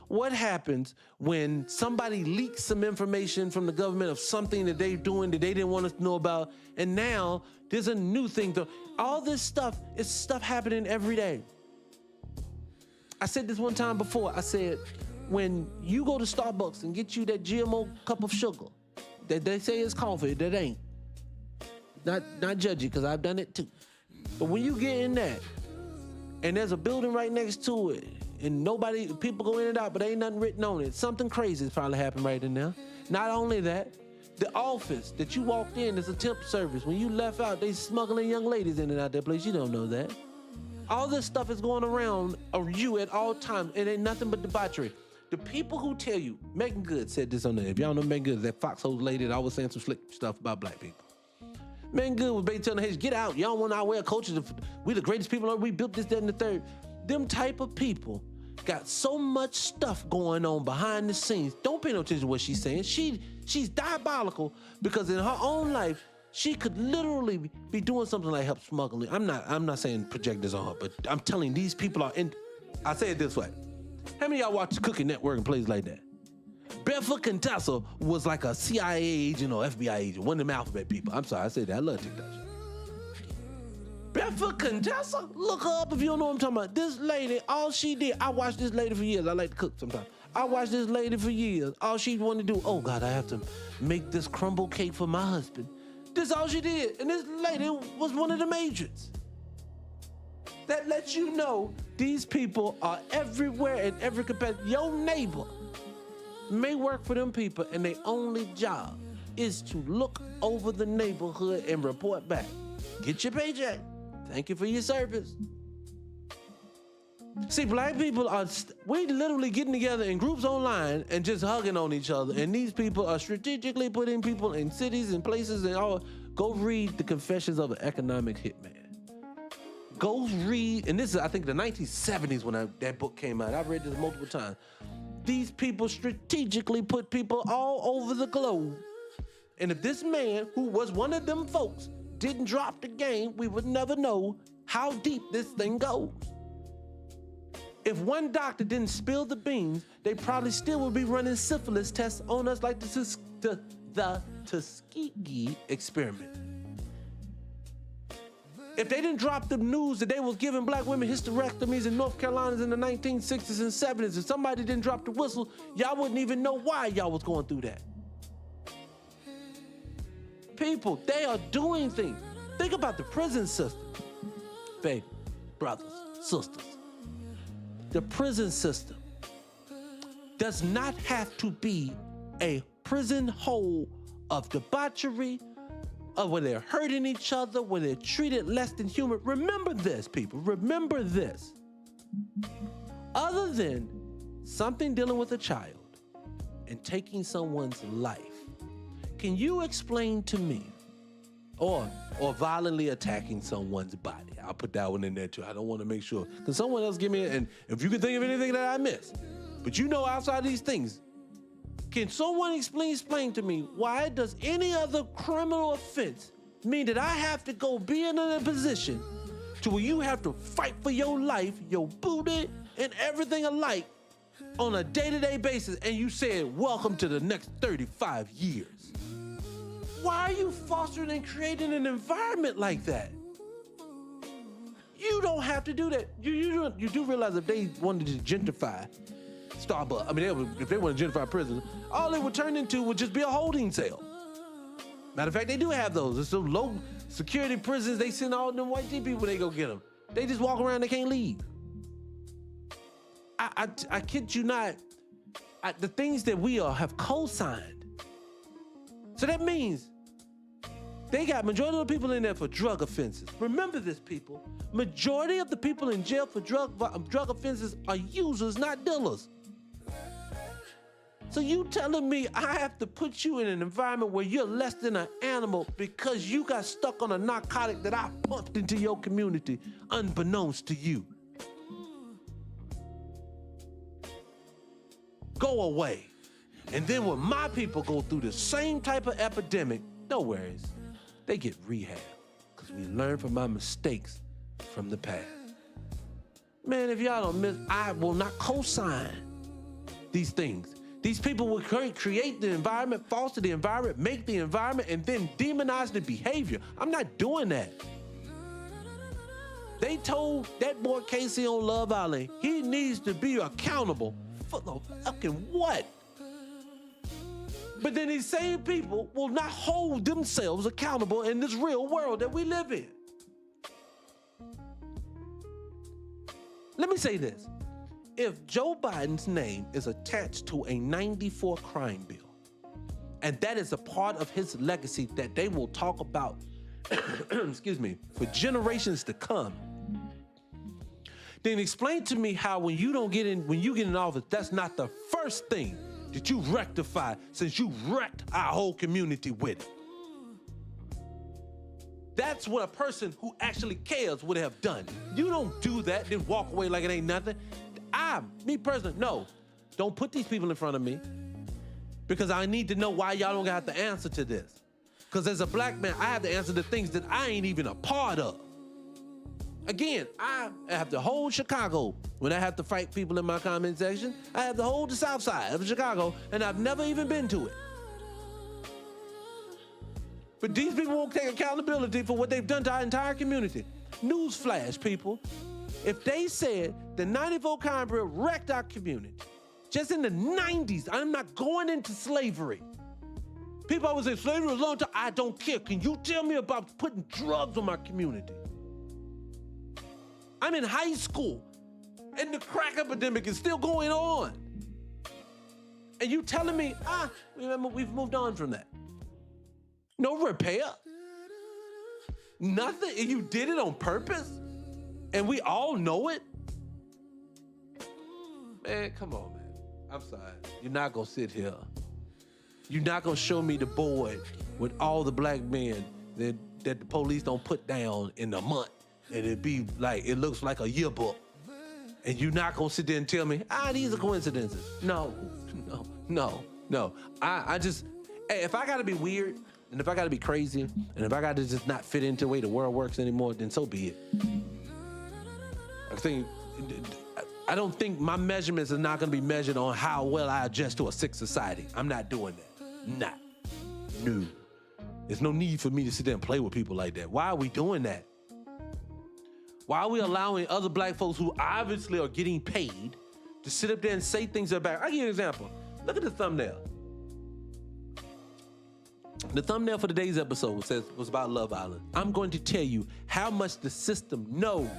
What happens when somebody leaks some information from the government of something that they're doing that they didn't want us to know about, and now there's a new thing. All this stuff is stuff happening every day. I said this one time before. I said, when you go to Starbucks and get you that GMO cup of sugar that they say is coffee, that ain't. Not judge it, because I've done it too. But when you get in that, and there's a building right next to it, and people go in and out, but ain't nothing written on it. Something crazy has probably happened right in there. Not only that, the office that you walked in is a temp service. When you left out, they smuggling young ladies in and out that place. You don't know that. All this stuff is going around of you at all times. It ain't nothing but debauchery. The people who tell you, Megan Good said this on there. If y'all know Megan Good, that foxhole lady that always saying some slick stuff about black people. Megan Good was basically telling the Haitians, get out. Y'all want our way of culture. We the greatest people. We built this, that, and the third. Them type of people got so much stuff going on behind the scenes. Don't pay no attention to what she's saying. She's diabolical because in her own life, she could literally be doing something like help smuggling. I'm not saying project this on her, but I'm telling these people are in. I say it this way. How many of y'all watch Cooking Network and places like that? Bedford Contessa was like a CIA agent or FBI agent, one of them alphabet people. I'm sorry, I said that. I love TikTok. Bedford Contessa? Look her up if you don't know what I'm talking about. This lady, all she did, I watched this lady for years. I like to cook sometimes. I watched this lady for years. All she wanted to do, oh God, I have to make this crumble cake for my husband. This is all she did. And this lady was one of the agents. That lets you know these people are everywhere in every capacity. Your neighbor may work for them people and their only job is to look over the neighborhood and report back. Get your paycheck. Thank you for your service. See, black people we literally getting together in groups online and just hugging on each other. And these people are strategically putting people in cities and places and all. Go read The Confessions of an Economic Hitman. Go read, and this is, I think, the 1970s when that book came out. I've read this multiple times. These people strategically put people all over the globe. And if this man, who was one of them folks, didn't drop the game, we would never know how deep this thing goes. If one doctor didn't spill the beans, they probably still would be running syphilis tests on us like the Tuskegee experiment. If they didn't drop the news that they was giving black women hysterectomies in North Carolina in the 1960s and 70s, if somebody didn't drop the whistle, y'all wouldn't even know why y'all was going through that. People, they are doing things. Think about the prison system. Baby, brothers, sisters. The prison system does not have to be a prison hole of debauchery, of where they're hurting each other, where they're treated less than human. Remember this, people. Remember this. Other than something dealing with a child and taking someone's life, can you explain to me, or violently attacking someone's body? I'll put that one in there too. I don't want to make sure. Because someone else give me, and if you can think of anything that I missed, but you know outside these things, can someone explain to me why does any other criminal offense mean that I have to go be in a position to where you have to fight for your life, your booty, and everything alike on a day-to-day basis, and you said, welcome to the next 35 years? Why are you fostering and creating an environment like that? You don't have to do that. You do realize if they wanted to gentrify Starbucks, I mean, if they want to gentrify prisons, all it would turn into would just be a holding cell. Matter of fact, they do have those. It's some low security prisons. They send all them white people when they go get them. They just walk around, they can't leave. I kid you not, the things that we have co-signed. So that means they got majority of the people in there for drug offenses. Remember this, people. Majority of the people in jail for drug offenses are users, not dealers. So you telling me I have to put you in an environment where you're less than an animal because you got stuck on a narcotic that I pumped into your community unbeknownst to you? Go away. And then when my people go through the same type of epidemic, no worries. They get rehab because we learn from our mistakes from the past. Man, if y'all don't miss, I will not co-sign these things. These people will create the environment, foster the environment, make the environment, and then demonize the behavior. I'm not doing that. They told that boy Casey on Love Island he needs to be accountable for the fucking what? But then these same people will not hold themselves accountable in this real world that we live in. Let me say this. If Joe Biden's name is attached to a 94 crime bill, and that is a part of his legacy that they will talk about, excuse me, for generations to come, then explain to me how when you get in office, that's not the first thing that you rectify since you wrecked our whole community with it. That's what a person who actually cares would have done. You don't do that, then walk away like it ain't nothing. Me personally, no. Don't put these people in front of me because I need to know why y'all don't have to answer to this. Because as a black man, I have to answer to things that I ain't even a part of. Again, I have to hold Chicago when I have to fight people in my comment section. I have to hold the South Side of Chicago, and I've never even been to it. But these people won't take accountability for what they've done to our entire community. Newsflash, people. If they said the 94 crime bill wrecked our community, just in the 90s, I'm not going into slavery. People always say slavery was a long time. I don't care. Can you tell me about putting drugs on my community? I'm in high school, and the crack epidemic is still going on. And you telling me, remember, we've moved on from that. No repair. Nothing. And you did it on purpose? And we all know it? Man, come on, man. I'm sorry. You're not gonna sit here. You're not gonna show me the board with all the black men that the police don't put down in a month. and it be like, it looks like a yearbook. And you're not gonna sit there and tell me, these are coincidences. No. I just, hey, if I gotta be weird, and if I gotta be crazy, and if I gotta just not fit into the way the world works anymore, then so be it. I don't think my measurements are not gonna be measured on how well I adjust to a sick society. I'm not doing that. No. There's no need for me to sit there and play with people like that. Why are we doing that? Why are we allowing other black folks who obviously are getting paid to sit up there and say things about? I'll give you an example. Look at the thumbnail. The thumbnail for today's episode was about Love Island. I'm going to tell you how much the system knows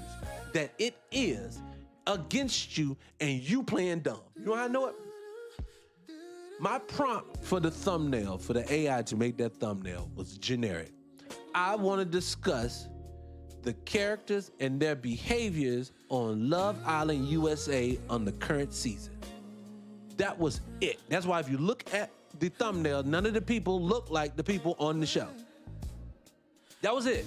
that it is against you and you playing dumb. You know how I know it? My prompt for the thumbnail, for the AI to make that thumbnail, was generic. I want to discuss the characters and their behaviors on Love Island USA on the current season. That was it. That's why if you look at the thumbnail, none of the people look like the people on the show. That was it.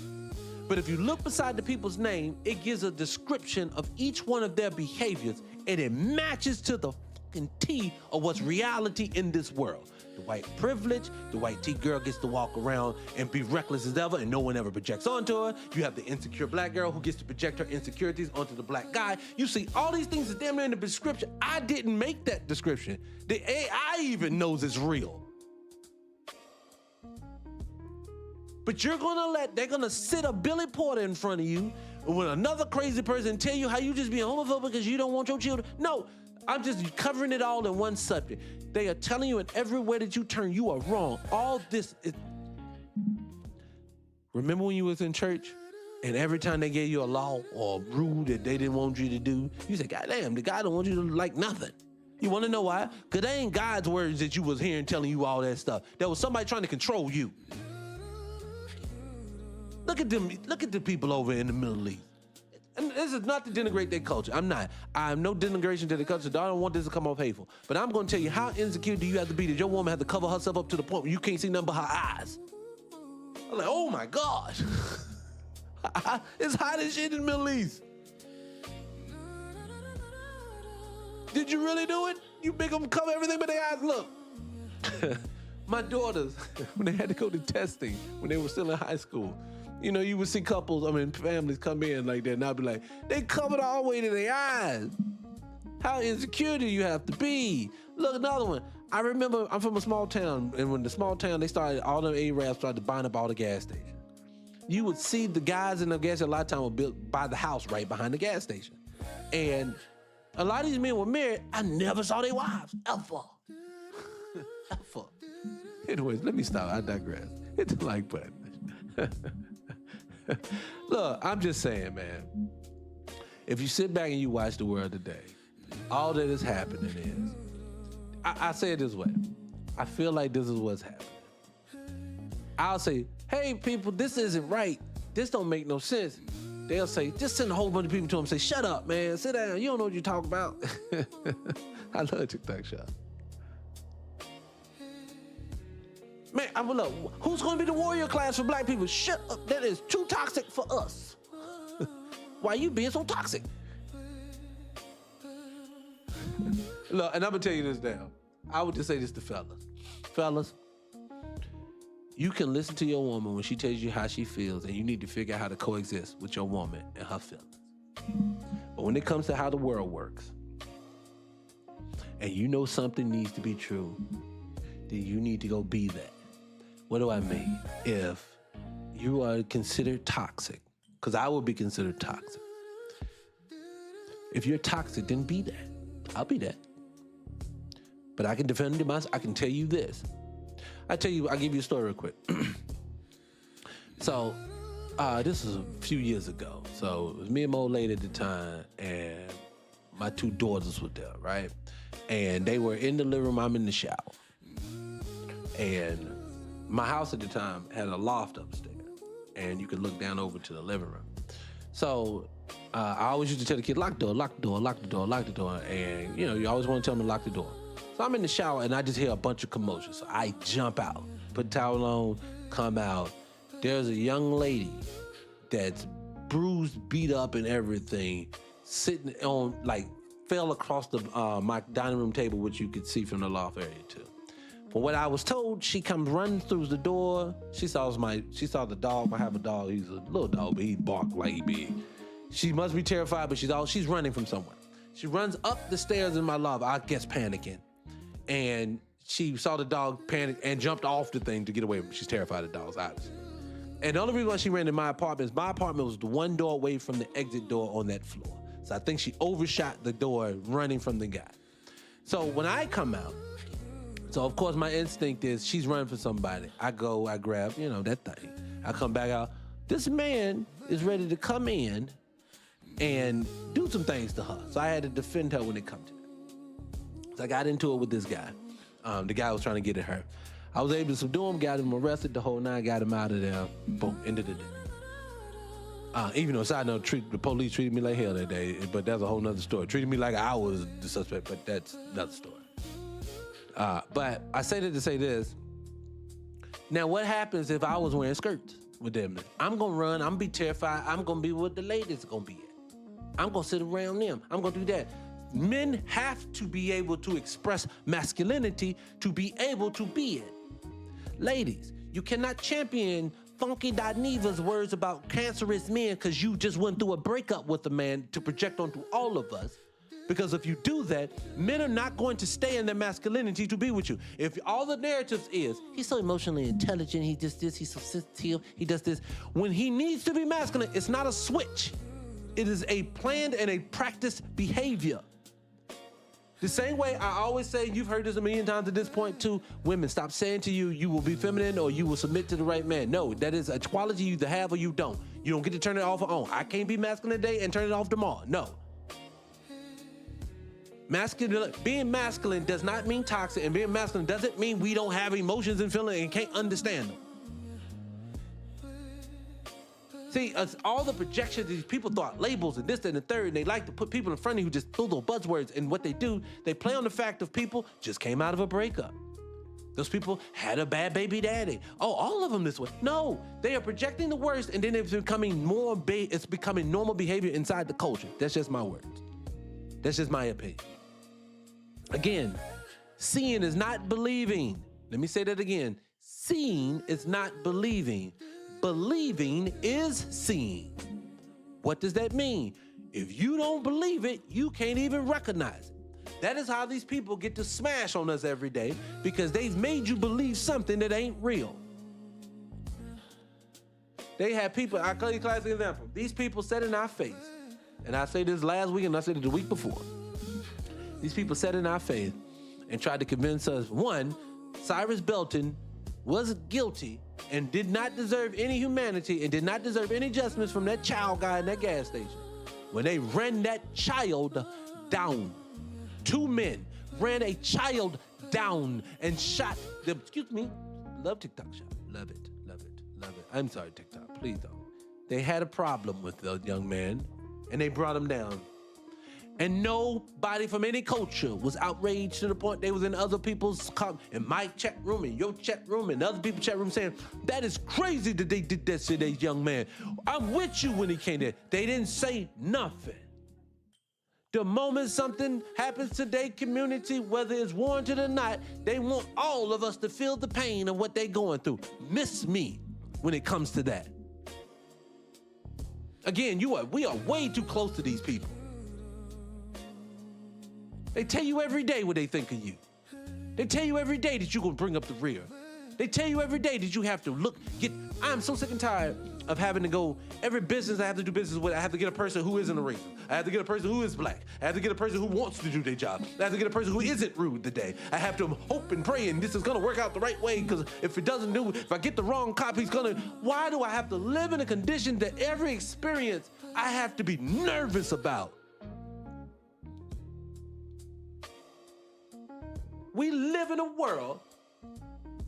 But if you look beside the people's name, it gives a description of each one of their behaviors, and it matches to the fucking T of what's reality in this world. The white privilege, the white T girl gets to walk around and be reckless as ever and no one ever projects onto her. You have the insecure black girl who gets to project her insecurities onto the black guy. You see, all these things are damn near in the description. I didn't make that description. The AI even knows it's real. But they're gonna sit a Billy Porter in front of you with another crazy person tell you how you just being homophobic because you don't want your children. No, I'm just covering it all in one subject. They are telling you in every way that you turn, you are wrong. All this is... Remember when you was in church and every time they gave you a law or a rule that they didn't want you to do, you said, God damn, the God don't want you to like nothing. You want to know why? Because they ain't God's words that you was hearing telling you all that stuff. There was somebody trying to control you. Look at them. Look at the people over in the Middle East. And this is not to denigrate their culture. I'm not. I'm no denigration to their culture. I don't want this to come off hateful. But I'm going to tell you, how insecure do you have to be that your woman has to cover herself up to the point where you can't see nothing but her eyes? I'm like, oh my God. It's hot as shit in the Middle East. Did you really do it? You make them cover everything but their eyes? Look. My daughters, when they had to go to testing, when they were still in high school, you know, you would see families come in like that, and I'd be like, they covered all the way to their eyes. How insecure do you have to be? Look, another one. I remember, I'm from a small town, and when the small town, all them Arabs started buying up all the gas stations. You would see the guys in the gas station, a lot of time were built by the house right behind the gas station. And a lot of these men were married. I never saw their wives, ever. Ever. Anyways, let me stop. I digress. Hit the like button. Look, I'm just saying, man. If you sit back and you watch the world today, all that is happening is, I say it this way. I feel like this is what's happening. I'll say, hey, people, this isn't right. This don't make no sense. They'll say, just send a whole bunch of people to them and say, shut up, man. Sit down. You don't know what you're talking about. I love TikTok Shop. Man, I will look, who's going to be the warrior class for black people? Shut up. That is too toxic for us. Why are you being so toxic? Look, and I'm going to tell you this now. I would just say this to fellas. Fellas, you can listen to your woman when she tells you how she feels, and you need to figure out how to coexist with your woman and her feelings. But when it comes to how the world works, and you know something needs to be true, then you need to go be that. What do I mean? If you are considered toxic, because I would be considered toxic. If you're toxic, then be that. I'll be that. But I can defend myself. I can tell you this. I'll give you a story real quick. So, this was a few years ago. So it was me and my old lady at the time, and my two daughters were there, right? And they were in the living room, I'm in the shower. And my house at the time had a loft upstairs, and you could look down over to the living room. So I always used to tell the kid, lock the door, lock the door, lock the door, lock the door. And, you know, you always want to tell them to lock the door. So I'm in the shower, and I just hear a bunch of commotion. So I jump out, put a towel on, come out. There's a young lady that's bruised, beat up, and everything, sitting on like fell across the my dining room table, which you could see from the loft area too. From what I was told, she comes running through the door. She saw the dog. I have a dog. He's a little dog, but he bark like he big. She must be terrified, but she's running from someone. She runs up the stairs in my loft, I guess panicking, and she saw the dog panic and jumped off the thing to get away from it. She's terrified of dogs, obviously. And the only reason why she ran to my apartment is my apartment was the one door away from the exit door on that floor. So I think she overshot the door running from the guy. So when I come out, so of course my instinct is she's running for somebody. I go, I grab, that thing. I come back out. This man is ready to come in and do some things to her. So I had to defend her when it comes to that. So I got into it with this guy. The guy was trying to get at her. I was able to subdue him, got him arrested the whole nine, got him out of there. Boom, end of the day. Even though, side note, the police treated me like hell that day, but that's a whole nother story. Treated me like I was the suspect, but that's another story. But I say that to say this. Now, what happens if I was wearing skirts with them? I'm going to run. I'm going to be terrified. I'm going to be what the ladies are going to be at. I'm going to sit around them. I'm going to do that. Men have to be able to express masculinity to be able to be it. Ladies, you cannot champion Funky Dineva's words about cancerous men because you just went through a breakup with a man to project onto all of us. Because if you do that, men are not going to stay in their masculinity to be with you. If all the narratives is, he's so emotionally intelligent, he does this, he's so sensitive, he does this. When he needs to be masculine, it's not a switch. It is a planned and a practiced behavior. The same way I always say, you've heard this a million times at this point too, women, stop saying to you, you will be feminine or you will submit to the right man. No, that is a quality you either have or you don't. You don't get to turn it off or on. I can't be masculine today and turn it off tomorrow. No. Being masculine does not mean toxic, and being masculine doesn't mean we don't have emotions and feelings and can't understand them. See, all the projections, these people thought labels and this, that, and the third, and they like to put people in front of you who just fill those buzzwords, and what they do, they play on the fact of people just came out of a breakup. Those people had a bad baby daddy. Oh, all of them this way. No, they are projecting the worst, and then it's becoming it's becoming normal behavior inside the culture. That's just my words. That's just my opinion. Again, seeing is not believing. Let me say that again. Seeing is not believing. Believing is seeing. What does that mean? If you don't believe it, you can't even recognize it. That is how these people get to smash on us every day, because they've made you believe something that ain't real. They have people, I'll tell you a classic example. These people said in our face, and I say this last week and I said it the week before. These people said in our face and tried to convince us, one, Cyrus Belton was guilty and did not deserve any humanity and did not deserve any justice from that child guy in that gas station. When they ran that child down, two men ran a child down and shot them. Excuse me, love TikTok shop. Love it, love it, love it. I'm sorry, TikTok, please don't. They had a problem with the young man and they brought him down. And nobody from any culture was outraged to the point they was in other people's in my chat room, in your chat room, and other people's chat room saying, that is crazy that they did that to that young man. I'm with you when he came there. They didn't say nothing. The moment something happens to their community, whether it's warranted or not, they want all of us to feel the pain of what they're going through. Miss me when it comes to that. Again, we are way too close to these people. They tell you every day what they think of you. They tell you every day that you're gonna bring up the rear. They tell you every day that you have to I'm so sick and tired of having to go, every business I have to do business with, I have to get a person who isn't a racist. I have to get a person who is black. I have to get a person who wants to do their job. I have to get a person who isn't rude today. I have to hope and pray and this is gonna work out the right way, because if it doesn't if I get the wrong cop, why do I have to live in a condition that every experience I have to be nervous about? We live in a world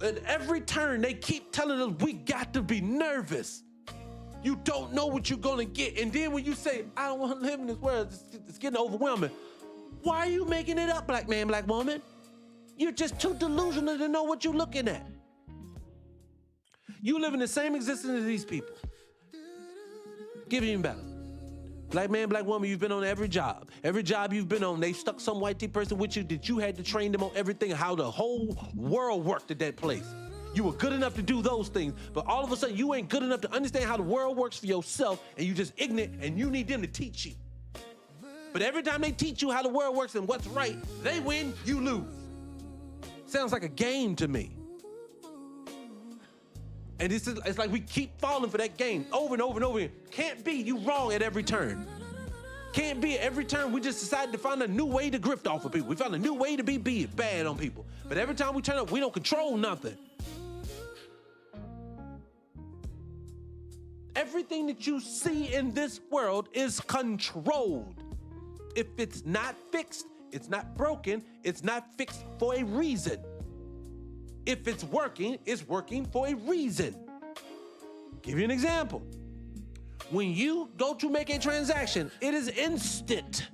at every turn they keep telling us we got to be nervous. You don't know what you're gonna get. And then when you say, I don't want to live in this world, it's getting overwhelming. Why are you making it up, black man, black woman? You're just too delusional to know what you're looking at. You live in the same existence as these people. Give you even better. Black man, black woman, you've been on every job. Every job you've been on, they stuck some white person with you that you had to train them on everything, how the whole world worked at that place. You were good enough to do those things, but all of a sudden you ain't good enough to understand how the world works for yourself, and you just ignorant, and you need them to teach you. But every time they teach you how the world works and what's right, they win, you lose. Sounds like a game to me. And it's like we keep falling for that game over and over and over again. Can't be, you wrong at every turn. Can't be at every turn. We just decided to find a new way to grift off of people. We found a new way to be bad on people. But every time we turn up, we don't control nothing. Everything that you see in this world is controlled. If it's not fixed, it's not broken, it's not fixed for a reason. If it's working for a reason. Give you an example. When you go to make a transaction, it is instant.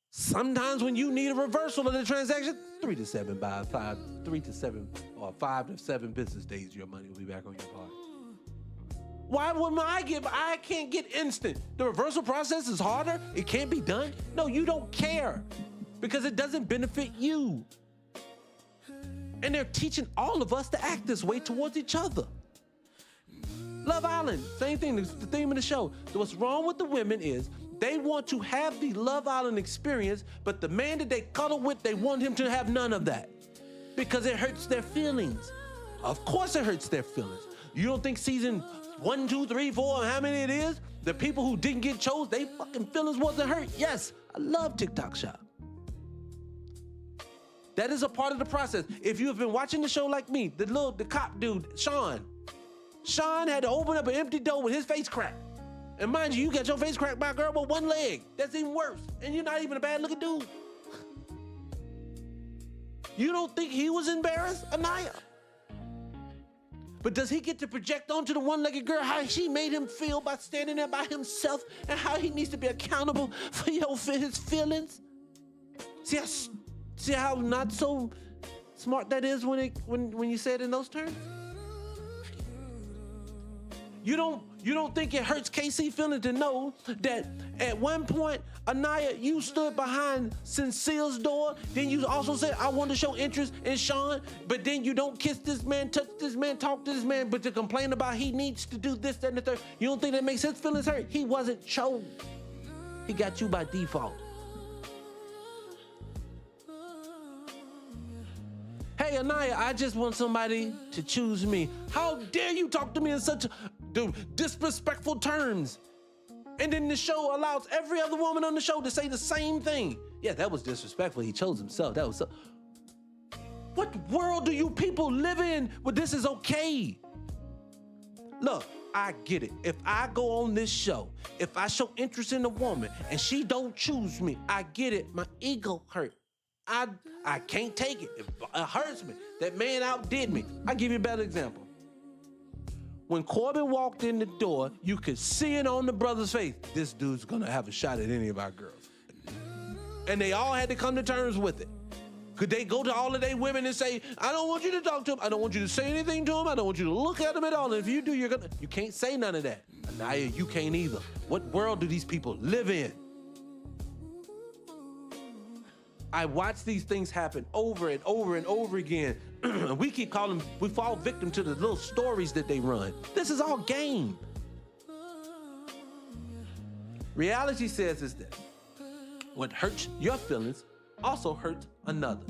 Sometimes when you need a reversal of the transaction, 3 to 7 business days, your money will be back on your card. Why would I can't get instant? The reversal process is harder? It can't be done? No, you don't care because it doesn't benefit you. And they're teaching all of us to act this way towards each other. Love Island, same thing, it's the theme of the show. What's wrong with the women is they want to have the Love Island experience, but the man that they cuddle with, they want him to have none of that because it hurts their feelings. Of course it hurts their feelings. You don't think season 1, 2, 3, 4, how many it is? The people who didn't get chose, they fucking feelings wasn't hurt. Yes, I love TikTok Shop. That is a part of the process. If you have been watching the show like me, the cop dude, Sean had to open up an empty door with his face cracked. And mind you, you got your face cracked by a girl with one leg. That's even worse. And you're not even a bad looking dude. You don't think he was embarrassed, Anaya? But does he get to project onto the one-legged girl how she made him feel by standing there by himself and how he needs to be accountable for his feelings? See how not so smart that is when you say it in those terms? You don't think it hurts KC feeling to know that at one point, Anaya, you stood behind Sincere's door, then you also said, I want to show interest in Sean, but then you don't kiss this man, touch this man, talk to this man, but to complain about he needs to do this, that, and the third. You don't think that makes his feelings hurt? He wasn't chose. He got you by default. Hey, Anaya, I just want somebody to choose me. How dare you talk to me in such disrespectful terms? And then the show allows every other woman on the show to say the same thing. Yeah, that was disrespectful. He chose himself. That was so. What world do you people live in where this is okay? Look, I get it. If I go on this show, if I show interest in a woman and she don't choose me, I get it. My ego hurt. I can't take it. It hurts me. That man outdid me. I'll give you a better example. When Corbin walked in the door, you could see it on the brother's face. This dude's gonna have a shot at any of our girls. And they all had to come to terms with it. Could they go to all of their women and say, I don't want you to talk to him. I don't want you to say anything to him. I don't want you to look at him at all. And if you do, you can't say none of that. Anaya, you can't either. What world do these people live in? I watch these things happen over and over and over again. We fall victim to the little stories that they run. This is all game. Reality says is that what hurts your feelings also hurts another.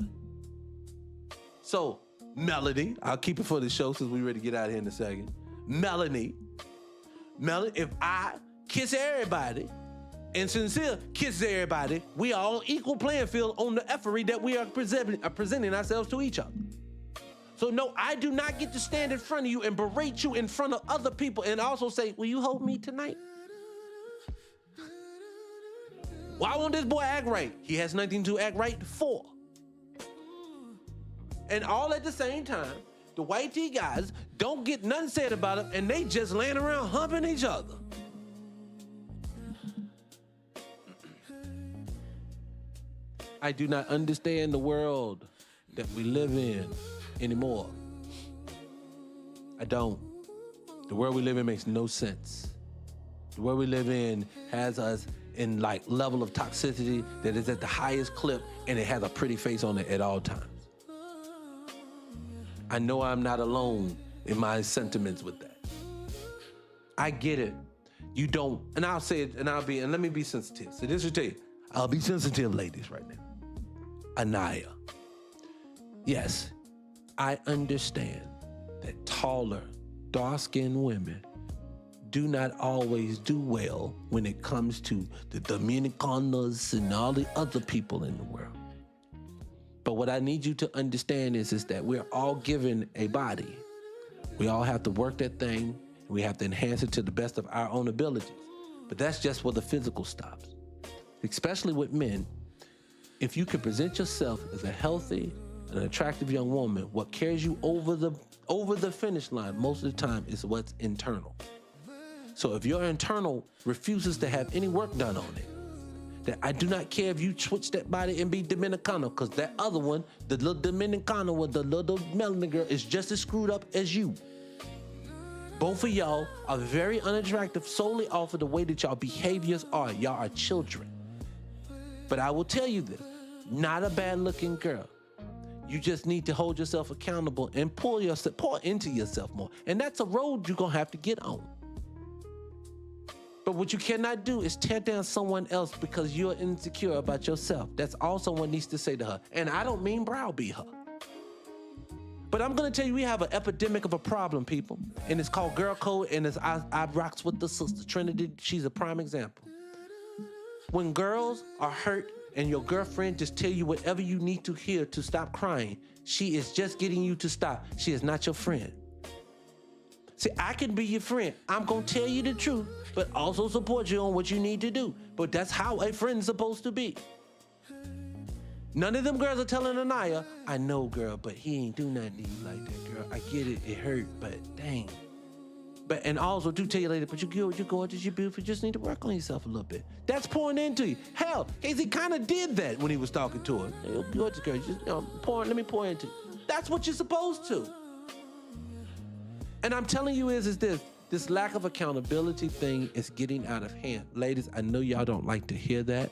So, Melody, I'll keep it for the show since we're ready to get out of here in a second. Melody, if I kiss everybody, and Sincere kisses everybody, we are on equal playing field on the effery that we are presenting ourselves to each other. So no, I do not get to stand in front of you and berate you in front of other people and also say, will you hold me tonight? Why won't this boy act right? He has nothing to act right for. And all at the same time, the white tee guys don't get nothing said about him and they just laying around humping each other. I do not understand the world that we live in anymore. I don't. The world we live in makes no sense. The world we live in has us in like level of toxicity that is at the highest clip, and it has a pretty face on it at all times. I know I'm not alone in my sentiments with that. I get it. You don't, and I'll say it, and let me be sensitive. So this will tell you, I'll be sensitive, ladies, right now. Anaya. Yes, I understand that taller, dark-skinned women do not always do well when it comes to the Dominicanos and all the other people in the world. But what I need you to understand is that we're all given a body. We all have to work that thing, and we have to enhance it to the best of our own abilities. But that's just where the physical stops. Especially with men, if you can present yourself as a healthy and attractive young woman, what carries you over the finish line most of the time is what's internal. So if your internal refuses to have any work done on it, that I do not care if you switch that body and be Dominicano, because that other one, the little Dominicano with the little melanin girl, is just as screwed up as you. Both of y'all are very unattractive solely off of the way that y'all behaviors are. Y'all are children. But I will tell you this, not a bad looking girl. You just need to hold yourself accountable and pour into yourself more. And that's a road you're gonna have to get on. But what you cannot do is tear down someone else because you're insecure about yourself. That's all someone needs to say to her. And I don't mean browbeat her. But I'm gonna tell you, we have an epidemic of a problem, people. And it's called girl code, and it's I rocks with the sister. Trinity, she's a prime example. When girls are hurt and your girlfriend just tell you whatever you need to hear to stop crying, she is just getting you to stop. She is not your friend. See, I can be your friend. I'm gonna tell you the truth, but also support you on what you need to do. But that's how a friend's supposed to be. None of them girls are telling Anaya, I know, girl, but he ain't do nothing to you like that, girl. I get it, it hurt, but dang. And also do tell you later, but you're gorgeous, you're beautiful, you just need to work on yourself a little bit. That's pouring into you. Hell, Casey kind of did that when he was talking to her. Hey, gorgeous girl, just, let me pour into you. That's what you're supposed to. And I'm telling you is this lack of accountability thing is getting out of hand. Ladies, I know y'all don't like to hear that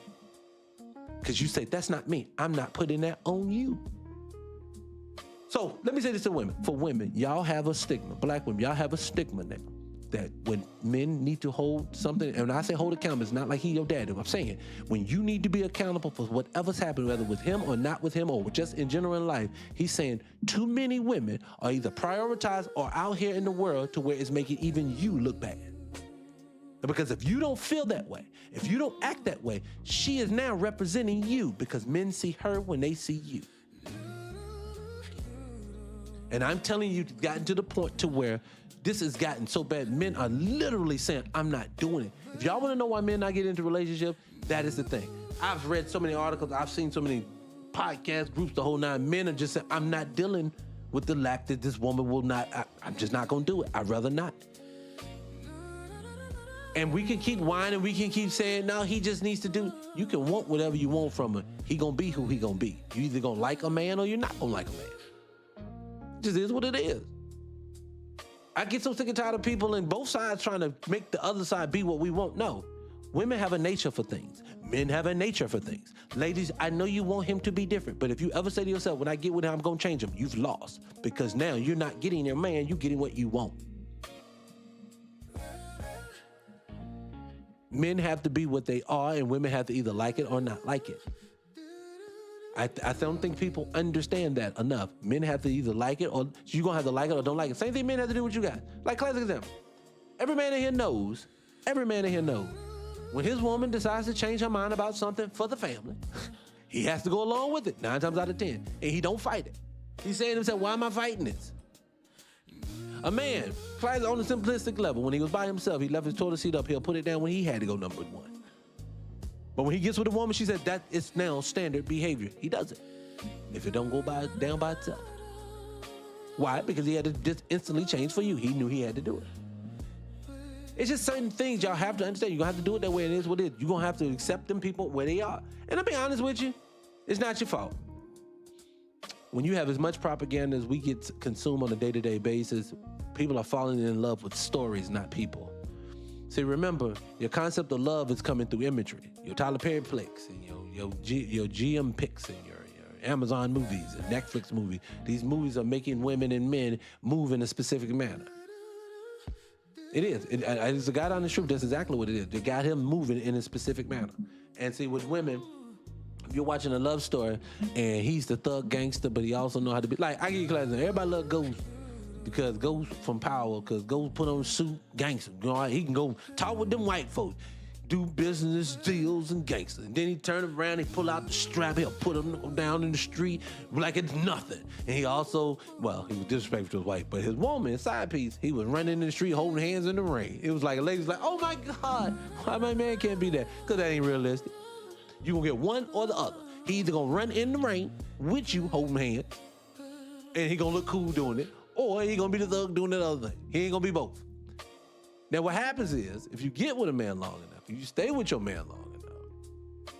because you say, that's not me. I'm not putting that on you. So let me say this to women. For women, y'all have a stigma. Black women, y'all have a stigma now that when men need to hold something, and when I say hold accountable, it's not like he your daddy. I'm saying when you need to be accountable for whatever's happened, whether with him or not with him or just in general in life, he's saying too many women are either prioritized or out here in the world to where it's making even you look bad. Because if you don't feel that way, if you don't act that way, she is now representing you because men see her when they see you. And I'm telling you, it's gotten to the point to where this has gotten so bad, men are literally saying, I'm not doing it. If y'all want to know why men not get into relationships, that is the thing. I've read so many articles, I've seen so many podcast groups, the whole nine. Men are just saying, I'm not dealing with the lack that this woman will not, I'm just not going to do it. I'd rather not. And we can keep whining, we can keep saying, no, he just needs to do, you can want whatever you want from him. He going to be who he going to be. You either going to like a man or you're not going to like a man. It just is what it is. I get so sick and tired of people in both sides trying to make the other side be what we want. No, women have a nature for things. Men have a nature for things. Ladies, I know you want him to be different, but if you ever say to yourself, when I get with him, I'm going to change him, you've lost. Because now you're not getting your man, you're getting what you want. Men have to be what they are, and women have to either like it or not like it. I don't think people understand that enough. Men have to either like it or you're going to have to like it or don't like it. Same thing men have to do what you got. Like classic example. Every man in here knows, when his woman decides to change her mind about something for the family, he has to go along with it 9 times out of 10. And he don't fight it. He's saying to himself, why am I fighting this? A man, on a simplistic level, when he was by himself, he left his toilet seat up, he'll put it down when he had to go number one. But when he gets with a woman, she said that is now standard behavior. He does it. If it don't go down by itself. Why? Because he had to just instantly change for you. He knew he had to do it. It's just certain things y'all have to understand. You're going to have to do it that way, and it is what it is. You're going to have to accept them people where they are. And I'll be honest with you, it's not your fault. When you have as much propaganda as we get consumed on a day-to-day basis, people are falling in love with stories, not people. See, remember, your concept of love is coming through imagery. Your Tyler Perry flicks and your GM picks and your Amazon movies and Netflix movies. These movies are making women and men move in a specific manner. It is. It's a guy down the street. That's exactly what it is. They got him moving in a specific manner. And see, with women, if you're watching a love story and he's the thug gangster, but he also know how to be like, I give you a class. Everybody love Ghost because Ghost from Power, because Ghost put on a suit, gangster. You know, he can go talk with them white folks, do business deals and gangster. And then he turn around, he pull out the strap, he'll put him down in the street like it's nothing. And he also, well, he was disrespectful to his wife, but his woman, his side piece, he was running in the street holding hands in the rain. It was like a lady's like, oh my God, why my man can't be that? Because that ain't realistic. You gonna get one or the other. He either gonna run in the rain with you holding hands, and he gonna look cool doing it, or he gonna be the thug doing that other thing. He ain't gonna be both. Now what happens is, if you get with a man long enough, if you stay with your man long enough,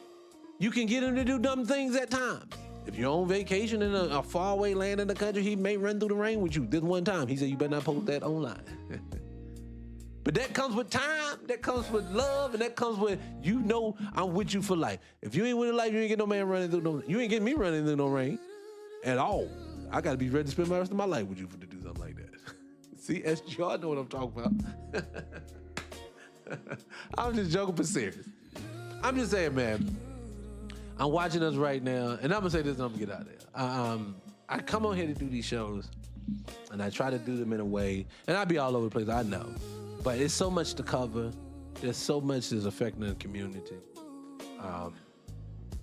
you can get him to do dumb things at times. If you're on vacation in a faraway land in the country, he may run through the rain with you. This one time, he said, you better not post that online. But that comes with time, that comes with love, and that comes with, you know, I'm with you for life. If you ain't with life, you ain't get no man running through no, you ain't getting me running through no rain at all. I gotta be ready to spend the rest of my life with you to do something like that. See, y'all know what I'm talking about. I'm just joking, but serious. I'm just saying, man, I'm watching us right now, and I'm gonna say this and I'm gonna get out of there. I come on here to do these shows, and I try to do them in a way, and I be all over the place, I know. But it's so much to cover. There's so much that's affecting the community.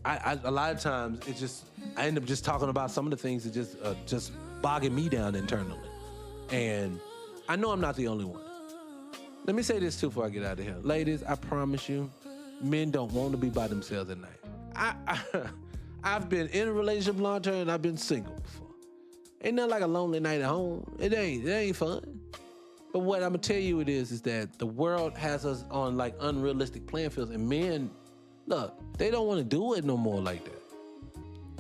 A lot of times, it's just, I end up just talking about some of the things that just bogging me down internally. And I know I'm not the only one. Let me say this too before I get out of here. Ladies, I promise you, men don't want to be by themselves at night. I've been in a relationship long term and I've been single before. Ain't nothing like a lonely night at home. It ain't fun. But what I'm gonna tell you it is that the world has us on like unrealistic playing fields, and men, look, they don't want to do it no more like that.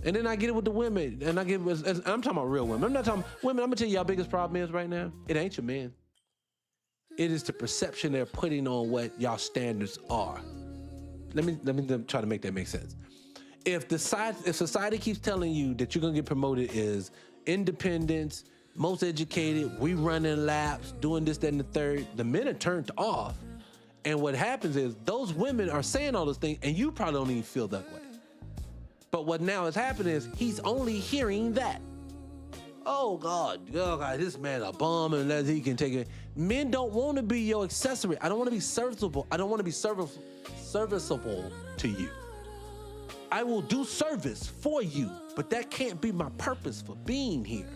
And then I get it with the women, and I'm talking about real women. I'm not talking women. I'm gonna tell you, y'all biggest problem is right now. It ain't your men. It is the perception they're putting on what y'all standards are. Let me try to make that make sense. If society keeps telling you that you're gonna get promoted is independence, most educated, we running laps, doing this, that, and the third, the men are turned off. And what happens is those women are saying all those things and you probably don't even feel that way. But what now is happening is he's only hearing that. Oh God, this man a bum unless he can take it. Men don't want to be your accessory. I don't want to be serviceable. I don't want to be serviceable to you. I will do service for you, but that can't be my purpose for being here.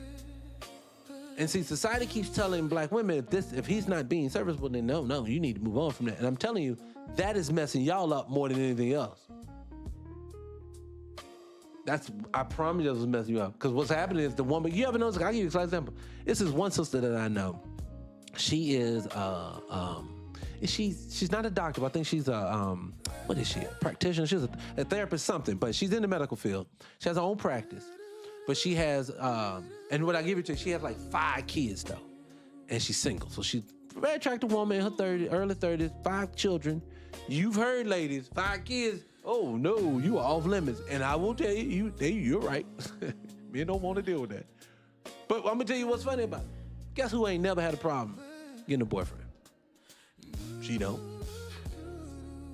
And see, society keeps telling black women if he's not being serviceable, then no, you need to move on from that. And I'm telling you, that is messing y'all up more than anything else. I promise you, that's what's messing you up. Because what's happening is the woman, you ever notice, I'll give you an example. This is one sister that I know. She is, she's not a doctor, but I think she's what is she? A practitioner? She's a therapist, something, but she's in the medical field. She has her own practice. But she has, and what I give it to her, she has like 5 kids though. And she's single. So she's a very attractive woman in her early 30s, 5 children. You've heard, ladies, 5 kids. Oh no, you are off limits. And I will tell you, you're right. Men don't want to deal with that. But I'm gonna tell you what's funny about it. Guess who ain't never had a problem getting a boyfriend? She don't.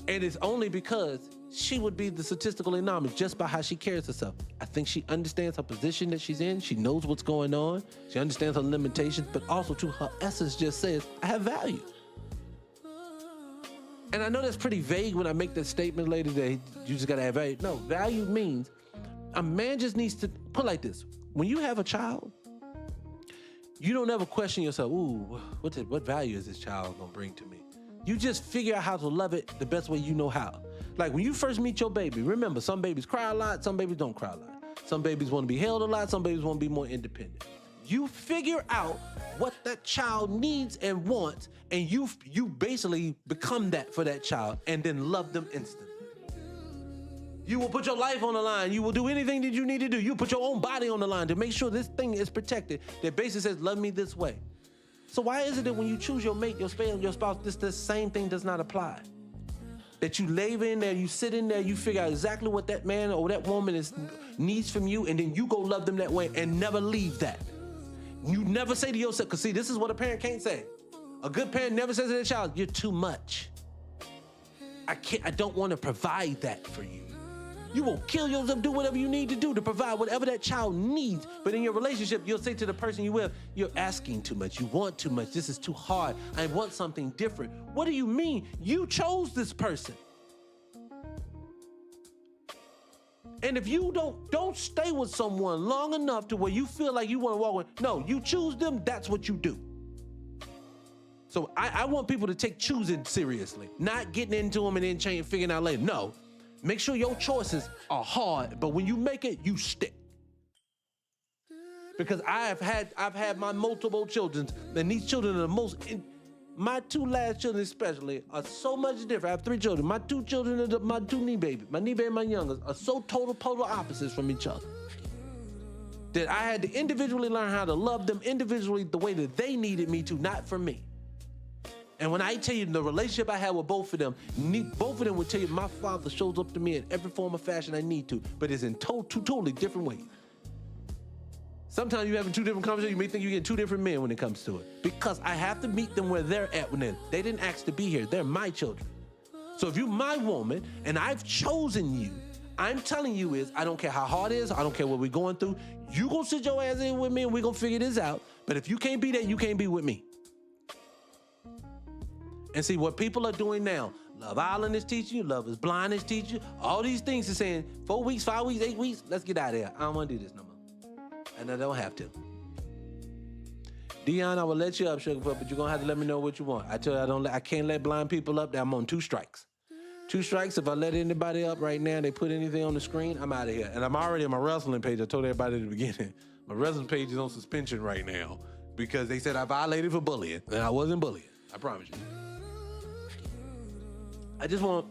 And it's only because she would be the statistical anomaly just by how she carries herself. I think she understands her position that she's in. She knows what's going on. She understands her limitations, but also too, her essence just says, I have value. And I know that's pretty vague when I make that statement later that you just gotta have value. No, value means a man just needs to, put it like this. When you have a child, you don't ever question yourself, ooh, what value is this child gonna bring to me? You just figure out how to love it the best way you know how. Like when you first meet your baby, remember, some babies cry a lot, some babies don't cry a lot. Some babies want to be held a lot, some babies want to be more independent. You figure out what that child needs and wants, and you basically become that for that child and then love them instantly. You will put your life on the line. You will do anything that you need to do. You put your own body on the line to make sure this thing is protected that basically says, love me this way. So why is it that when you choose your mate, your spouse, this same thing does not apply? That you lay in there, you sit in there, you figure out exactly what that man or that woman needs from you, and then you go love them that way and never leave that. You never say to yourself, because see, this is what a parent can't say. A good parent never says to their child, you're too much. I don't want to provide that for you. You will kill yourself, do whatever you need to do to provide whatever that child needs. But in your relationship, you'll say to the person you with, you're asking too much, you want too much, this is too hard, I want something different. What do you mean? You chose this person. And if you don't stay with someone long enough to where you feel like you want to walk with, no, you choose them, that's what you do. So I want people to take choosing seriously, not getting into them and then figuring out later. No. Make sure your choices are hard, but when you make it, you stick. Because I've had my multiple children, and these children are my two last children especially are so much different. I have 3 children. My 2 children, my 2 knee babies, my knee baby and my youngest, are so polar opposites from each other that I had to individually learn how to love them individually the way that they needed me to, not for me. And when I tell you the relationship I had with both of them would tell you my father shows up to me in every form of fashion I need to, but it's in two totally different ways. Sometimes you're having 2 different conversations, you may think you're getting 2 different men when it comes to it. Because I have to meet them where they're at when they didn't ask to be here. They're my children. So if you're my woman and I've chosen you, I'm telling you I don't care how hard it is, I don't care what we're going through, you gonna sit your ass in with me and we're gonna figure this out. But if you can't be there, you can't be with me. And see, what people are doing now, Love Island is teaching you, Love is Blind is teaching you, all these things are saying 4 weeks, 5 weeks, 8 weeks, let's get out of here. I don't want to do this no more. And I don't have to. Dion, I will let you up, Sugarfoot, but you're going to have to let me know what you want. I tell you, I can't let blind people up. I'm on 2 strikes. 2 strikes, if I let anybody up right now, they put anything on the screen, I'm out of here. And I'm already on my wrestling page. I told everybody at the beginning, my wrestling page is on suspension right now because they said I violated for bullying, and I wasn't bullying. I promise you. I just don't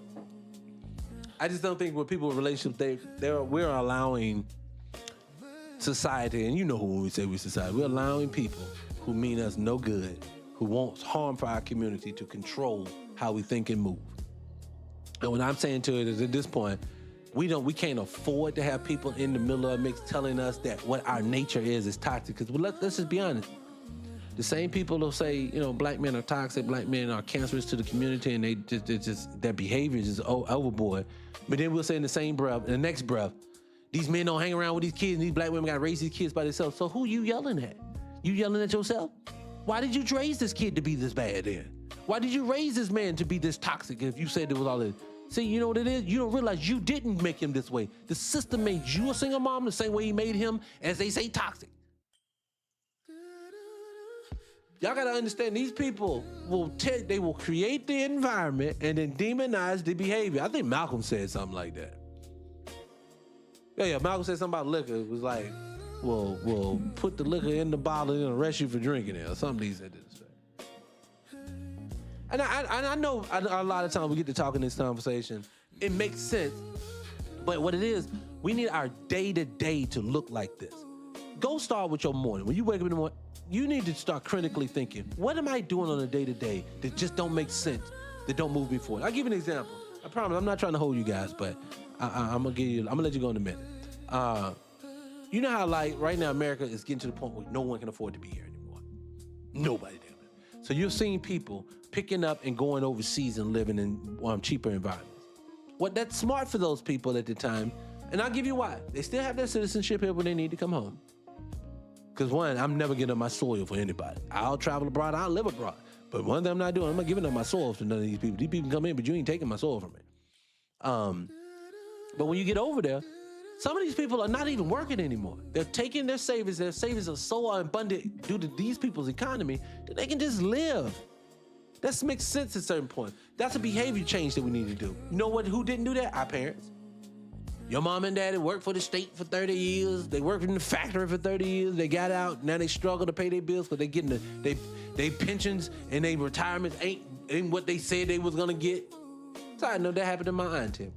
think with people in relationships, we're allowing society, and you know who when we say we're society, we're allowing people who mean us no good, who want harm for our community to control how we think and move. And what I'm saying to it is at this point, we can't afford to have people in the middle of a mix telling us that what our nature is toxic. Because let's just be honest. The same people will say, black men are toxic, black men are cancerous to the community, and their behavior is overboard. But then we'll say in the same breath, in the next breath, these men don't hang around with these kids, and these black women gotta raise these kids by themselves. So who you yelling at? You yelling at yourself? Why did you raise this kid to be this bad then? Why did you raise this man to be this toxic if you said there was all this? See, you know what it is? You don't realize you didn't make him this way. The system made you a single mom the same way he made him, as they say, toxic. Y'all gotta understand, these people they will create the environment and then demonize the behavior. I think Malcolm said something like that. Yeah, Malcolm said something about liquor. It was like, we'll put the liquor in the bottle and arrest you for drinking it, or something he said to this. And I know a lot of times we get to talking this conversation, it makes sense. But what it is, we need our day-to-day to look like this. Go start with your morning. When you wake up in the morning, you need to start critically thinking, what am I doing on a day-to-day that just don't make sense, that don't move me forward? I'll give you an example. I promise, I'm not trying to hold you guys, but I'm gonna let you go in a minute. You know how right now America is getting to the point where no one can afford to be here anymore. Nobody damn it. So you're seeing people picking up and going overseas and living in cheaper environments. Well, that's smart for those people at the time, and I'll give you why. They still have their citizenship here when they need to come home. Because one, I'm never giving up my soil for anybody. I'll travel abroad, I'll live abroad. But one thing I'm not doing, I'm not giving up my soil to none of these people. These people can come in, but you ain't taking my soil from me. But when you get over there, some of these people are not even working anymore. They're taking their savings are so abundant due to these people's economy that they can just live. That makes sense at a certain point. That's a behavior change that we need to do. You know who didn't do that? Our parents. Your mom and daddy worked for the state for 30 years. They worked in the factory for 30 years. They got out. Now they struggle to pay their bills because they getting they pensions and their retirements ain't what they said they was gonna get. So I know that happened to my auntie.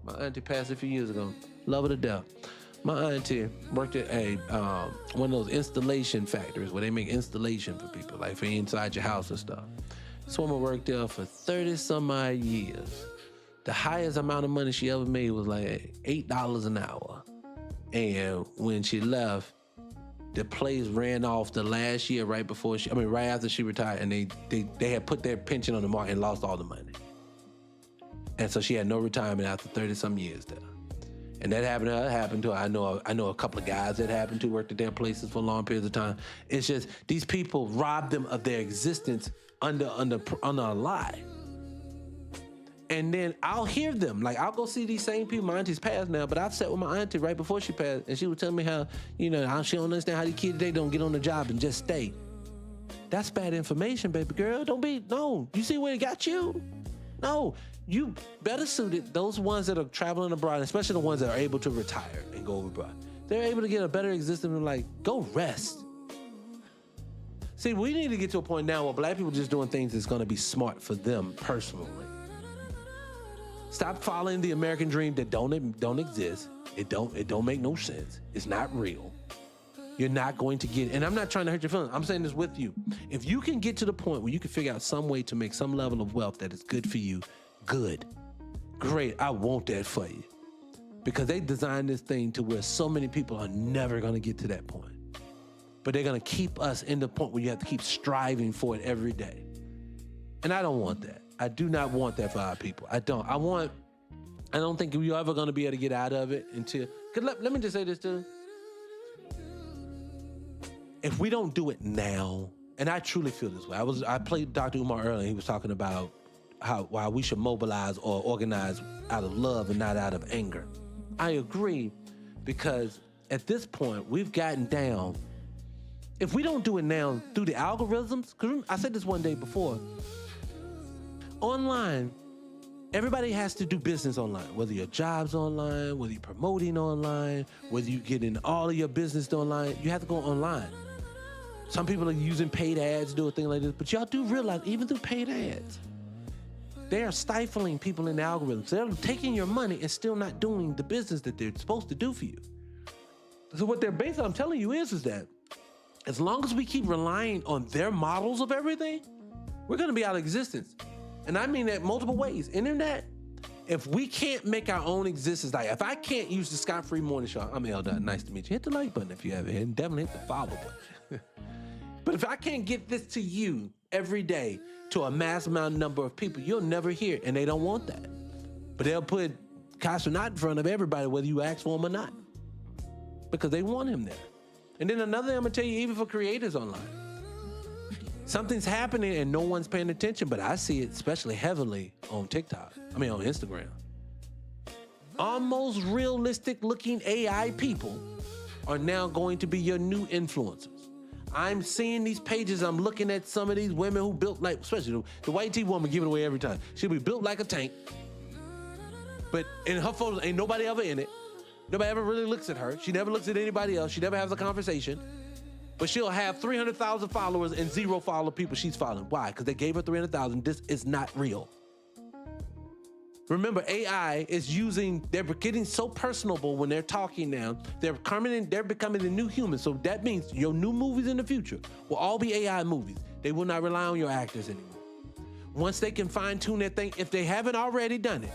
My auntie passed a few years ago. Love her to death. My auntie worked at a one of those installation factories where they make installation for people, like for inside your house and stuff. This woman worked there for 30 some odd years. The highest amount of money she ever made was like $8 an hour. And when she left, the place ran off the last year right after she retired, and they had put their pension on the market and lost all the money. And so she had no retirement after 30 some years there. And that happened to her, happened to her. I know a couple of guys that happened to worked at their places for long periods of time. It's just these people robbed them of their existence under a lie. And then I'll hear them. Like, I'll go see these same people. My auntie's passed now, but I've sat with my auntie right before she passed, and she would tell me how, she don't understand how these kids today don't get on the job and just stay. That's bad information, baby girl. No. You see where it got you? No. You better suited those ones that are traveling abroad, especially the ones that are able to retire and go abroad. They're able to get a better existence and go rest. See, we need to get to a point now where black people just doing things that's going to be smart for them personally. Stop following the American dream that don't exist. It don't make no sense. It's not real. You're not going to get it. And I'm not trying to hurt your feelings. I'm saying this with you. If you can get to the point where you can figure out some way to make some level of wealth that is good for you, good. Great. I want that for you. Because they designed this thing to where so many people are never going to get to that point. But they're going to keep us in the point where you have to keep striving for it every day. And I don't want that. I do not want that for our people. I don't. I don't think we're ever going to be able to get out of it until... Let me just say this too. If we don't do it now, and I truly feel this way. I played Dr. Umar earlier. He was talking about why we should mobilize or organize out of love and not out of anger. I agree, because at this point, we've gotten down. If we don't do it now through the algorithms, because I said this one day before, online, everybody has to do business online, whether your job's online, whether you're promoting online, whether you're getting all of your business online, you have to go online. Some people are using paid ads to do a thing like this, but y'all do realize, even through paid ads, they are stifling people in the algorithms. They're taking your money and still not doing the business that they're supposed to do for you. So what they're basically, I'm telling you is that as long as we keep relying on their models of everything, we're gonna be out of existence. And I mean that multiple ways. Internet, if we can't make our own existence, like if I can't use the Scott Free Morning Show, I'm L. Dot, nice to meet you. Hit the like button if you haven't hit, and definitely hit the follow button. But if I can't get this to you every day to a mass amount number of people, you'll never hear it, and they don't want that. But they'll put Castronot in front of everybody, whether you ask for him or not, because they want him there. And then another thing I'm gonna tell you, even for creators online, something's happening and no one's paying attention, but I see it especially heavily on TikTok. I mean, on Instagram. Almost realistic looking AI people are now going to be your new influencers. I'm seeing these pages, I'm looking at some of these women who built like, especially the white tee woman give it away every time. She'll be built like a tank, but in her photos, ain't nobody ever in it. Nobody ever really looks at her. She never looks at anybody else. She never has a conversation. But she'll have 300,000 followers and 0 follow people she's following. Why? Because they gave her 300,000. This is not real. Remember, AI is they're getting so personable when they're talking now. They're becoming the new humans. So that means your new movies in the future will all be AI movies. They will not rely on your actors anymore. Once they can fine tune that thing, if they haven't already done it,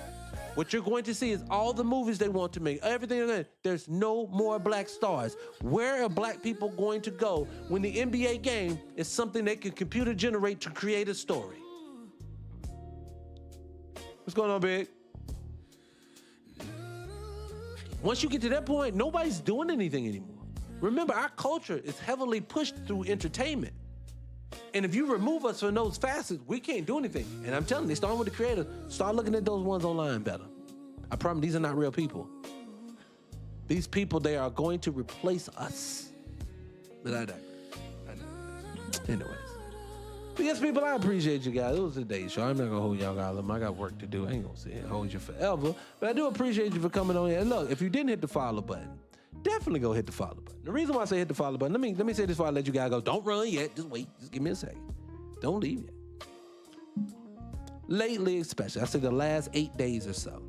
what you're going to see is all the movies they want to make, everything. There's no more black stars. Where are black people going to go when the NBA game is something they can computer generate to create a story? What's going on, Big? Once you get to that point, nobody's doing anything anymore. Remember, our culture is heavily pushed through entertainment. And if you remove us from those facets, we can't do anything. And I'm telling you, starting with the creators, start looking at those ones online better. I promise these are not real people. These people, they are going to replace us. But I digress. Anyways. But yes, people, I appreciate you guys. It was today's show. I'm not gonna hold y'all guys up. I got work to do. I ain't gonna sit here and hold you forever. But I do appreciate you for coming on here. And look, if you didn't hit the follow button, definitely go hit the follow button. The reason why I say hit the follow button, let me say this before I let you guys go. Don't run yet. Just wait. Just give me a second. Don't leave yet. Lately, especially, I say the last 8 days or so.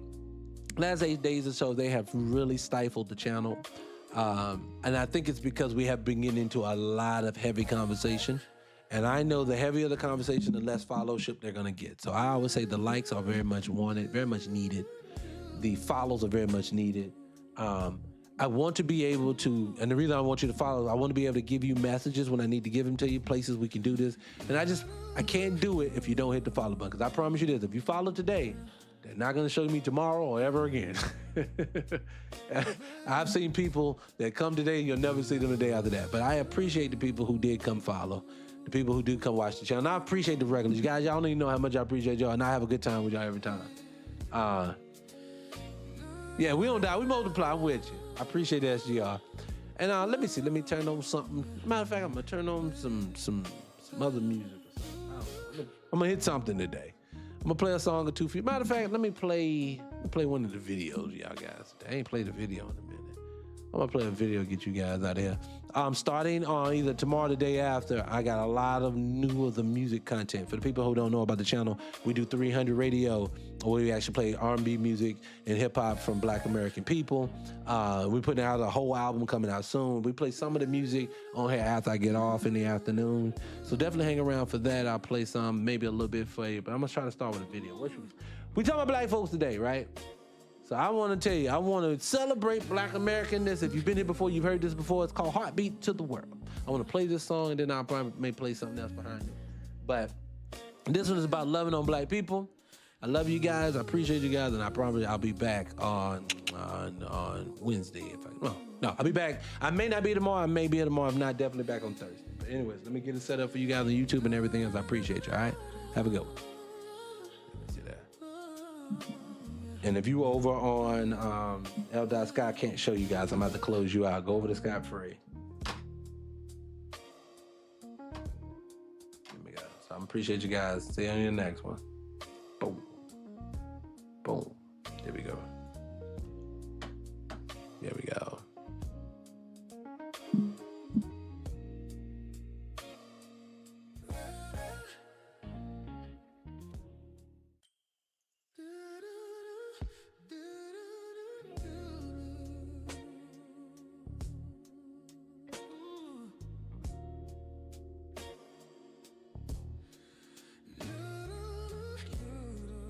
Last 8 days or so, they have really stifled the channel. And I think it's because we have been getting into a lot of heavy conversation. And I know the heavier the conversation, the less followership they're going to get. So I always say the likes are very much wanted, very much needed. The follows are very much needed. I want to be able to, and the reason I want you to follow, I want to be able to give you messages when I need to give them to you, places we can do this. And I can't do it if you don't hit the follow button. Because I promise you this, if you follow today, they're not going to show me tomorrow or ever again. I've seen people that come today, you'll never see them the day after that. But I appreciate the people who did come follow, the people who do come watch the channel. And I appreciate the regulars. You guys, y'all don't even know how much I appreciate y'all, and I have a good time with y'all every time. Yeah, we don't die, we multiply. I'm with you. I appreciate the SGR. And let me see, let me turn on something. Matter of fact, I'm gonna turn on some other music or something. I'm gonna hit something today. I'm gonna play a song or two for you. Matter of fact, let me play one of the videos, y'all guys. I ain't played a video in a minute. I'm gonna play a video, get you guys out of here. Starting on either tomorrow or the day after, I got a lot of new of the music content. For the people who don't know about the channel, we do 300 Radio, where we actually play R&B music and hip hop from Black American people. We're putting out a whole album coming out soon. We play some of the music on here after I get off in the afternoon. So definitely hang around for that. I'll play some, maybe a little bit for you, but I'm gonna try to start with a video. We talking about black folks today, right? So I want to tell you, I want to celebrate Black Americanness. If you've been here before, you've heard this before. It's called Heartbeat to the World. I want to play this song, and then I probably may play something else behind it. But this one is about loving on black people. I love you guys. I appreciate you guys, and I promise I'll be back on Wednesday. I'll be back. I may not be tomorrow. I may be here tomorrow. If not, definitely back on Thursday. But anyways, let me get it set up for you guys on YouTube and everything else. I appreciate you, all right? Have a good one. Let me see that. And if you over on L.Sky, I can't show you guys. I'm about to close you out. Go over to Scott Free. There we go. So I appreciate you guys. See you on your next one. Boom. Boom. There we go. There we go.